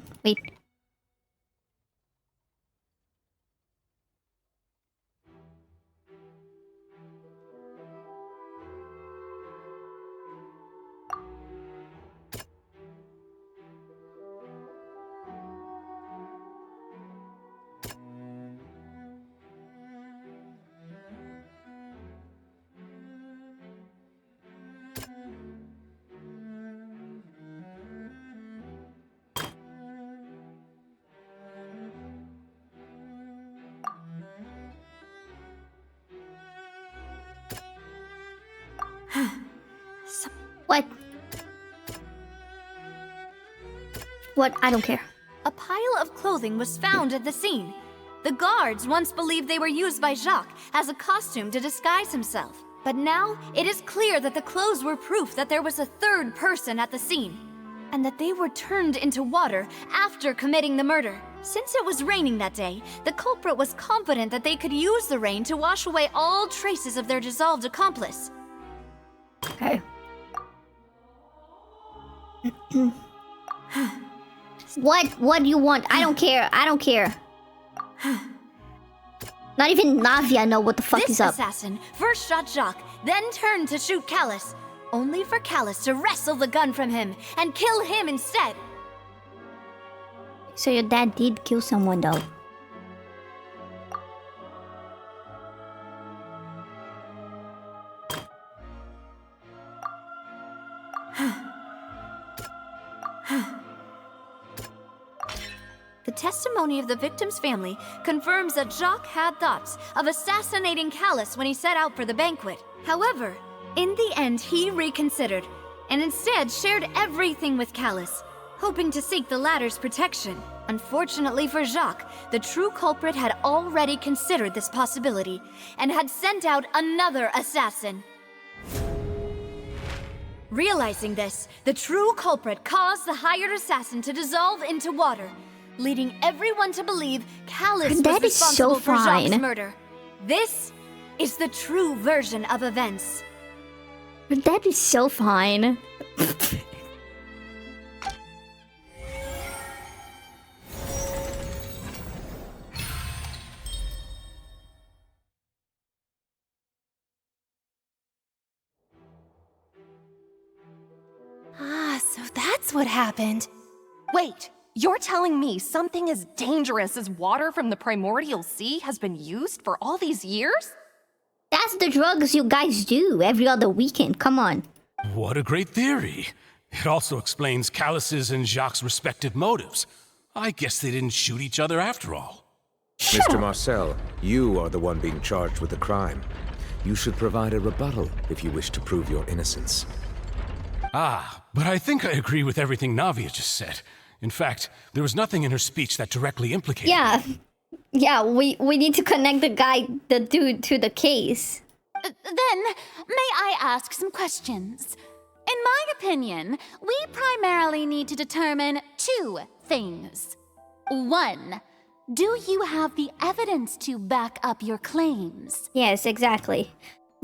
What? I don't care. A pile of clothing was found at the scene. The guards once believed they were used by Jacques as a costume to disguise himself. But now, it is clear that the clothes were proof that there was a third person at the scene, and that they were turned into water after committing the murder. Since it was raining that day, the culprit was confident that they could use the rain to wash away all traces of their dissolved accomplice. Okay. What do you want? I don't care. I don't care. Not even Navia know what the fuck is up. This assassin first shot Jacques, then turned to shoot Callus, only for Callus to wrestle the gun from him and kill him instead. So your dad did kill someone though. The testimony of the victim's family confirms that Jacques had thoughts of assassinating Callus when he set out for the banquet. However, in the end he reconsidered, and instead shared everything with Callus, hoping to seek the latter's protection. Unfortunately for Jacques, the true culprit had already considered this possibility, and had sent out another assassin. Realizing this, the true culprit caused the hired assassin to dissolve into water, leading everyone to believe Callus was responsible for Jacques' murder. This is the true version of events. That is so fine. So that's what happened. Wait, you're telling me something as dangerous as water from the primordial sea has been used for all these years? That's the drugs you guys do every other weekend. Come on. What a great theory. It also explains Callus's and Jacques' respective motives. I guess they didn't shoot each other after all. Mr. Marcel, you are the one being charged with the crime. You should provide a rebuttal if you wish to prove your innocence. But I think I agree with everything Navia just said. In fact, there was nothing in her speech that directly implicated me. Yeah, we need to connect the dude to the case. Then, may I ask some questions? In my opinion, we primarily need to determine two things. One, do you have the evidence to back up your claims? Yes, exactly.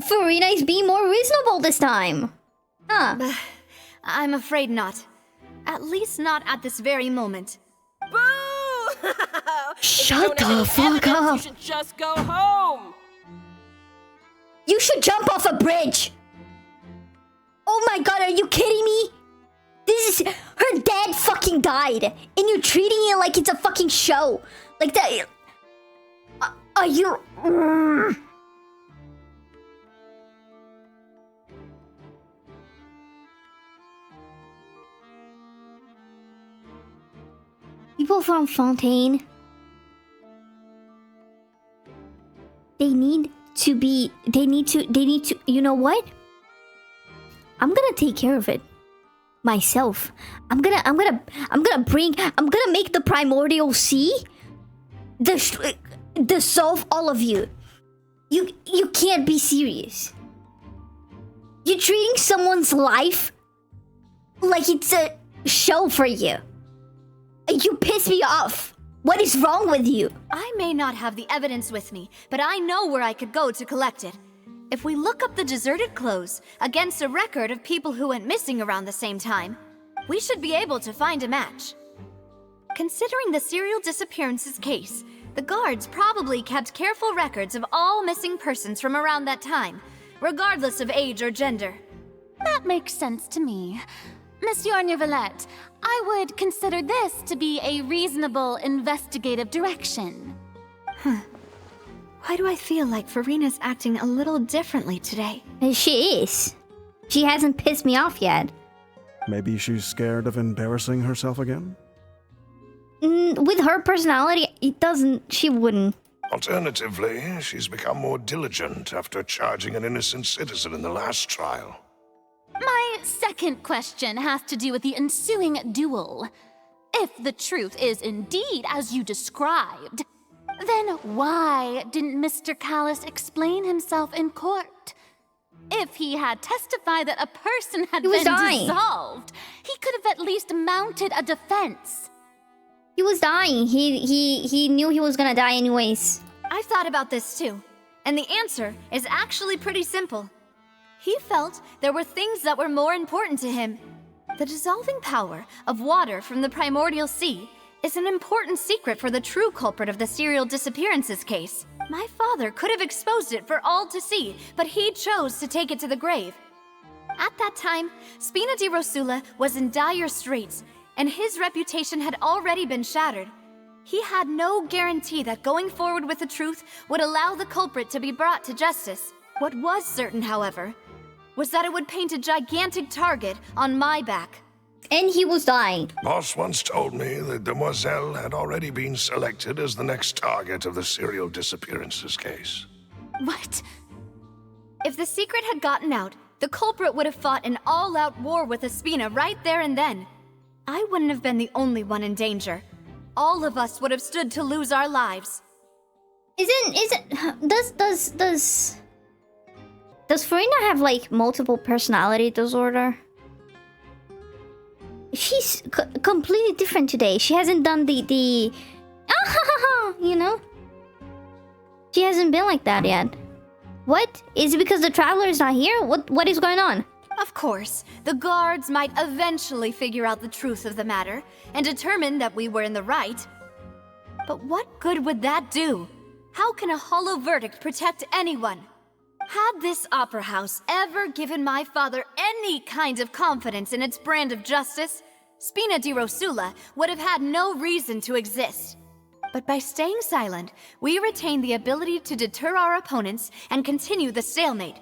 Farina is being more reasonable this time. Huh. I'm afraid not. At least not at this very moment. Boo! Shut the fuck up! You should just go home! You should jump off a bridge! Oh my god, are you kidding me? This is... Her dad fucking died. And you're treating it like it's a fucking show. Like that... Are you... People from Fontaine... They need to... You know what? I'm gonna take care of it myself. I'm gonna make the primordial sea dissolve all of you. You can't be serious. You're treating someone's life like it's a show for you. You piss me off. What is wrong with you? I may not have the evidence with me, but I know where I could go to collect it. If we look up the deserted clothes against a record of people who went missing around the same time, we should be able to find a match. Considering the serial disappearances case, the guards probably kept careful records of all missing persons from around that time, regardless of age or gender. That makes sense to me. Monsieur Neuvillette, I would consider this to be a reasonable investigative direction. Why do I feel like Farina's acting a little differently today? She is. She hasn't pissed me off yet. Maybe she's scared of embarrassing herself again? With her personality, she wouldn't. Alternatively, she's become more diligent after charging an innocent citizen in the last trial. My second question has to do with the ensuing duel. If the truth is indeed as you described, then why didn't Mr. Callis explain himself in court? If he had testified that a person had been dissolved, he could have at least mounted a defense. He was dying. He knew he was gonna die anyways. I've thought about this too, and the answer is actually pretty simple. He felt there were things that were more important to him. The dissolving power of water from the primordial sea is an important secret for the true culprit of the serial disappearances case. My father could have exposed it for all to see, but he chose to take it to the grave. At that time, Spina di Rosula was in dire straits, and his reputation had already been shattered. He had no guarantee that going forward with the truth would allow the culprit to be brought to justice. What was certain, however, was that it would paint a gigantic target on my back. And he was dying. Boss once told me that Demoiselle had already been selected as the next target of the serial disappearances case. What? If the secret had gotten out, the culprit would have fought an all-out war with Espina right there and then. I wouldn't have been the only one in danger. All of us would have stood to lose our lives. Does Farina have like multiple personality disorder? She's completely different today. She hasn't done the you know? She hasn't been like that yet. What? Is it because the traveler is not here? What is going on? Of course, the guards might eventually figure out the truth of the matter and determine that we were in the right. But what good would that do? How can a hollow verdict protect anyone? Had this opera house ever given my father any kind of confidence in its brand of justice, Spina di Rosula would have had no reason to exist. But by staying silent, we retained the ability to deter our opponents and continue the stalemate.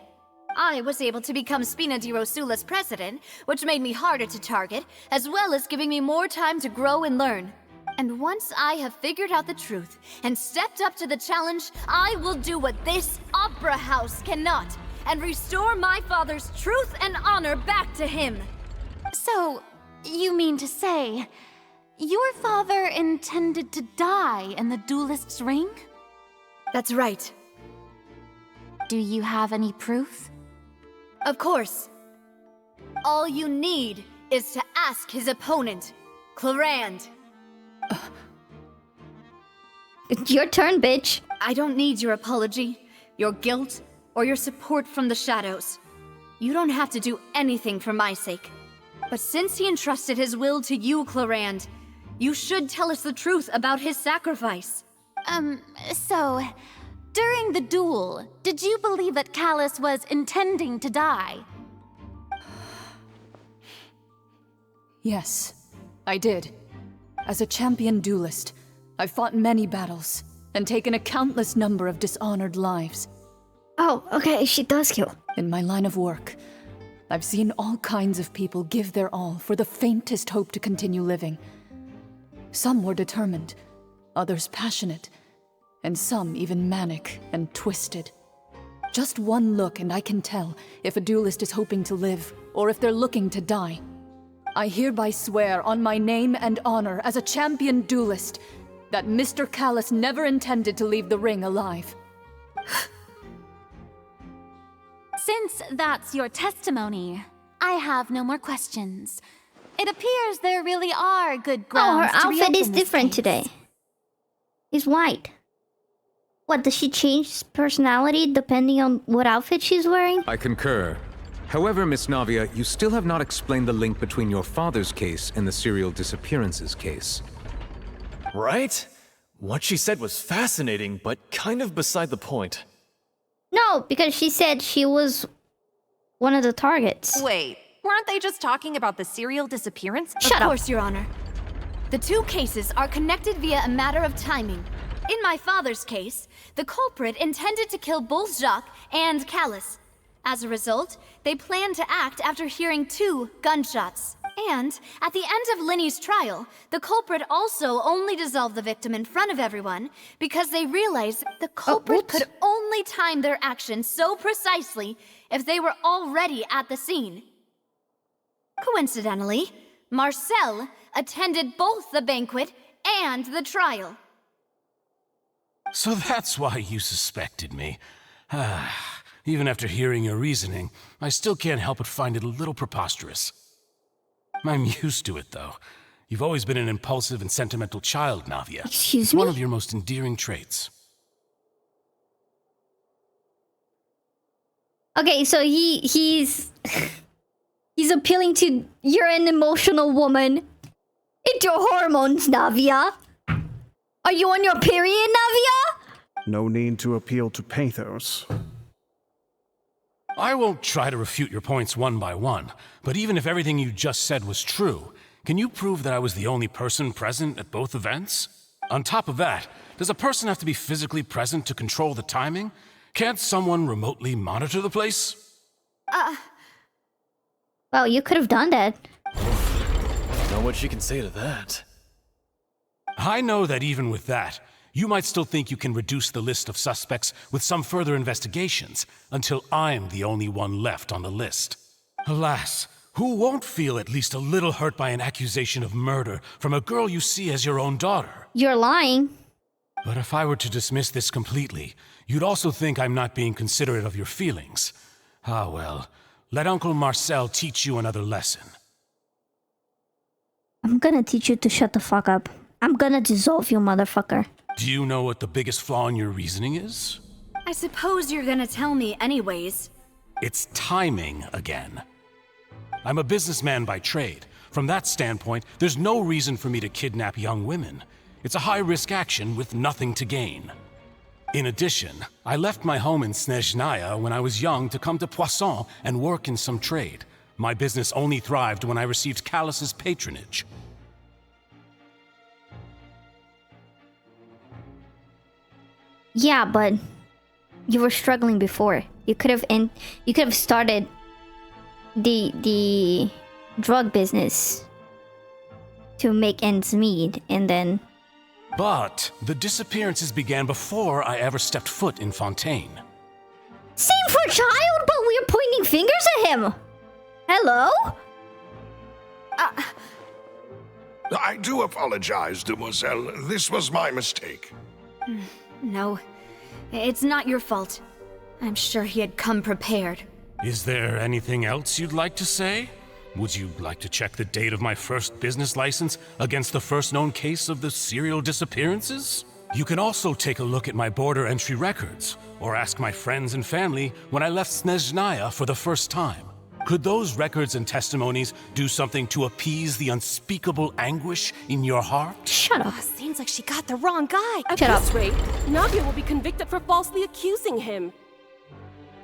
I was able to become Spina di Rosula's president, which made me harder to target, as well as giving me more time to grow and learn. And once I have figured out the truth and stepped up to the challenge, I will do what this opera house cannot and restore my father's truth and honor back to him. So, you mean to say, your father intended to die in the duelist's ring? That's right. Do you have any proof? Of course. All you need is to ask his opponent, Clarand. It's your turn, bitch. I don't need your apology, your guilt, or your support from the shadows. You don't have to do anything for my sake. But since he entrusted his will to you, Clarand, you should tell us the truth about his sacrifice. So, during the duel, did you believe that Callis was intending to die? Yes, I did. As a champion duelist, I've fought many battles and taken a countless number of dishonored lives. Oh, okay, she does kill. In my line of work, I've seen all kinds of people give their all for the faintest hope to continue living. Some were determined, others passionate, and some even manic and twisted. Just one look and I can tell if a duelist is hoping to live or if they're looking to die. I hereby swear on my name and honor as a champion duelist that Mr. Callus never intended to leave the ring alive. Since that's your testimony, I have no more questions. It appears there really are good grounds her to outfit is reopen this different case. today. It's white. What, does she change personality depending on what outfit she's wearing? I concur. However, Miss Navia, you still have not explained the link between your father's case and the serial disappearances case. Right? What she said was fascinating, but kind of beside the point. No, because she said she was one of the targets. Wait, weren't they just talking about the serial disappearance? Of course, Your Honor. The two cases are connected via a matter of timing. In my father's case, the culprit intended to kill both Jacques and Callus. As a result, they planned to act after hearing 2 gunshots. And at the end of Linny's trial, the culprit also only dissolved the victim in front of everyone because they realized the culprit could only time their actions so precisely if they were already at the scene. Coincidentally, Marcel attended both the banquet and the trial. So that's why you suspected me. Even after hearing your reasoning, I still can't help but find it a little preposterous. I'm used to it, though. You've always been an impulsive and sentimental child, Navia. Excuse It's me? one of your most endearing traits. Okay, so he's appealing to you're an emotional woman. It's your hormones, Navia. Are you on your period, Navia? No need to appeal to pathos. I won't try to refute your points one by one, but even if everything you just said was true, can you prove that I was the only person present at both events? On top of that, does a person have to be physically present to control the timing? Can't someone remotely monitor the place? Well, you could have done that. Know what she can say to that. I know that even with that, you might still think you can reduce the list of suspects with some further investigations, until I'm the only one left on the list. Alas, who won't feel at least a little hurt by an accusation of murder from a girl you see as your own daughter? You're lying. But if I were to dismiss this completely, you'd also think I'm not being considerate of your feelings. Ah well, let Uncle Marcel teach you another lesson. I'm gonna teach you to shut the fuck up. I'm gonna dissolve you, motherfucker. Do you know what the biggest flaw in your reasoning is? I suppose you're gonna tell me anyways. It's timing again. I'm a businessman by trade. From that standpoint, there's no reason for me to kidnap young women. It's a high-risk action with nothing to gain. In addition, I left my home in Snezhnaya when I was young to come to Poisson and work in some trade. My business only thrived when I received Callus's patronage. Yeah, but you were struggling before. You could have started the drug business to make ends meet, and then. But the disappearances began before I ever stepped foot in Fontaine. Same for child, but we're pointing fingers at him. Hello? I do apologize, demoiselle. This was my mistake. No, it's not your fault. I'm sure he had come prepared. Is there anything else you'd like to say? Would you like to check the date of my first business license against the first known case of the serial disappearances? You can also take a look at my border entry records, or ask my friends and family when I left Snezhnaya for the first time. Could those records and testimonies do something to appease the unspeakable anguish in your heart? Shut up. Seems like she got the wrong guy. At this rate, Navia will be convicted for falsely accusing him.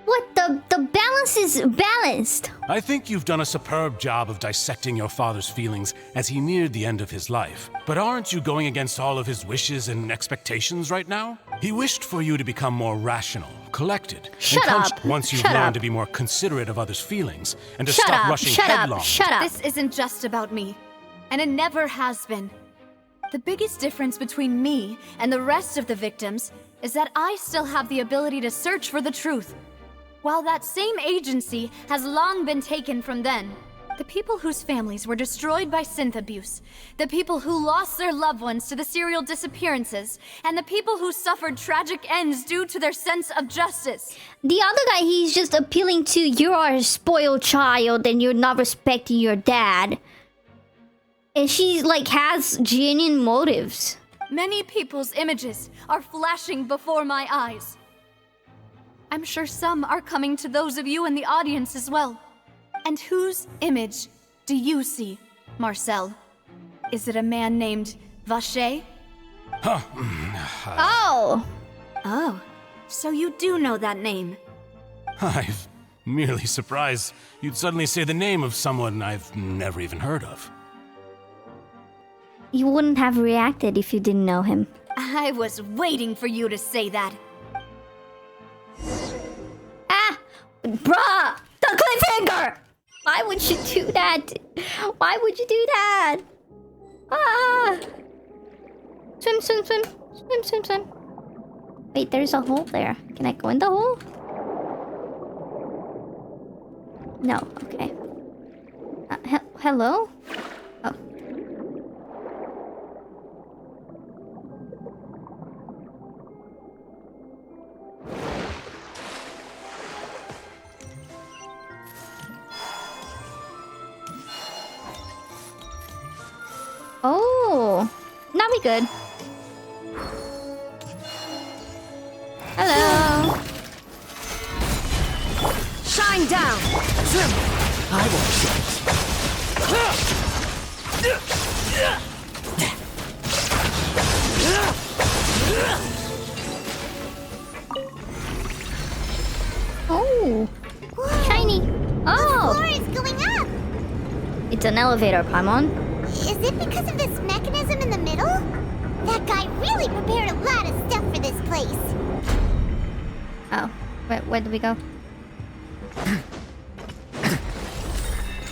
What? The balance is balanced. I think you've done a superb job of dissecting your father's feelings as he neared the end of his life. But aren't you going against all of his wishes and expectations right now? He wished for you to become more rational, collected, Shut and up. once you've Shut learned up. to be more considerate of others' feelings and to Shut stop up. rushing Shut up. headlong. Shut up. This isn't just about me, and it never has been. The biggest difference between me and the rest of the victims is that I still have the ability to search for the truth, while that same agency has long been taken from them. The people whose families were destroyed by synth abuse, the people who lost their loved ones to the serial disappearances, and the people who suffered tragic ends due to their sense of justice. The other guy, he's just appealing to you are a spoiled child and you're not respecting your dad. And she, like, has genuine motives. Many people's images are flashing before my eyes. I'm sure some are coming to those of you in the audience as well. And whose image do you see, Marcel? Is it a man named Vacher? Oh! Oh, so you do know that name. I'm merely surprised you'd suddenly say the name of someone I've never even heard of. You wouldn't have reacted if you didn't know him. I was waiting for you to say that. Ah! Bruh! The cliffhanger! Why would you do that? Why would you do that? Ah! Swim, swim, swim. Swim, swim, swim. Wait, there's a hole there. Can I go in the hole? No, okay. Hello? Oh. Oh, now we good. Hello. Shine down! I Oh, shiny. Oh, The floor is going up! it's an elevator, Paimon. Is it because of this mechanism in the middle? That guy really prepared a lot of stuff for this place. Oh, where do we go?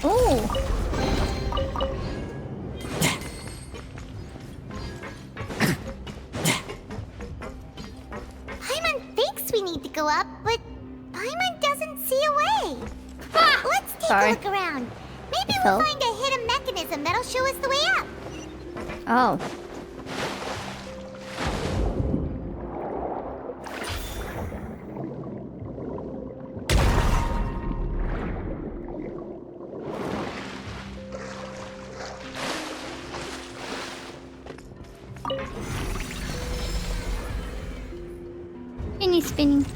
Oh. Paimon thinks we need to go up, but Paimon doesn't see a way. Let's take Sorry. a look around. Maybe Phil? we'll find a hidden mechanism that'll show us the way up. Oh. Spinning.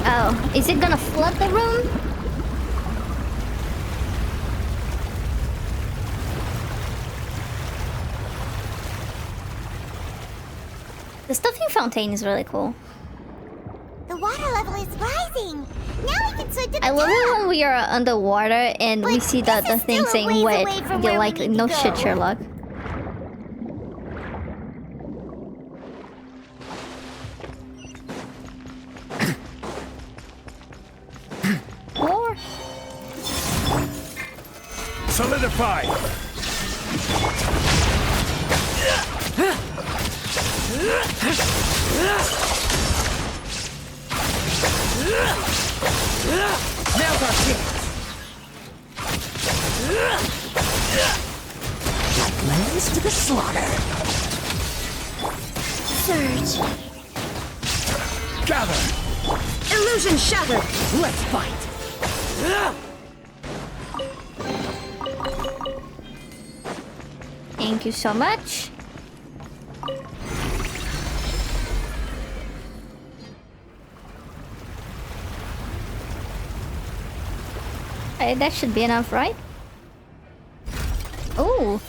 Oh, is it gonna flood the room? The stuffing fountain is really cool. The water level is rising. Now we can swim to the I love top. it when we are underwater and we see the thing saying ways wet. away from You're where we like, need to no go." shit, Sherlock. Or Solidify! Now's our chance. Like lambs to the slaughter. Surge. Gather! Illusion shattered. Let's fight. thank you so much. Okay, that should be enough, right? Oh.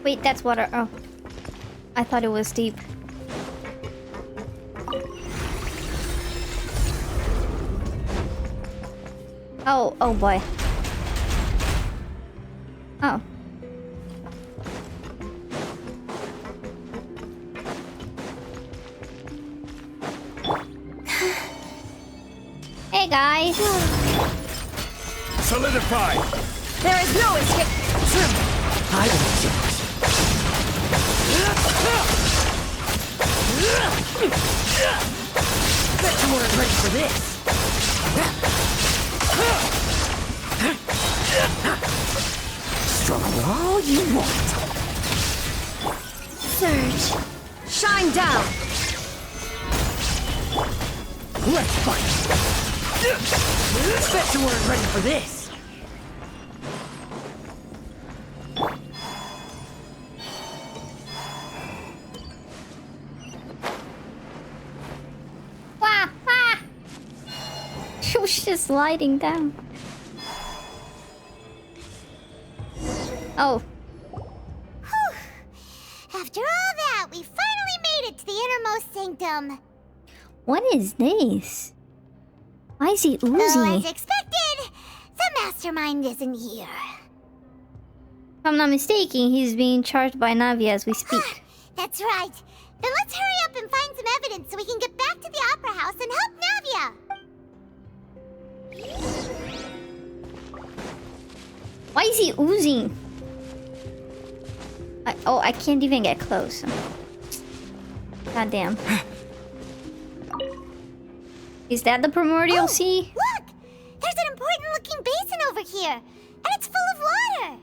Wait, that's water. Oh. I thought it was deep. Oh, oh boy. Oh. Hey guys. Solidify! There is no escape. I will Bet you weren't ready for this. struggle all you want. Surge. Shine down. Let's fight. Bet you weren't ready for this. Wah, wah. She was just sliding down. Oh. Whew. After all that, we finally made it to the innermost sanctum. What is this? Why is he Though, oozing? as expected, the mastermind isn't here. If I'm not mistaken, he's being charged by Navi as we speak. That's right. Then let's hurry up and find some evidence so we can get back to the Opera House and help Navia. Why is he oozing? I can't even get close. God damn. Is that the Primordial Sea? Look! There's an important-looking basin over here, and it's full of water.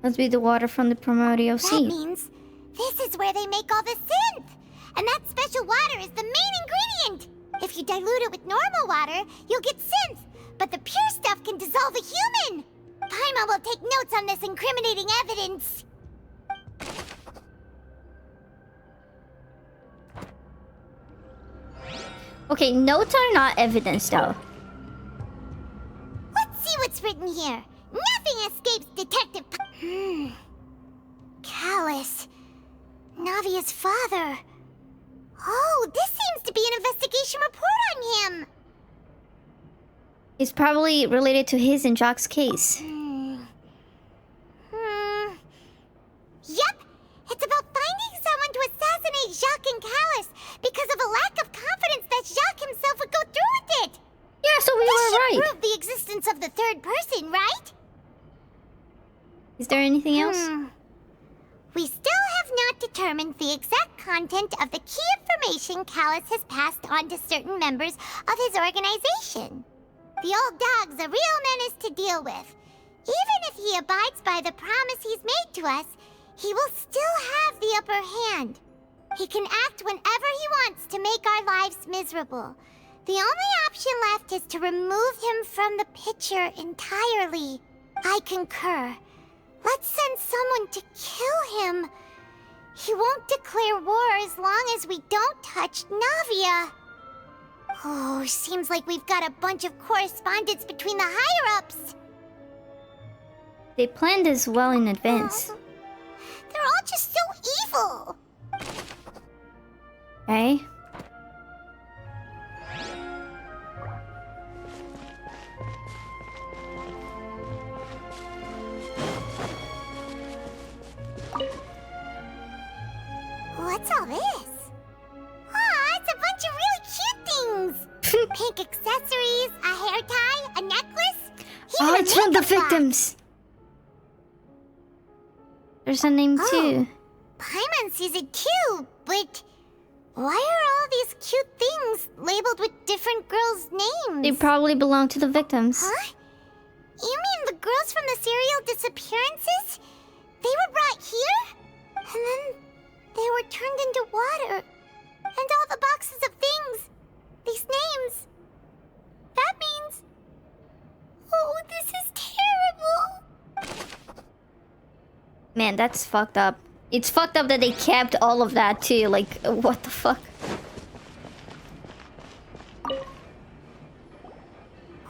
Must be the water from the Primordial Sea. That means this is where they make all the synth. And that special water is the main ingredient. If you dilute it with normal water, you'll get synth. But the pure stuff can dissolve a human. Paimon will take notes on this incriminating evidence. Okay, notes are not evidence though. Let's see what's written here. Nothing escapes Detective Callus. Navia's father. Oh, this seems to be an investigation report on him. It's probably related to his and Jock's case. Yep, it's about finding someone to assassinate Jacques and Callus because of a lack of confidence that Jacques himself would go through with it. Yeah, so we were right. This should prove the existence of the third person, right? Is there anything else? We still have not determined the exact content of the key information Callus has passed on to certain members of his organization. The old dog's a real menace to deal with. Even if he abides by the promise he's made to us, he will still have the upper hand. He can act whenever he wants to make our lives miserable. The only option left is to remove him from the picture entirely. I concur. Let's send someone to kill him. He won't declare war as long as we don't touch Navia. Oh, seems like we've got a bunch of correspondence between the higher-ups. They planned this well in advance. They're all just so evil. Okay. What's all this? Aw, it's a bunch of really cute things. Pink accessories, a hair tie, a necklace. Oh, even it's a from the makeup box. victims. There's a name too. Paimon sees it too, but why are all these cute things labeled with different girls' names? They probably belong to the victims. Huh? You mean the girls from the serial disappearances? They were brought here? And then they were turned into water. And all the boxes of things. These names. That means... Oh, this is terrible. Man, that's fucked up. It's fucked up that they kept all of that too. Like, what the fuck?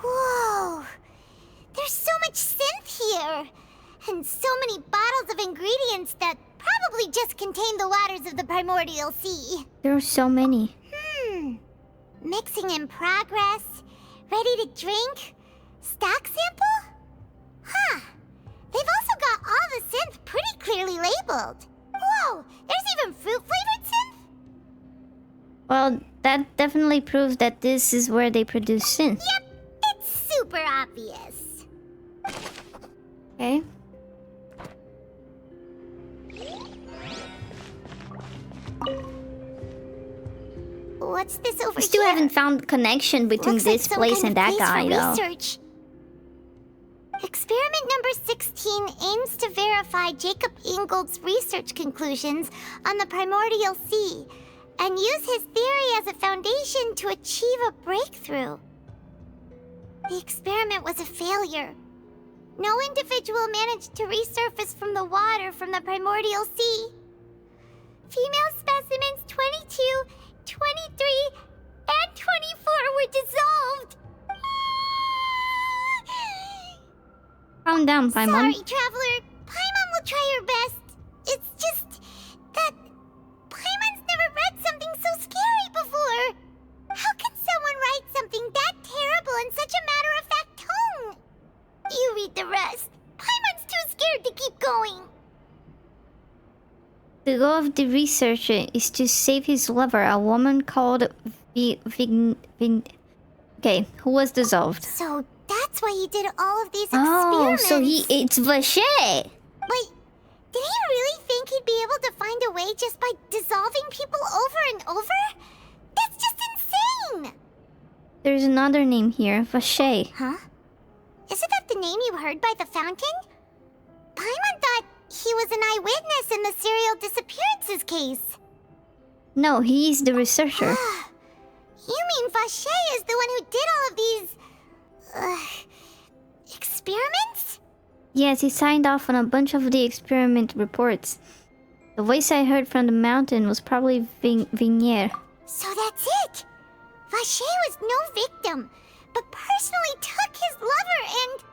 Whoa. There's so much synth here. And so many bottles of ingredients that probably just contain the waters of the primordial sea. There are so many. Mixing in progress. Ready to drink? Stock sample? Huh. They've also got all the synth pretty clearly labeled. Whoa, there's even fruit-flavored synth? Well, that definitely proves that this is where they produce synth. Yep, it's super obvious. Okay. What's this over We still here? haven't found connection between Looks this like some place kind and of that place guy, for though. research. Experiment number 16 aims to verify Jacob Ingold's research conclusions on the primordial sea and use his theory as a foundation to achieve a breakthrough. The experiment was a failure. No individual managed to resurface from the water from the primordial sea. Female specimens 22, 23, and 24 were dissolved. Calm down, Paimon. Sorry, Traveler. Paimon will try her best. It's just that Paimon's never read something so scary before. How can someone write something that terrible in such a matter-of-fact tone? You read the rest. Paimon's too scared to keep going. The goal of the researcher is to save his lover, a woman called Okay, who was dissolved. So that's why he did all of these experiments. Oh, so it's Vache. Wait, did he really think he'd be able to find a way just by dissolving people over and over? That's just insane! There's another name here, Vache. Huh? Isn't that the name you heard by the fountain? Paimon thought he was an eyewitness in the serial disappearances case. No, he's the researcher. You mean Vache is the one who did all of these... experiments? Yes, he signed off on a bunch of the experiment reports. The voice I heard from the mountain was probably Vignier. So that's it! Vache was no victim, but personally took his lover and...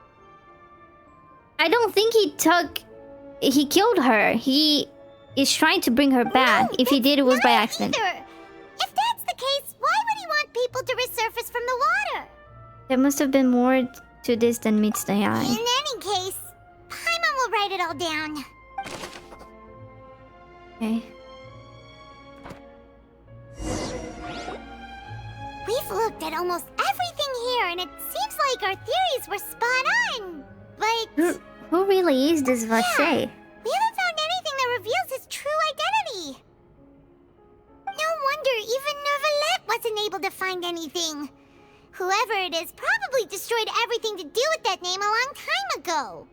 I don't think he killed her. He is trying to bring her back. No, if he did, it was by accident. Either. If that's the case, why would he want people to resurface from the water? There must have been more to this than meets the eye. In any case, Paimon will write it all down. Okay. We've looked at almost everything here, and it seems like our theories were spot on. But... Who really is this Vache? Yeah, we haven't found anything that reveals his true identity. No wonder even Neuvillette wasn't able to find anything. Whoever it is probably destroyed everything to do with that name a long time ago.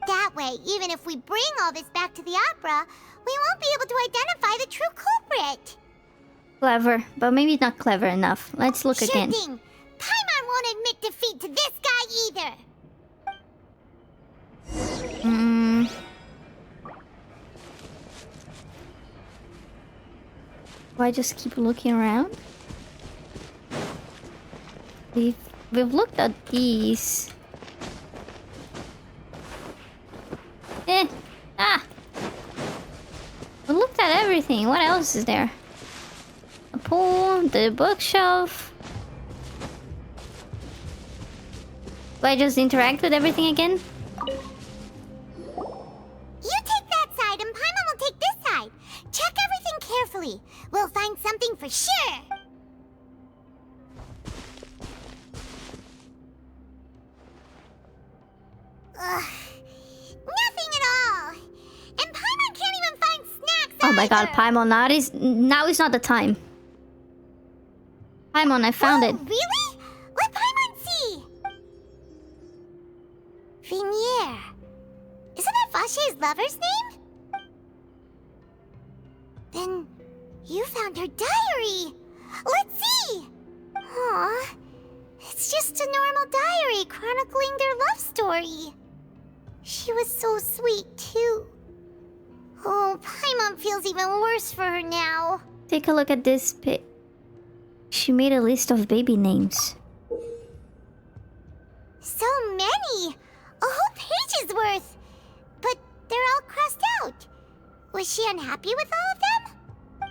That way, even if we bring all this back to the opera, we won't be able to identify the true culprit. Clever, but maybe not clever enough. Let's look again. Sure thing. Paimon won't admit defeat to this guy either. Do I just keep looking around? We've looked at these. We looked at everything. What else is there? A pool, the bookshelf. Do I just interact with everything again? You take that side and Paimon will take this side. Check everything carefully. We'll find something for sure. Ugh. Nothing at all. And Paimon can't even find snacks Oh my god, either. Paimon, now is not the time. Paimon, I found it. Really? Let Paimon see. Vignier. Isn't that Vache's lover's name? Then you found her diary. Let's see. Aw. It's just a normal diary chronicling their love story. She was so sweet, too. Oh, Paimon feels even worse for her now. Take a look at this bit. She made a list of baby names. So many! A whole page's worth! But they're all crossed out. Was she unhappy with all of them?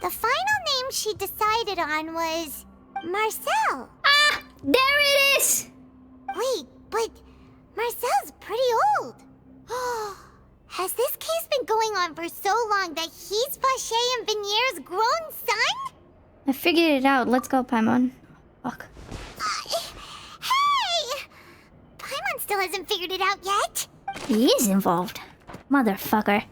The final name she decided on was Marcel. Ah! There it is! Wait, but Marcel's pretty old. Has this case been going on for so long that he's Vacher and Venier's grown son? I figured it out. Let's go, Paimon. Fuck. Hey! Paimon still hasn't figured it out yet. He is involved. Motherfucker.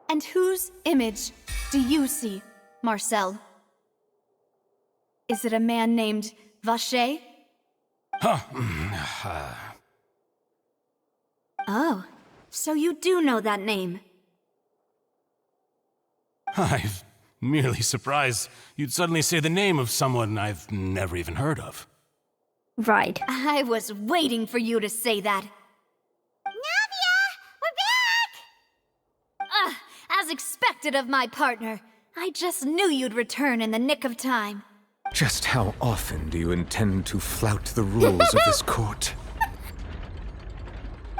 And whose image do you see, Marcel? Is it a man named Vacher? Oh, so you do know that name. I'm merely surprised you'd suddenly say the name of someone I've never even heard of. Right. I was waiting for you to say that. Navia! We're back! As expected of my partner. I just knew you'd return in the nick of time. Just how often do you intend to flout the rules of this court?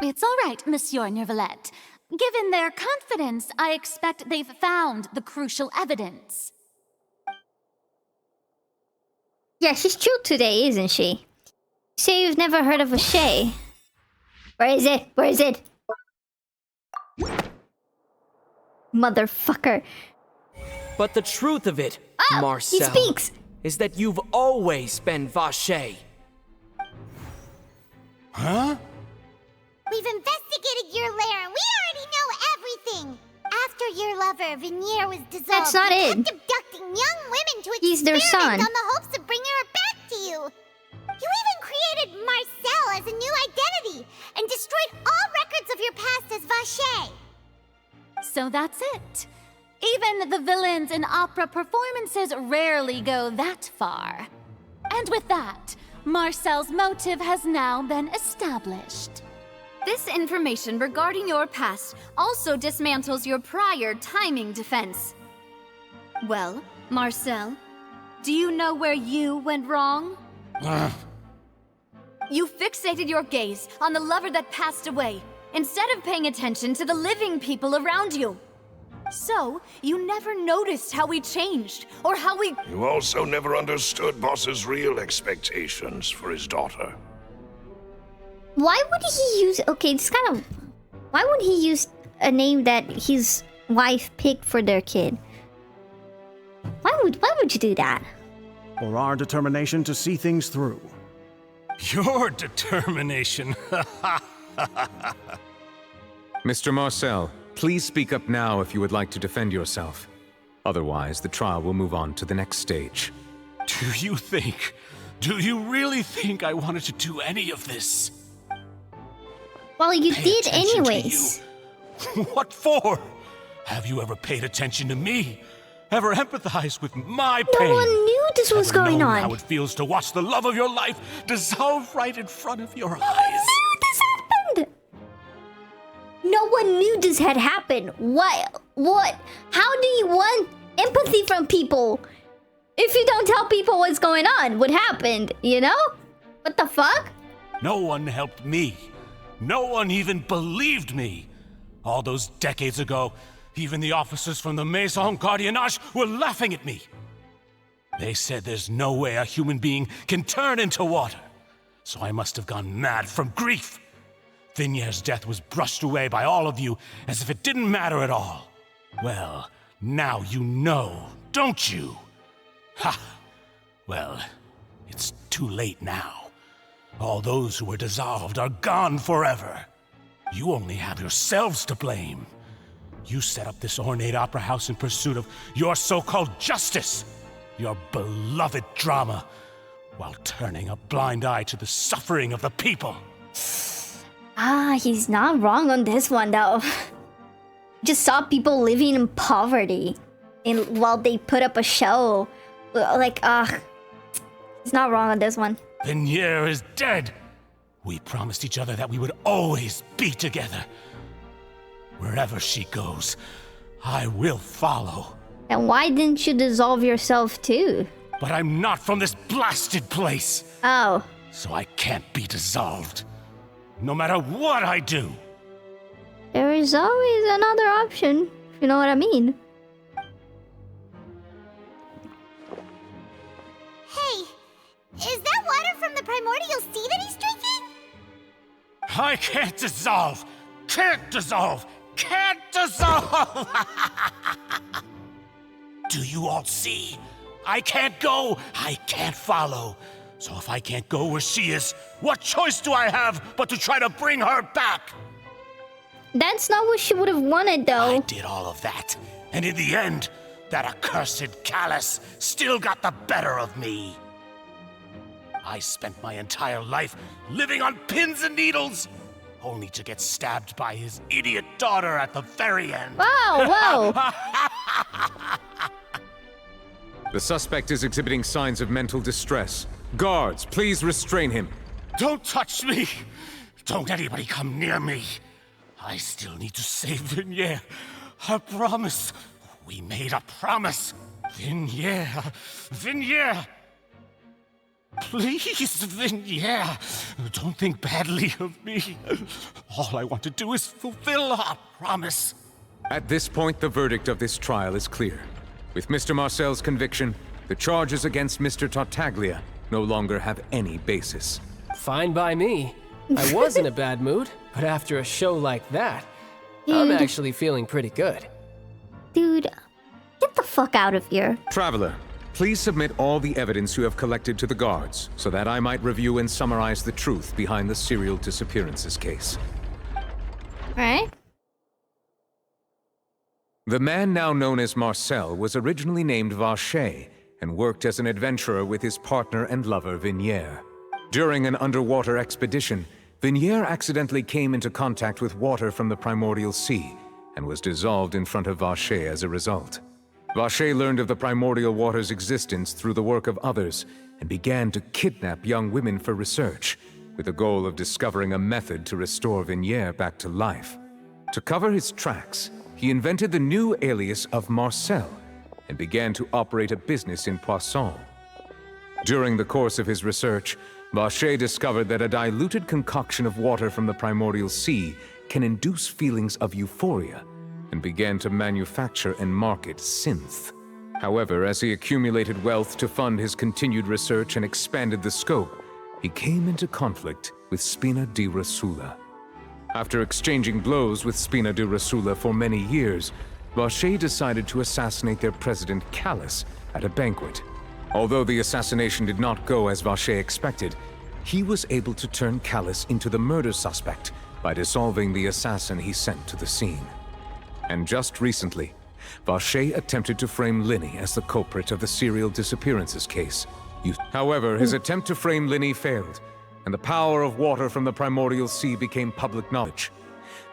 It's all right, Monsieur Nervalette. Given their confidence, I expect they've found the crucial evidence. Yeah, she's true today, isn't she? You say you've never heard of a Shay. Where is it? Where is it? Motherfucker. But the truth of it, Marcel, he speaks! Is that you've always been Vacher. Huh? We've investigated your lair and we already know everything. After your lover, Venier, was dissolved, That's not you it. kept abducting young women to He's their experiment son. on the hopes of bringing her back to you. You even created Marcel as a new identity and destroyed all records of your past as Vacher. So that's it. Even the villains in opera performances rarely go that far. And with that, Marcel's motive has now been established. This information regarding your past also dismantles your prior timing defense. Well, Marcel, do you know where you went wrong? You fixated your gaze on the lover that passed away, instead of paying attention to the living people around you. So, you never noticed how we changed, or how we... You also never understood Boss's real expectations for his daughter. Why would he use... Okay, it's kind of... Why would he use a name that his wife picked for their kid? Why would you do that? For our determination to see things through. Your determination. Mr. Marcel, please speak up now if you would like to defend yourself. Otherwise, the trial will move on to the next stage. Do you really think I wanted to do any of this? Well, you Pay did attention to anyways. you. What for? Have you ever paid attention to me? Ever empathized with my pain? No one knew this was Ever going known on. how it feels to watch the love of your life dissolve right in front of your eyes? No one knew this happened! No one knew this had happened. What? How do you want empathy from people if you don't tell people what's going on? What happened, you know? What the fuck? No one helped me. No one even believed me. All those decades ago, even the officers from the Maison Gardiennage were laughing at me. They said there's no way a human being can turn into water. So I must have gone mad from grief. Vinier's death was brushed away by all of you as if it didn't matter at all. Well, now you know, don't you? Ha! Well, it's too late now. All those who were dissolved are gone forever. You only have yourselves to blame. You set up this ornate opera house in pursuit of your so-called justice, your beloved drama, while turning a blind eye to the suffering of the people. He's not wrong on this one, though. Just saw people living in poverty while they put up a show. He's not wrong on this one. Venier is dead. We promised each other that we would always be together. Wherever she goes, I will follow. And why didn't you dissolve yourself too? but I'm not from this blasted place. Oh. So I can't be dissolved. No matter what I do. There is always another option, if you know what I mean. Hey, is that water from the primordial sea that he's drinking? I can't dissolve! Can't dissolve! Can't dissolve! Do you all see? I can't go, I can't follow. So if I can't go where she is, what choice do I have but to try to bring her back? That's not what she would have wanted, though. I did all of that, and in the end, that accursed Callus still got the better of me. I spent my entire life living on pins and needles, only to get stabbed by his idiot daughter at the very end. Whoa, whoa. The suspect is exhibiting signs of mental distress. Guards, please restrain him. Don't touch me! Don't anybody come near me! I still need to save Vignier. A promise. We made a promise. Vignier. Vignier. Please, Vignier. Don't think badly of me. All I want to do is fulfill our promise. At this point, the verdict of this trial is clear. With Mr. Marcel's conviction, the charges against Mr. Tartaglia no longer have any basis. Fine by me. I was in a bad mood, but after a show like that, I'm actually feeling pretty good. Dude, get the fuck out of here. Traveler, please submit all the evidence you have collected to the guards, so that I might review and summarize the truth behind the serial disappearances case. Alright. The man now known as Marcel was originally named Vacher and worked as an adventurer with his partner and lover Vignier. During an underwater expedition, Vignier accidentally came into contact with water from the primordial sea and was dissolved in front of Vacher as a result. Vacher learned of the primordial water's existence through the work of others and began to kidnap young women for research, with the goal of discovering a method to restore Vignier back to life. To cover his tracks, he invented the new alias of Marcel and began to operate a business in Poisson. During the course of his research, Vacher discovered that a diluted concoction of water from the primordial sea can induce feelings of euphoria, and began to manufacture and market synth. However, as he accumulated wealth to fund his continued research and expanded the scope, he came into conflict with Spina di Rosula. After exchanging blows with Spina di Rosula for many years, Vacher decided to assassinate their president Callus at a banquet. Although the assassination did not go as Vacher expected, he was able to turn Callus into the murder suspect by dissolving the assassin he sent to the scene. And just recently, Vacher attempted to frame Linny as the culprit of the serial disappearances case. However, his attempt to frame Linny failed, and the power of water from the primordial sea became public knowledge.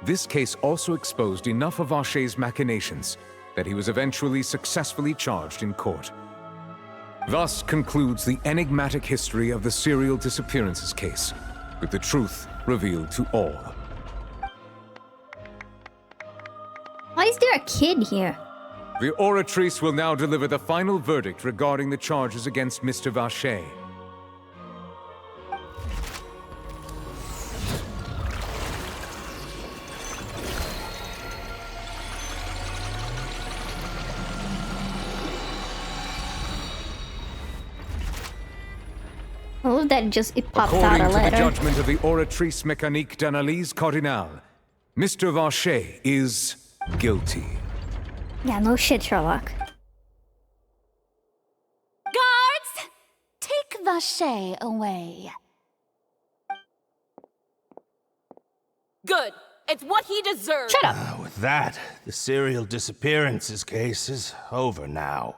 This case also exposed enough of Vacher's machinations that he was eventually successfully charged in court. Thus concludes the enigmatic history of the serial disappearances case, with the truth revealed to all. Why is there a kid here? The Oratrice will now deliver the final verdict regarding the charges against Mr. Vacher. Oh, that just it popped out According a to letter. the judgment of the Oratrice Mécanique d'Analyse Cardinale, Mr. Vacher is guilty. Yeah, no shit, Sherlock. Guards! Take Vacher away. Good. It's what he deserves. Shut up. With that, the serial disappearances case is over now.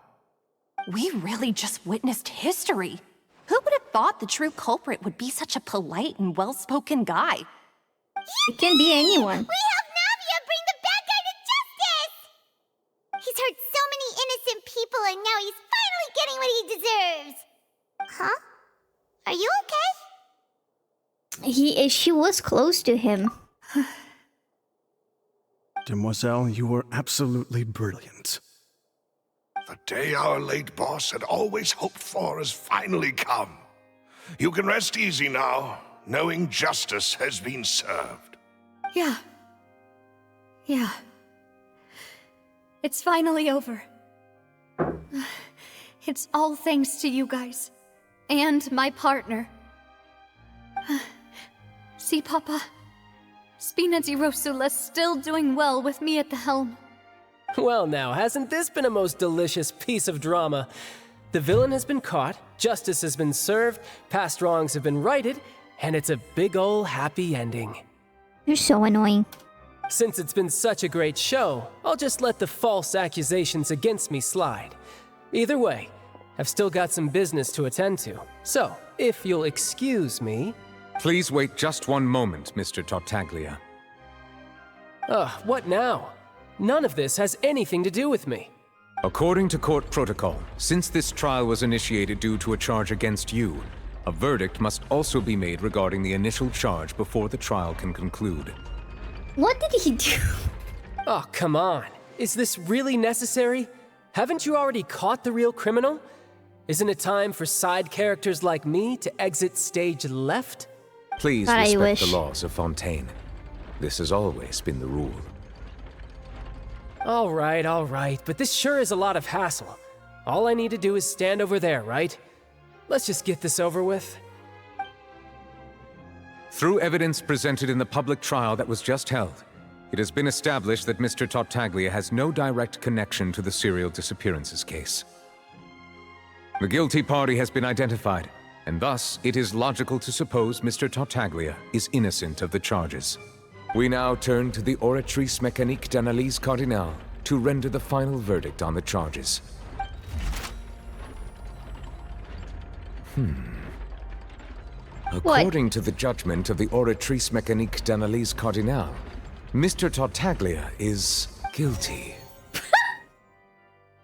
We really just witnessed history. Who would have thought the true culprit would be such a polite and well-spoken guy? It can be anyone. We helped Navia bring the bad guy to justice! He's hurt so many innocent people and now he's finally getting what he deserves! Huh? Are you okay? She was close to him. Demoiselle, you were absolutely brilliant. The day our late boss had always hoped for has finally come. You can rest easy now, knowing justice has been served. Yeah. Yeah. It's finally over. It's all thanks to you guys. And my partner. See, Papa? Spina di Rosula's still doing well with me at the helm. Well now, hasn't this been a most delicious piece of drama? The villain has been caught, justice has been served, past wrongs have been righted, and it's a big ol' happy ending. You're so annoying. Since it's been such a great show, I'll just let the false accusations against me slide. Either way, I've still got some business to attend to. So, if you'll excuse me... Please wait just one moment, Mr. Tartaglia. What now? None of this has anything to do with me. According to court protocol, since this trial was initiated due to a charge against you, a verdict must also be made regarding the initial charge before the trial can conclude. What did he do? Oh, come on. Is this really necessary? Haven't you already caught the real criminal? Isn't it time for side characters like me to exit stage left? Please respect the laws of Fontaine. This has always been the rule. All right, but this sure is a lot of hassle. All I need to do is stand over there, right? Let's just get this over with. Through evidence presented in the public trial that was just held, it has been established that Mr. Tartaglia has no direct connection to the serial disappearances case. The guilty party has been identified, and thus it is logical to suppose Mr. Tartaglia is innocent of the charges. We now turn to the Oratrice Mécanique d'Analyse Cardinale to render the final verdict on the charges. According to the judgment of the Oratrice Mécanique d'Analyse Cardinale, Mr. Tartaglia is guilty.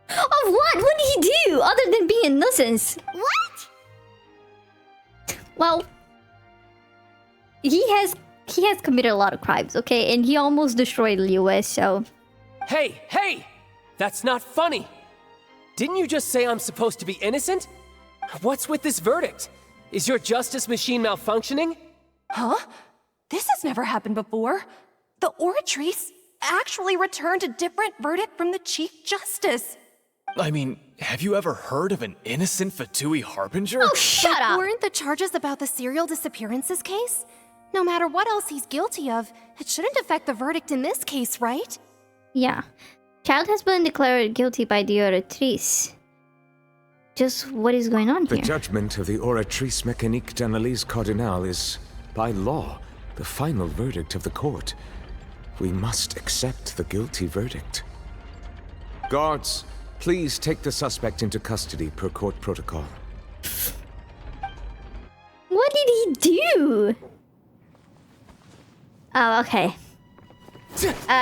Of what? What did he do other than being a nuisance? What? Well, he has committed a lot of crimes, okay? And he almost destroyed Lewis, so... Hey! That's not funny! Didn't you just say I'm supposed to be innocent? What's with this verdict? Is your justice machine malfunctioning? Huh? This has never happened before. The Oratrice actually returned a different verdict from the Chief Justice. I mean, have you ever heard of an innocent Fatui Harbinger? Oh, shut up! Weren't the charges about the serial disappearances case? No matter what else he's guilty of, it shouldn't affect the verdict in this case, right? Yeah. Child has been declared guilty by the Oratrice. Just what is going on here? The judgment of the Oratrice Mécanique d'Analyse Cardinale is, by law, the final verdict of the court. We must accept the guilty verdict. Guards, please take the suspect into custody per court protocol. What did he do? Oh, okay.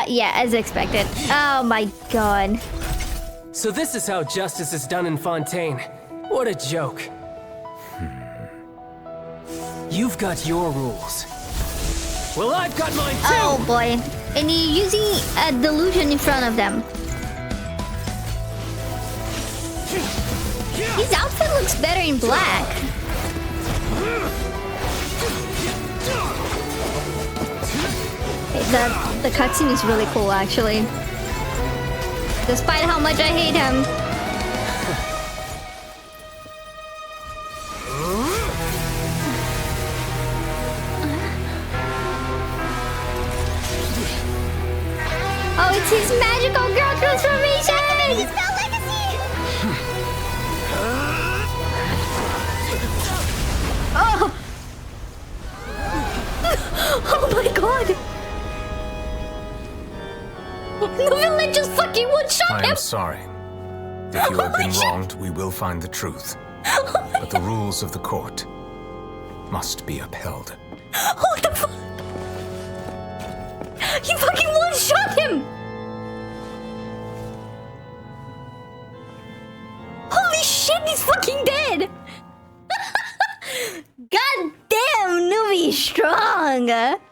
Yeah, as expected. Oh my god. So this is how justice is done in Fontaine. What a joke. You've got your rules. Well, I've got mine too! Oh boy. And he's using a delusion in front of them. His outfit looks better in black. The cutscene is really cool, actually. Despite how much I hate him. Oh, it's his magical girl transformation! His spell legacy! Oh! Oh my god! The villain just fucking one-shot him! I am sorry. If you have been wronged, we will find the truth. But the rules of the court must be upheld. What the fuck? He fucking one-shot him! Holy shit, he's fucking dead! God damn, Nubi is strong! Hey,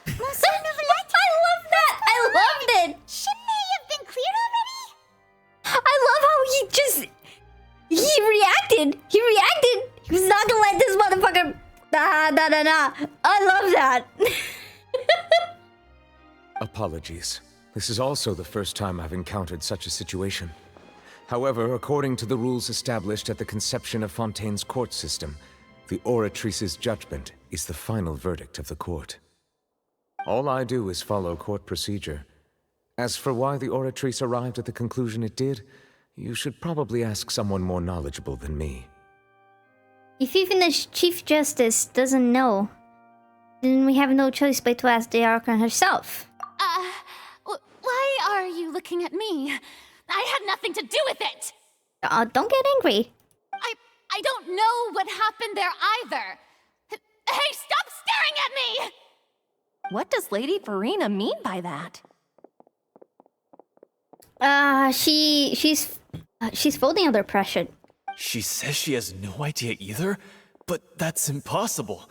Monsieur Novelette! I love that! I loved it! Shouldn't they have been cleared already? I he reacted. He reacted. He was not gonna let this motherfucker. Nah. I love that. Apologies. This is also the first time I've encountered such a situation. However, according to the rules established at the conception of Fontaine's court system, the Oratrice's judgment is the final verdict of the court. All I do is follow court procedure. As for why the Oratrice arrived at the conclusion it did, you should probably ask someone more knowledgeable than me. If even the Chief Justice doesn't know, then we have no choice but to ask the Archon herself. Why are you looking at me? I had nothing to do with it! Don't get angry. I don't know what happened there either. Hey, stop staring at me! What does Lady Verena mean by that? She's folding under pressure. She says she has no idea either? But that's impossible.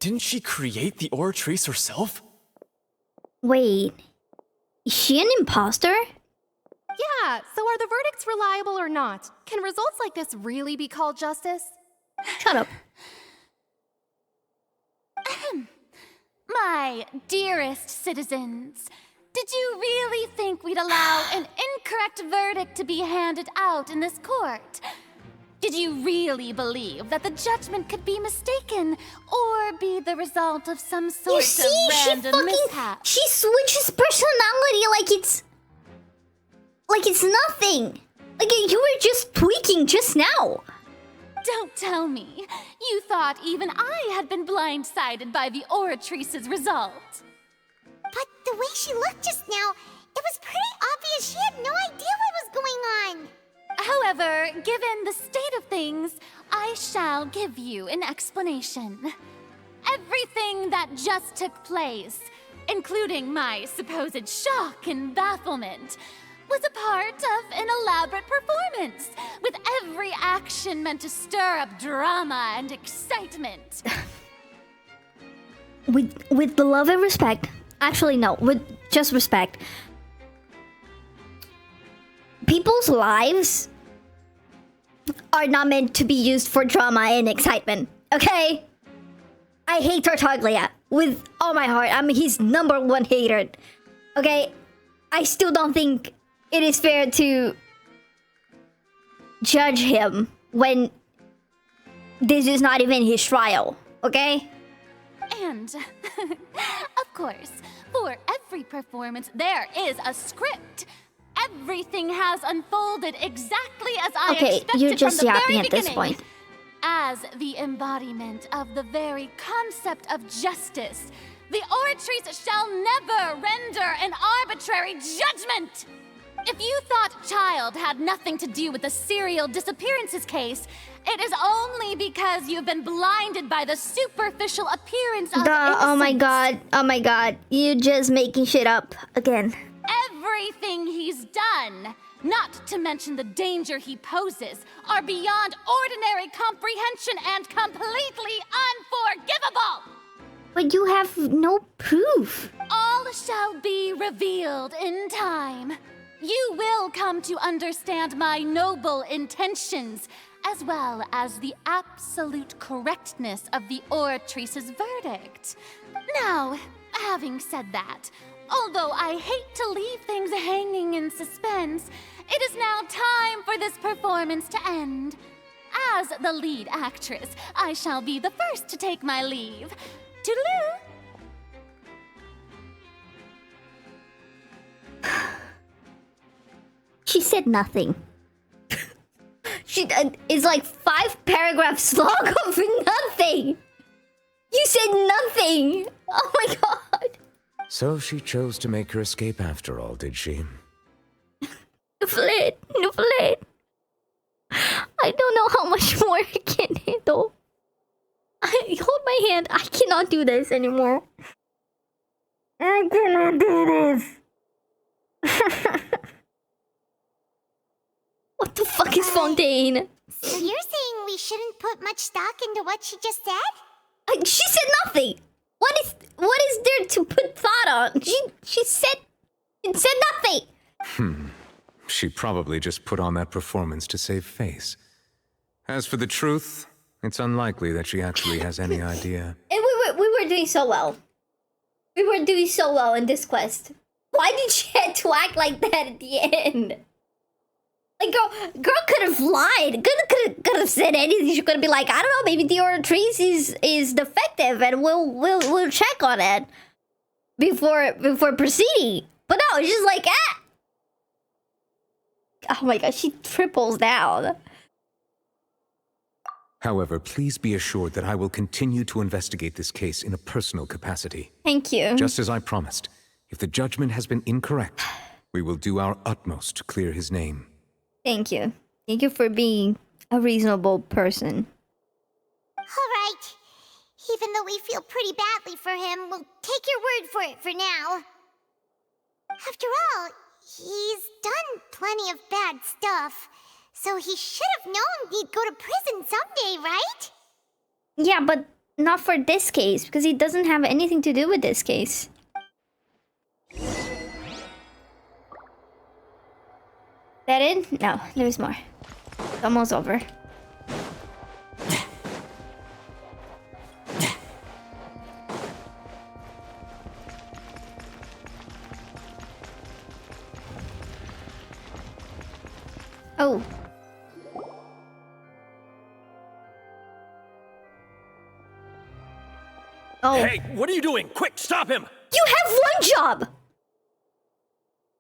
Didn't she create the Oratrice herself? Wait, is she an imposter? Yeah, so are the verdicts reliable or not? Can results like this really be called justice? Shut up. My dearest citizens, did you really think we'd allow an incorrect verdict to be handed out in this court? Did you really believe that the judgment could be mistaken or be the result of some sort of random mishap? She switches personality like it's nothing. Like you were just tweaking just now. Don't tell me. You thought even I had been blindsided by the Oratrice's result. But the way she looked just now, it was pretty obvious she had no idea what was going on. However, given the state of things, I shall give you an explanation. Everything that just took place, including my supposed shock and bafflement, was a part of an elaborate performance, with every action meant to stir up drama and excitement. With the love and respect, actually no, with just respect. People's lives are not meant to be used for drama and excitement, okay? I hate Tartaglia with all my heart. I'm his #1 hater, okay? I still don't think it is fair to judge him when this is not even his trial, okay? And, of course, for every performance, there is a script. Everything has unfolded exactly as I expected you're just from the yapping very at this beginning. point. As the embodiment of the very concept of justice, the Oratrice shall never render an arbitrary judgment! If you thought Child had nothing to do with the serial disappearances case, it is only because you've been blinded by the superficial appearance of innocence. Oh my god, you just making shit up again. Everything he's done, not to mention the danger he poses, are beyond ordinary comprehension and completely unforgivable! But you have no proof. All shall be revealed in time. You will come to understand my noble intentions, as well as the absolute correctness of the Oratrice's verdict. Now, having said that, although I hate to leave things hanging in suspense, it is now time for this performance to end. As the lead actress, I shall be the first to take my leave. Toodaloo! She said nothing. It's like 5 paragraphs long of nothing. You said nothing. Oh my god. So she chose to make her escape after all, did she? Flint. I don't know how much more I can handle. Hold my hand. I cannot do this anymore. I cannot do this. What the fuck is Fontaine? So you're saying we shouldn't put much stock into what she just said? She said nothing. What is there to put thought on? She said nothing. She probably just put on that performance to save face. As for the truth, it's unlikely that she actually has any idea. And we were doing so well. We were doing so well in this quest. Why did she have to act like that at the end? Like, girl could have lied. Could have said anything. She could have been like, I don't know, maybe the Oratrice is defective, and we'll check on it before proceeding. But no, it's just like, ah. Oh my god, she triples down. However, please be assured that I will continue to investigate this case in a personal capacity. Thank you. Just as I promised, if the judgment has been incorrect, we will do our utmost to clear his name. Thank you. Thank you for being a reasonable person. Alright. Even though we feel pretty badly for him, we'll take your word for it for now. After all, he's done plenty of bad stuff. So he should have known he'd go to prison someday, right? Yeah, but not for this case, because he doesn't have anything to do with this case. That it? No, there's more. It's almost over. Oh. Oh. Hey, what are you doing? Quick, stop him! You have one job!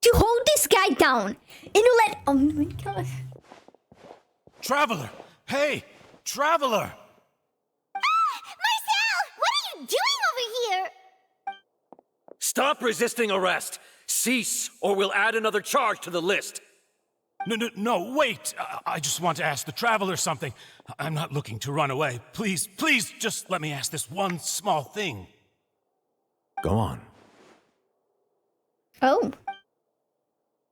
To hold this guy down. And to let... Oh my god. Traveler! Hey! Traveler! Marcel! What are you doing over here? Stop resisting arrest! Cease, or we'll add another charge to the list. No, wait! I just want to ask the Traveler something. I'm not looking to run away. Please, just let me ask this one small thing. Go on. Oh.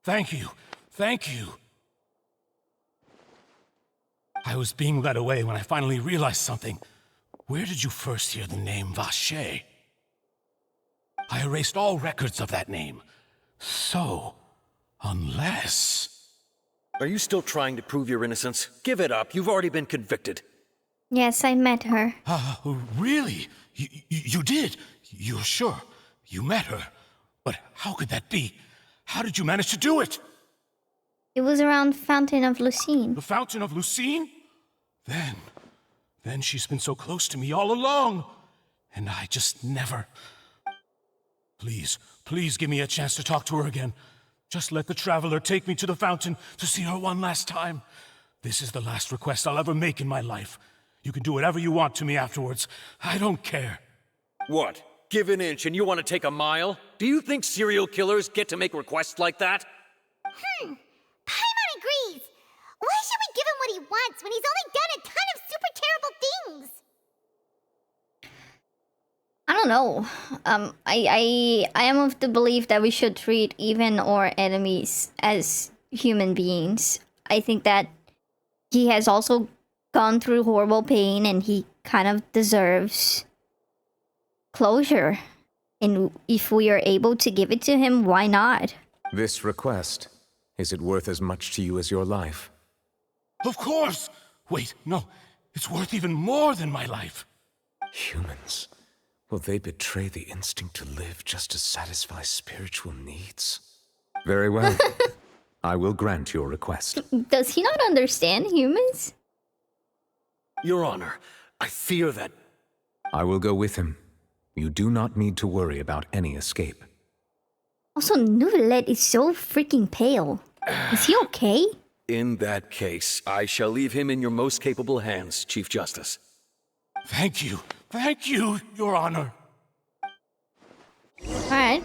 Thank you. I was being led away when I finally realized something. Where did you first hear the name Vacher? I erased all records of that name. So, unless... Are you still trying to prove your innocence? Give it up. You've already been convicted. Yes, I met her. Really? You did? You're sure? You met her? But how could that be? How did you manage to do it? It was around Fountain of Lucine. The Fountain of Lucine? Then she's been so close to me all along. And I just never... Please give me a chance to talk to her again. Just let the Traveler take me to the fountain to see her one last time. This is the last request I'll ever make in my life. You can do whatever you want to me afterwards. I don't care. What? Give an inch and you want to take a mile? Do you think serial killers get to make requests like that? Paimon agrees. Why should we give him what he wants when he's only done a ton of super terrible things? I don't know. I am of the belief that we should treat even our enemies as human beings. I think that he has also gone through horrible pain and he kind of deserves closure. And if we are able to give it to him, why not? This request, is it worth as much to you as your life? Of course! Wait, no. It's worth even more than my life. Humans. Will they betray the instinct to live just to satisfy spiritual needs? Very well. I will grant your request. Does he not understand humans? Your Honor, I fear that... I will go with him. You do not need to worry about any escape. Also, Nouvellette is so freaking pale. Is he okay? In that case, I shall leave him in your most capable hands, Chief Justice. Thank you, Your Honor. Alright.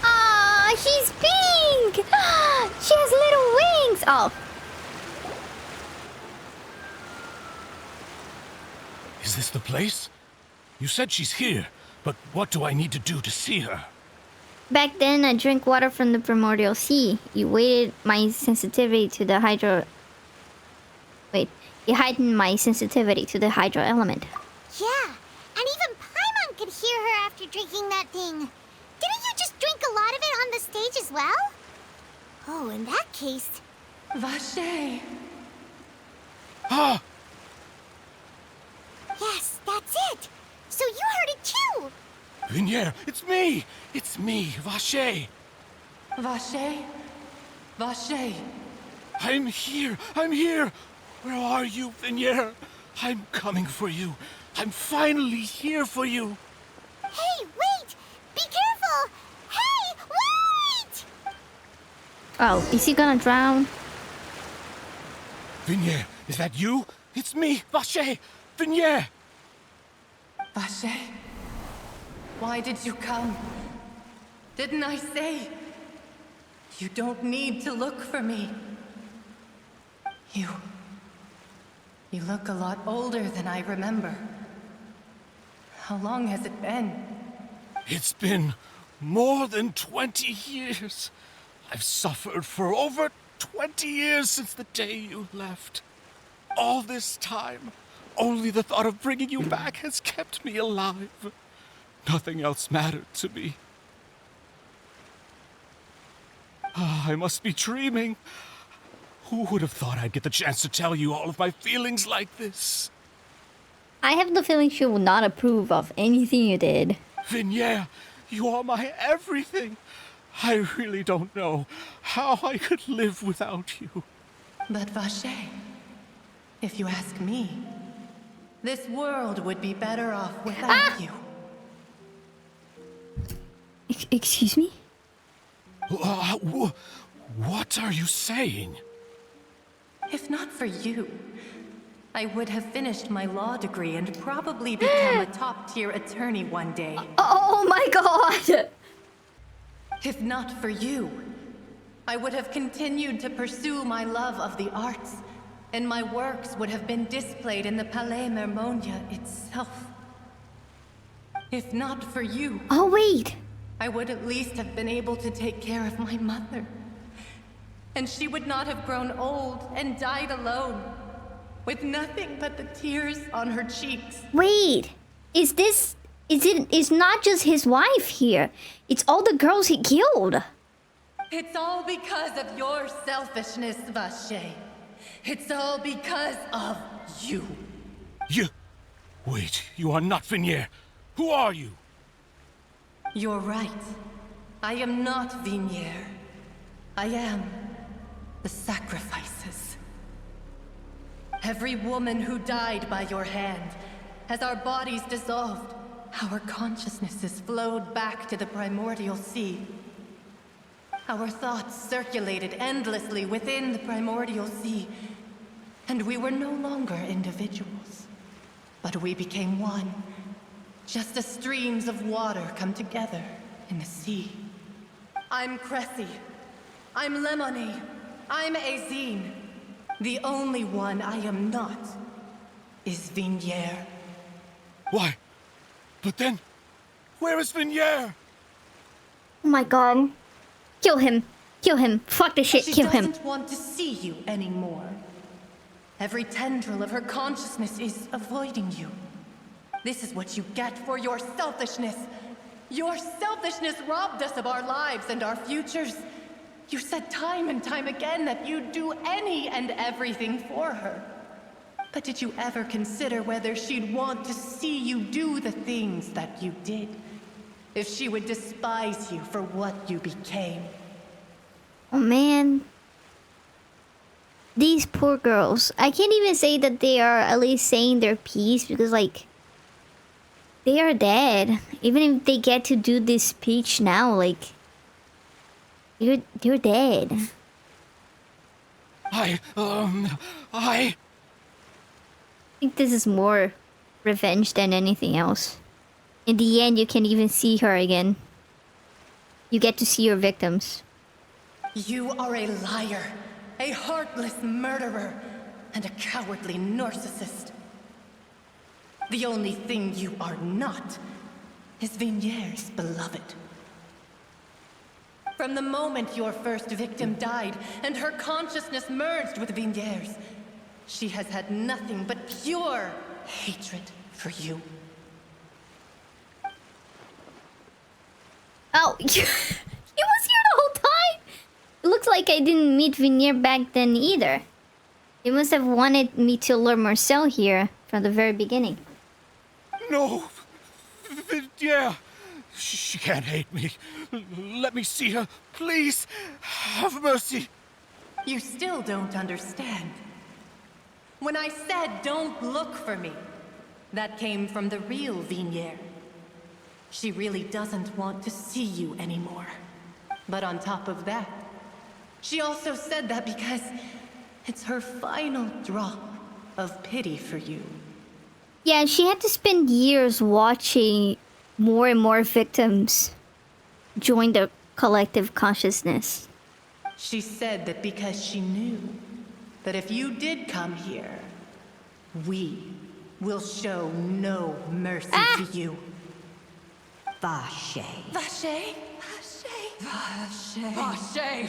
Ah, she's pink! She has little wings! Oh. Is this the place? You said she's here, but what do I need to do to see her? Back then, I drank water from the primordial sea. You weighted my sensitivity to the hydro... Wait. You heightened my sensitivity to the hydro element. Yeah, and even Paimon could hear her after drinking that thing. Didn't you just drink a lot of it on the stage as well? Oh, in that case... Vache! Ah! Yes, that's it! So you heard it too! Vinier, it's me! It's me, Vache! Vache? Vache! I'm here! I'm here! Where are you, Vinier? I'm coming for you. I'm finally here for you. Hey, wait! Be careful! Hey, wait! Oh, is he gonna drown? Vinier, is that you? It's me, Vache! Vinier! Vache? Why did you come? Didn't I say? You don't need to look for me. You look a lot older than I remember. How long has it been? It's been more than 20 years. I've suffered for over 20 years since the day you left. All this time, only the thought of bringing you back has kept me alive. Nothing else mattered to me. I must be dreaming. Who would have thought I'd get the chance to tell you all of my feelings like this? I have the feeling she will not approve of anything you did. Vinier, you are my everything. I really don't know how I could live without you. But Vache, if you ask me, this world would be better off without you. Excuse me? What are you saying? If not for you, I would have finished my law degree and probably become a top-tier attorney one day. Oh my god! If not for you, I would have continued to pursue my love of the arts, and my works would have been displayed in the Palais Mermonia itself. If not for you... Oh, wait! I would at least have been able to take care of my mother. And she would not have grown old and died alone, with nothing but the tears on her cheeks. Wait! It's not just his wife here. It's all the girls he killed. It's all because of your selfishness, Vache. It's all because of you. You... Wait, you are not Vinier. Who are you? You're right. I am not Vinier. I am the sacrifices. Every woman who died by your hand, as our bodies dissolved, our consciousnesses flowed back to the primordial sea. Our thoughts circulated endlessly within the primordial sea, and we were no longer individuals, but we became one, just as streams of water come together in the sea. I'm Cressy. I'm Lemony. I'm Azine. The only one I am not is Vinier. Why? But then, where is Vinier? Oh my god. Kill him. Kill him. Fuck this shit. Kill him. She doesn't want to see you anymore. Every tendril of her consciousness is avoiding you. This is what you get for your selfishness. Your selfishness robbed us of our lives and our futures. You said time and time again that you'd do any and everything for her. But did you ever consider whether she'd want to see you do the things that you did? If she would despise you for what you became? Oh man. These poor girls. I can't even say that they are at least saying their piece because, like, they are dead. Even if they get to do this speech now, like, you're dead. I think this is more revenge than anything else. In the end, you can even see her again. You get to see your victims. You are a liar, a heartless murderer, and a cowardly narcissist. The only thing you are not is Vinier's beloved. From the moment your first victim died and her consciousness merged with Vigniere's, she has had nothing but pure hatred for you. Oh, he was here the whole time? It looks like I didn't meet Vigniere back then either. They must have wanted me to lure Marcel here from the very beginning. No! Yeah! She can't hate me. Let me see her, please. Have mercy. You still don't understand. When I said don't look for me, that came from the real Vigniere. She really doesn't want to see you anymore. But on top of that, she also said that because it's her final drop of pity for you. Yeah, she had to spend years watching more and more victims join the collective consciousness. She said that because she knew that if you did come here, we will show no mercy to you. Vache. Vache? Vache. Vache.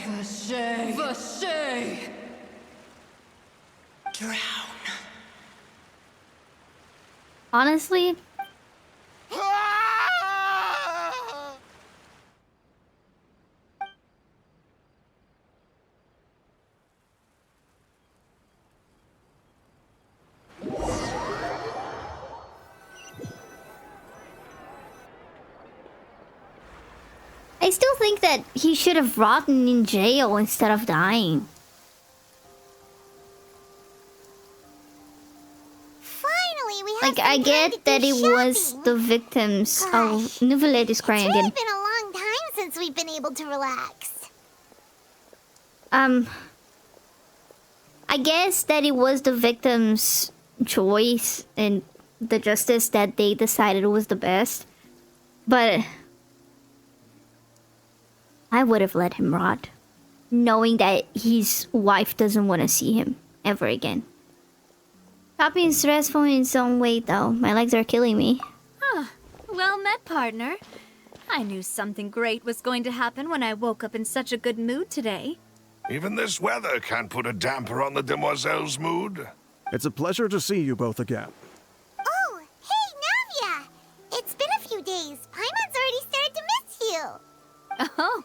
Vache. Vache. Drown. Honestly, I still think that he should have rotten in jail instead of dying. Finally, we have Like, some I time get to that do it was shopping. the victims. Oh, Nouvelle is crying It's really again. been a long time since we've been able to relax. I guess that it was the victims' choice and the justice that they decided was the best. But I would have let him rot, knowing that his wife doesn't want to see him ever again. Shopping is stressful in its own way, though. My legs are killing me. Huh. Well met, partner. I knew something great was going to happen when I woke up in such a good mood today. Even this weather can't put a damper on the demoiselle's mood. It's a pleasure to see you both again. Oh, hey, Navia! It's been a few days. Paimon's already started to miss you.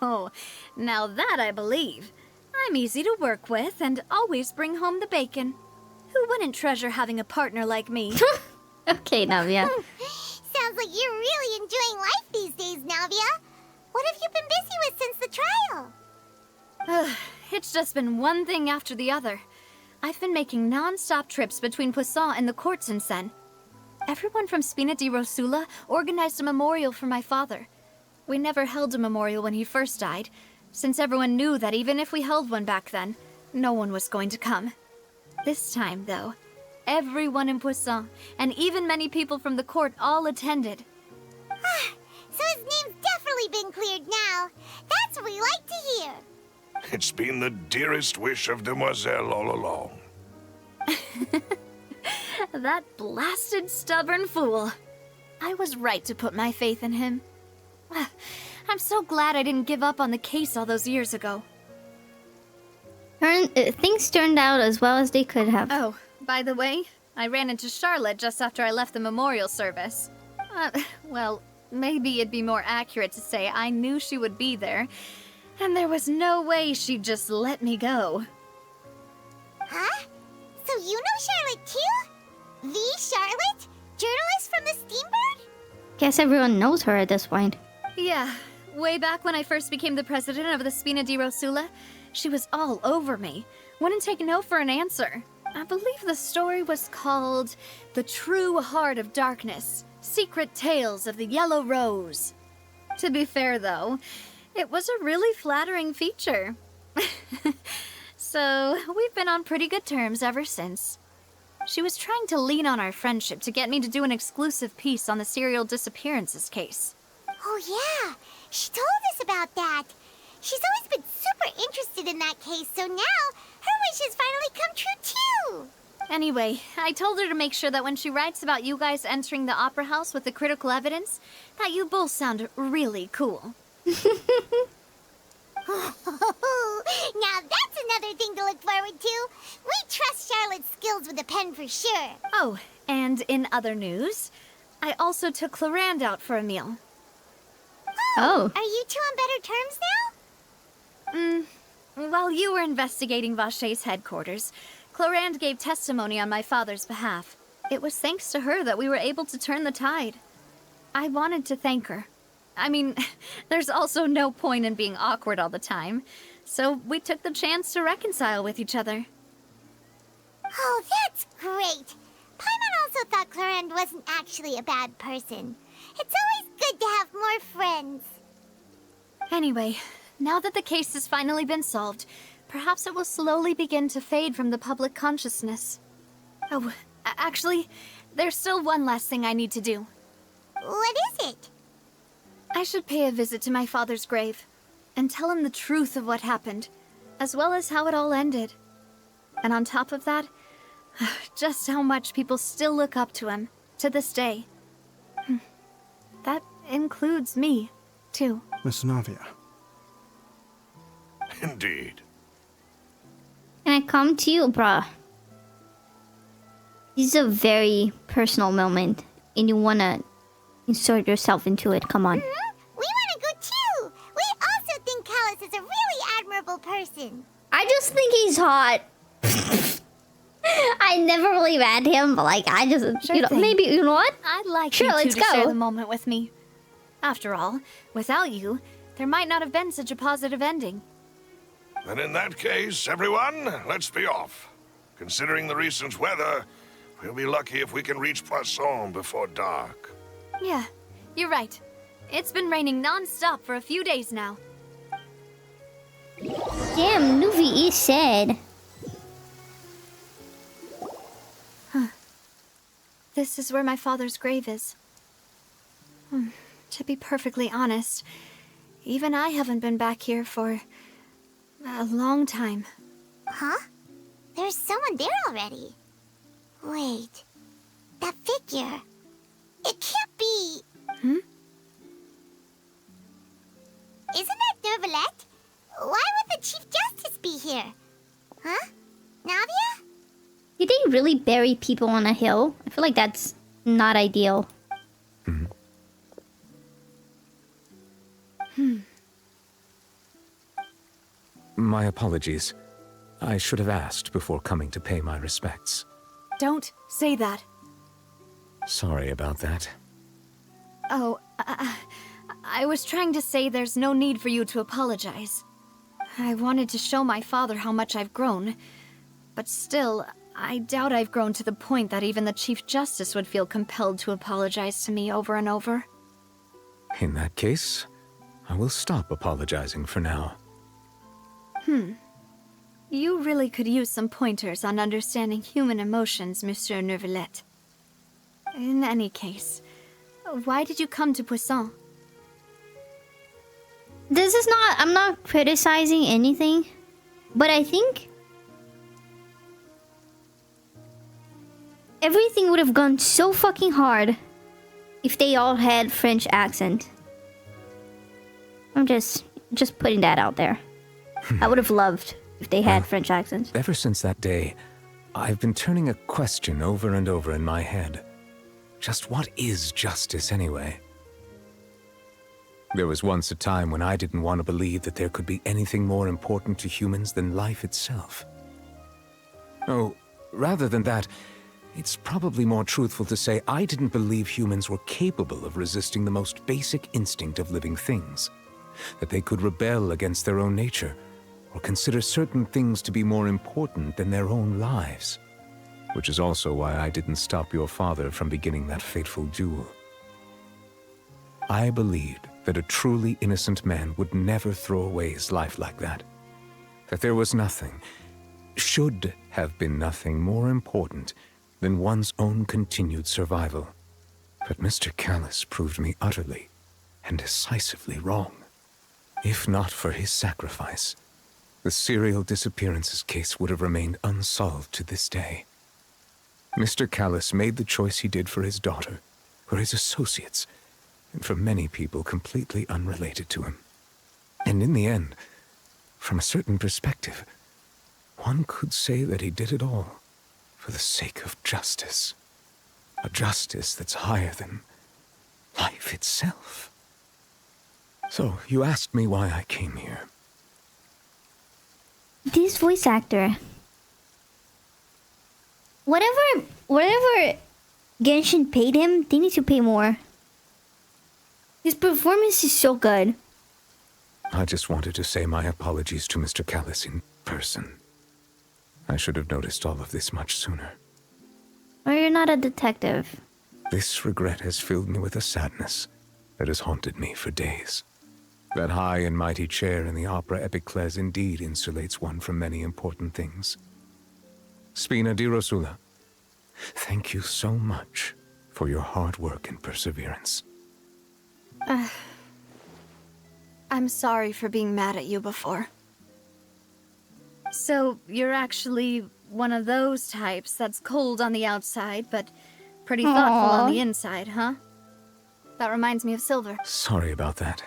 Oh, now that I believe. I'm easy to work with and always bring home the bacon. Who wouldn't treasure having a partner like me? Okay, Navia. Sounds like you're really enjoying life these days, Navia. What have you been busy with since the trial? It's just been one thing after the other. I've been making non-stop trips between Poisson and the courts in Seine. Everyone from Spina di Rosula organized a memorial for my father. We never held a memorial when he first died, since everyone knew that even if we held one back then, no one was going to come. This time, though, everyone in Poisson, and even many people from the court, all attended. So his name's definitely been cleared now. That's what we like to hear. It's been the dearest wish of Demoiselle all along. That blasted stubborn fool. I was right to put my faith in him. I'm so glad I didn't give up on the case all those years ago. Things turned out as well as they could have. Oh, by the way, I ran into Charlotte just after I left the memorial service. Well, maybe it'd be more accurate to say I knew she would be there, and there was no way she'd just let me go. Huh? So you know Charlotte too? The Charlotte? Journalist from the Steambird? Guess everyone knows her at this point. Yeah, way back when I first became the president of the Spina di Rosula, she was all over me. Wouldn't take no for an answer. I believe the story was called The True Heart of Darkness, Secret Tales of the Yellow Rose. To be fair, though, it was a really flattering feature. So, we've been on pretty good terms ever since. She was trying to lean on our friendship to get me to do an exclusive piece on the serial disappearances case. Oh yeah, she told us about that. She's always been super interested in that case, so now her wish has finally come true too. Anyway, I told her to make sure that when she writes about you guys entering the opera house with the critical evidence, that you both sound really cool. Now that's another thing to look forward to. We trust Charlotte's skills with a pen for sure. Oh, and in other news, I also took Clorand out for a meal. Oh. Are you two on better terms now? While you were investigating Vaché's headquarters, Clorand gave testimony on my father's behalf. It was thanks to her that we were able to turn the tide. I wanted to thank her. I mean, there's also no point in being awkward all the time, so we took the chance to reconcile with each other. Oh, that's great. Paimon also thought Clorand wasn't actually a bad person. It's always good to have more friends. Anyway, now that the case has finally been solved, perhaps it will slowly begin to fade from the public consciousness. Oh, actually, there's still one last thing I need to do. What is it? I should pay a visit to my father's grave, and tell him the truth of what happened, as well as how it all ended. And on top of that, just how much people still look up to him, to this day. That includes me, too. Miss Navia. Indeed. Can I come to you, bruh? This is a very personal moment, and you wanna insert yourself into it. Come on. We want to go too. We also think Callus is a really admirable person. I just think he's hot. I never really met him, but like I just, maybe you know what? I'd like sure, you let's to go. share the moment with me. After all, without you, there might not have been such a positive ending. Then in that case, everyone, let's be off. Considering the recent weather, we'll be lucky if we can reach Poisson before dark. Yeah, you're right. It's been raining non-stop for a few days now. Damn, Nuvi is sad. This is where my father's grave is. To be perfectly honest, even I haven't been back here for a long time. Huh? There's someone there already. Wait. That figure. It can't be... Isn't that Neuvillette? Why would the Chief Justice be here? Huh? Navia? Did they really bury people on a hill? I feel like that's not ideal. My apologies. I should have asked before coming to pay my respects. Don't say that. Sorry about that. Oh, I was trying to say there's no need for you to apologize. I wanted to show my father how much I've grown, but still, I doubt I've grown to the point that even the Chief Justice would feel compelled to apologize to me over and over. In that case, I will stop apologizing for now. You really could use some pointers on understanding human emotions, Monsieur Neuvillette. In any case, why did you come to Poisson? This is not... I'm not criticizing anything, but I think everything would have gone so fucking hard if they all had French accent. I'm just putting that out there. I would have loved if they had French accents. Ever since that day, I've been turning a question over and over in my head. Just what is justice anyway? There was once a time when I didn't want to believe that there could be anything more important to humans than life itself. Oh, rather than that, it's probably more truthful to say I didn't believe humans were capable of resisting the most basic instinct of living things. That they could rebel against their own nature, or consider certain things to be more important than their own lives. Which is also why I didn't stop your father from beginning that fateful duel. I believed that a truly innocent man would never throw away his life like that. That there was nothing, should have been nothing more important than one's own continued survival. But Mr. Callus proved me utterly and decisively wrong. If not for his sacrifice, the serial disappearances case would have remained unsolved to this day. Mr. Callus made the choice he did for his daughter, for his associates, and for many people completely unrelated to him. And in the end, From a certain perspective, one could say that he did it all for the sake of justice. A justice that's higher than life itself. So, you asked me why I came here. This voice actor. Whatever Genshin paid him, they need to pay more. His performance is so good. I just wanted to say my apologies to Mr. Callis in person. I should have noticed all of this much sooner. Or you're not a detective. This regret has filled me with a sadness that has haunted me for days. That high and mighty chair in the opera Epiclese indeed insulates one from many important things. Spina di Rosula, thank you so much for your hard work and perseverance. I'm sorry for being mad at you before. So, you're actually one of those types that's cold on the outside, but pretty thoughtful on the inside, huh? That reminds me of Silver. Sorry about that.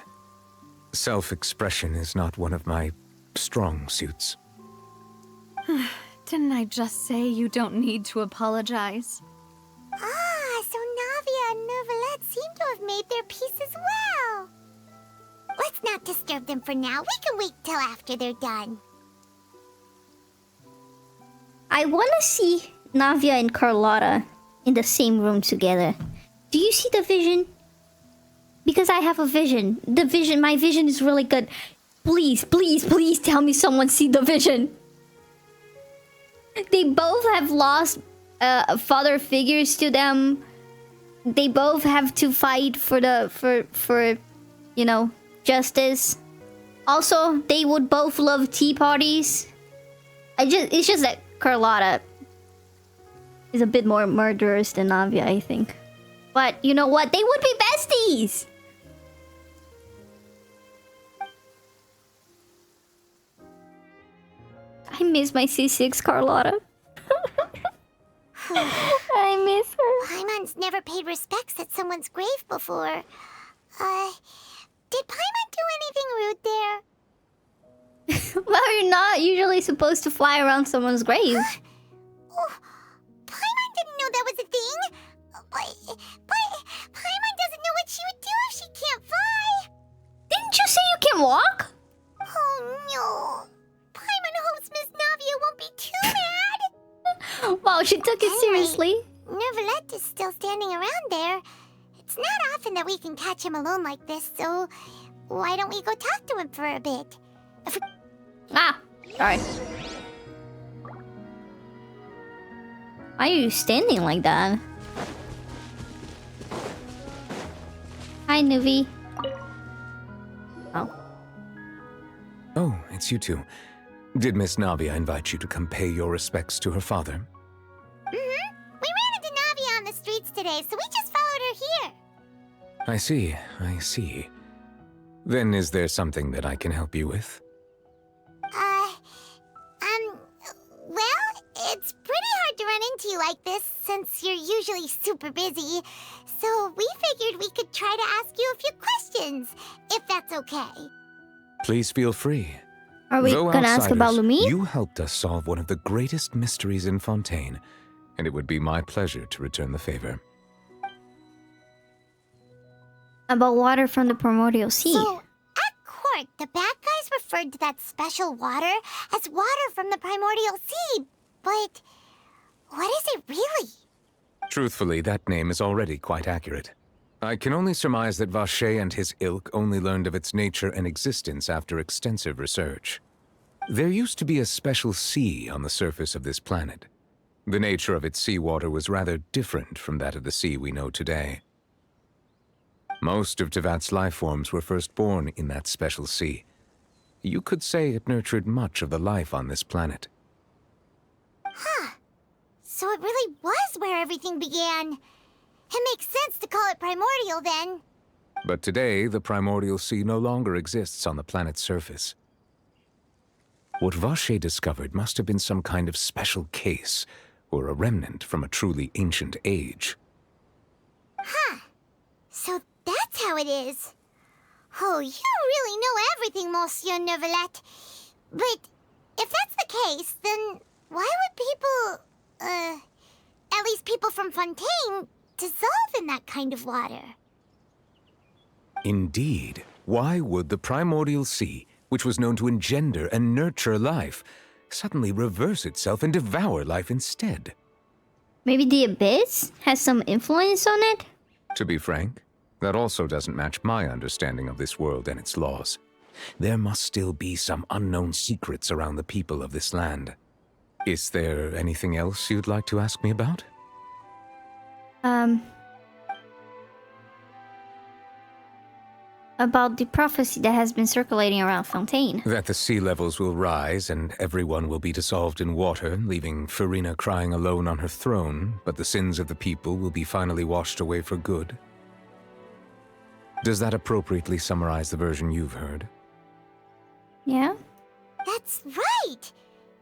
Self-expression is not one of my strong suits. Didn't I just say you don't need to apologize? Ah, so Navia and Neuvillette seem to have made their peace as well. Let's not disturb them for now. We can wait till after they're done. I want to see Navia and Carlotta in the same room together. Do you see the vision? Because I have a vision. My vision is really good. Please, please, please tell me someone see the vision. They both have lost father figures to them. They both have to fight for you know, justice. Also, they would both love tea parties. It's just that Carlotta is a bit more murderous than Navia, I think. But you know what? They would be besties! I miss my C6 Carlotta. I miss her. Paimon's never paid respects at someone's grave before. Did Paimon do anything rude there? Well, you're not usually supposed to fly around someone's grave. Oh, Paimon didn't know that was a thing. But Paimon doesn't know what she would do if she can't fly. Didn't you say you can walk? Oh no. Paimon hopes Miss Navia won't be too mad. Wow, she took it seriously. Neuvillette is still standing around there. It's not often that we can catch him alone like this, so why don't we go talk to him for a bit? Sorry. Why are you standing like that? Hi, Nuvi. Oh. Oh, it's you two. Did Miss Navia invite you to come pay your respects to her father? Mm-hmm. We ran into Navia on the streets today, so we just followed her here. I see. Then is there something that I can help you with? Well, it's pretty hard to run into you like this, since you're usually super busy. So we figured we could try to ask you a few questions, if that's okay. Please feel free. Are we gonna ask about Lumi? You helped us solve one of the greatest mysteries in Fontaine, and it would be my pleasure to return the favor. About water from the primordial sea. So, at court, the bad guys referred to that special water as water from the primordial sea, but what is it really? Truthfully, that name is already quite accurate. I can only surmise that Vacher and his ilk only learned of its nature and existence after extensive research. There used to be a special sea on the surface of this planet. The nature of its seawater was rather different from that of the sea we know today. Most of Tevat's life forms were first born in that special sea. You could say it nurtured much of the life on this planet. Huh. So it really was where everything began. It makes sense to call it primordial then. But today, the primordial sea no longer exists on the planet's surface. What Vacher discovered must have been some kind of special case, or a remnant from a truly ancient age. Huh. So that's how it is. Oh, you really know everything, Monsieur Neuvillette. But if that's the case, then why would people, at least people from Fontaine, dissolve in that kind of water? Indeed. Why would the primordial sea, which was known to engender and nurture life, suddenly reverse itself and devour life instead? Maybe the abyss has some influence on it? To be frank, that also doesn't match my understanding of this world and its laws. There must still be some unknown secrets around the people of this land. Is there anything else you'd like to ask me about? About the prophecy that has been circulating around Fontaine. That the sea levels will rise and everyone will be dissolved in water, leaving Farina crying alone on her throne, but the sins of the people will be finally washed away for good. Does that appropriately summarize the version you've heard? Yeah? That's right!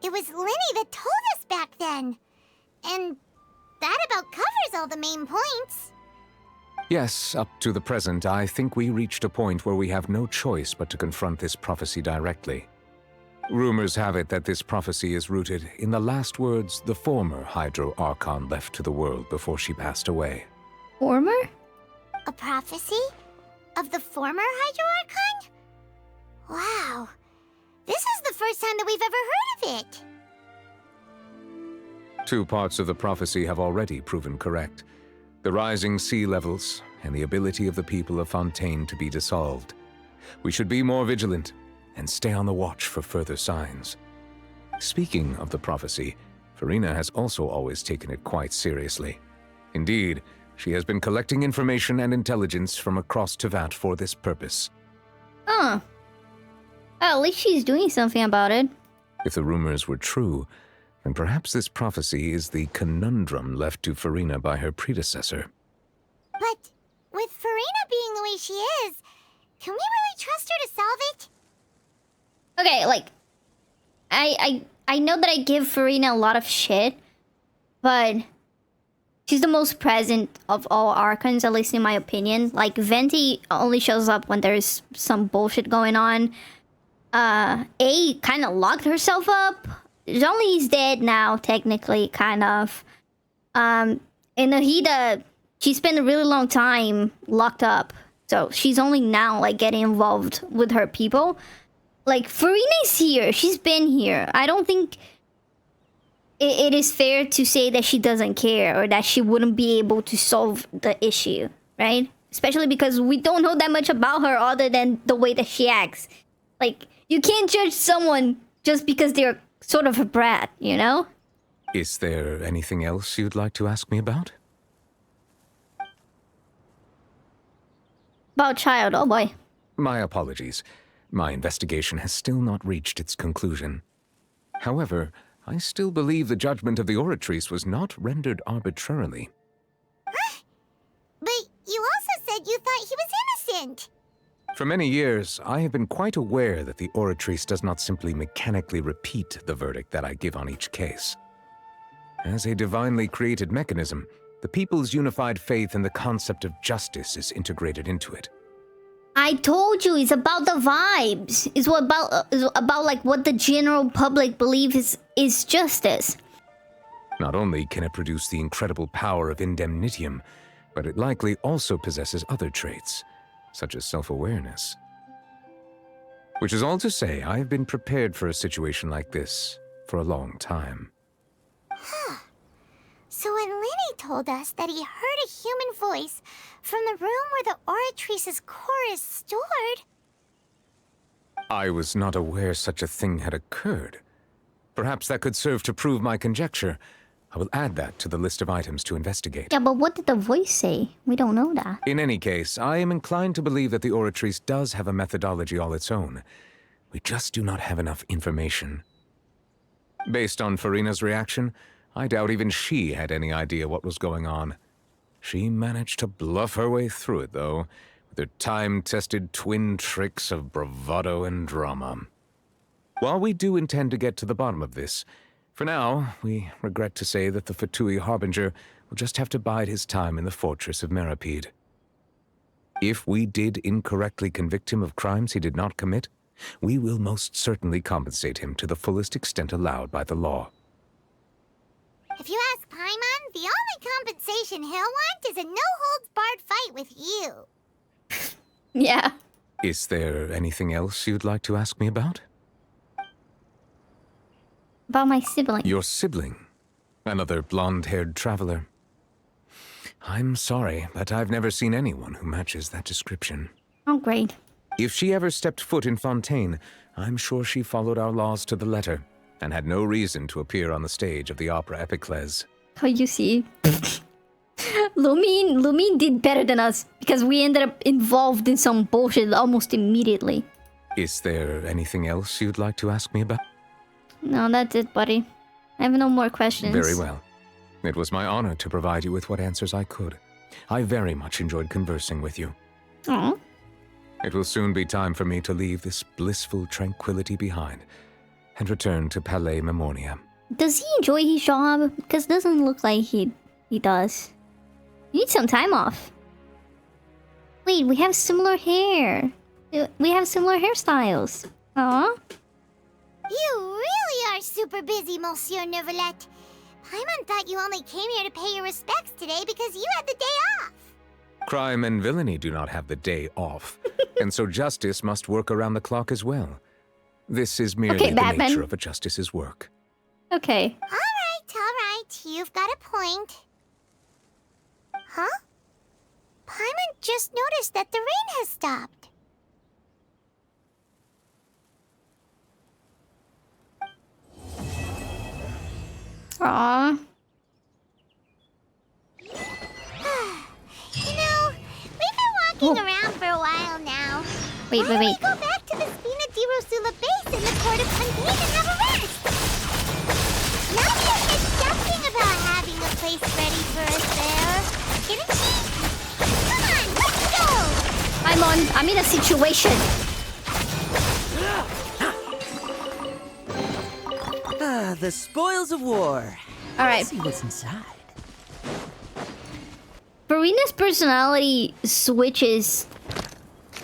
It was Linny that told us back then. And that about covers all the main points. Yes, up to the present, I think we reached a point where we have no choice but to confront this prophecy directly. Rumors have it that this prophecy is rooted in the last words the former Hydro Archon left to the world before she passed away. Former? A prophecy? Of the former Hydro Archon? Wow. This is the first time that we've ever heard of it. 2 parts of the prophecy have already proven correct. The rising sea levels, and the ability of the people of Fontaine to be dissolved. We should be more vigilant, and stay on the watch for further signs. Speaking of the prophecy, Farina has also always taken it quite seriously. Indeed, she has been collecting information and intelligence from across Tevat for this purpose. Huh. At least she's doing something about it. If the rumors were true, then perhaps this prophecy is the conundrum left to Farina by her predecessor. But with Farina being the way she is, can we really trust her to solve it? Okay, like, I know that I give Farina a lot of shit, but she's the most present of all Archons, at least in my opinion. Like, Venti only shows up when there's some bullshit going on. A kind of locked herself up. Zhongli is dead now, technically, kind of. And Nahida, she spent a really long time locked up. So she's only now, like, getting involved with her people. Like, Farina's here. She's been here. I don't think it is fair to say that she doesn't care or that she wouldn't be able to solve the issue, right? Especially because we don't know that much about her other than the way that she acts. Like, you can't judge someone just because they're sort of a brat, you know? Is there anything else you'd like to ask me about? About child, oh boy. My apologies. My investigation has still not reached its conclusion. However, I still believe the judgment of the Oratrice was not rendered arbitrarily. But you also said you thought he was innocent. For many years, I have been quite aware that the Oratrice does not simply mechanically repeat the verdict that I give on each case. As a divinely created mechanism, the people's unified faith in the concept of justice is integrated into it. I told you, it's about the vibes. It's about like what the general public believes is justice. Not only can it produce the incredible power of indemnitium, but it likely also possesses other traits, such as self-awareness. Which is all to say, I have been prepared for a situation like this for a long time. Huh. So when Linny told us that he heard a human voice from the room where the Oratrice's core is stored... I was not aware such a thing had occurred. Perhaps that could serve to prove my conjecture. I will add that to the list of items to investigate. Yeah, but what did the voice say? We don't know that. In any case, I am inclined to believe that the Oratrice does have a methodology all its own. We just do not have enough information. Based on Farina's reaction, I doubt even she had any idea what was going on. She managed to bluff her way through it, though, with her time-tested twin tricks of bravado and drama. While we do intend to get to the bottom of this, for now, we regret to say that the Fatui Harbinger will just have to bide his time in the fortress of Meripede. If we did incorrectly convict him of crimes he did not commit, We will most certainly compensate him to the fullest extent allowed by the law. If you ask Paimon, the only compensation he'll want is a no-holds-barred fight with you. Yeah. Is there anything else you'd like to ask me about? About my sibling. Your sibling? Another blonde-haired traveler? I'm sorry, but I've never seen anyone who matches that description. Oh, great. If she ever stepped foot in Fontaine, I'm sure she followed our laws to the letter, and had no reason to appear on the stage of the opera Epiclese. Oh, you see. Lumine did better than us, because we ended up involved in some bullshit almost immediately. Is there anything else you'd like to ask me about? No, that's it, buddy. I have no more questions. Very well. It was my honor to provide you with what answers I could. I very much enjoyed conversing with you. Aw. It will soon be time for me to leave this blissful tranquility behind and return to Palais Memoria. Does he enjoy his job? Because it doesn't look like he does. You need some time off. Wait, we have similar hair. We have similar hairstyles. Aw. You really are super busy, Monsieur Neuvillette. Paimon thought you only came here to pay your respects today because you had the day off. Crime and villainy do not have the day off, and so justice must work around the clock as well. This is merely the nature of a justice's work. Okay. All right. You've got a point. Huh? Paimon just noticed that the rain has stopped. Aww. You know, we've been walking around for a while now. Wait. Why don't we go back to the Spina di Rosula base in the court of Fontaine and have a rest? Nadia said something about having a place ready for us there, didn't she? Come on, let's go! I'm in a situation. The spoils of war. All right. Let's see what's inside. Farina's personality switches.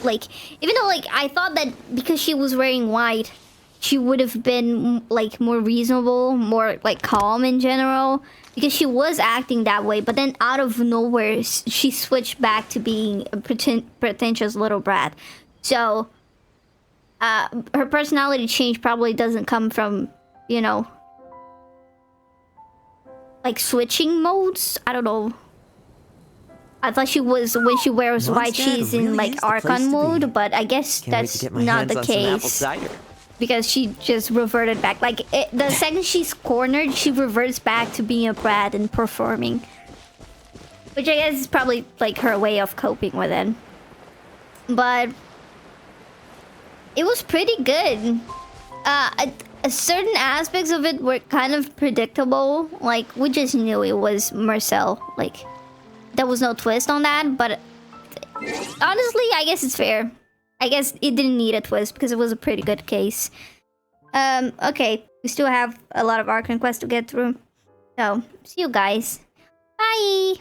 Like, even though, like, I thought that because she was wearing white, she would have been, like, more reasonable, more, like, calm in general. Because she was acting that way, but then out of nowhere, she switched back to being a pretentious little brat. So, her personality change probably doesn't come from, you know, like, switching modes? I don't know. I thought she was, when she wears white, she's in, like, Archon mode, but I guess that's not the case. Because she just reverted back. Like, the second she's cornered, she reverts back to being a brat and performing. Which I guess is probably, like, her way of coping with it. But it was pretty good. Certain aspects of it were kind of predictable. Like, we just knew it was Marcel. Like, there was no twist on that, but honestly, I guess it's fair. I guess it didn't need a twist because it was a pretty good case. Okay, we still have a lot of Archon quests to get through. So, see you guys. Bye!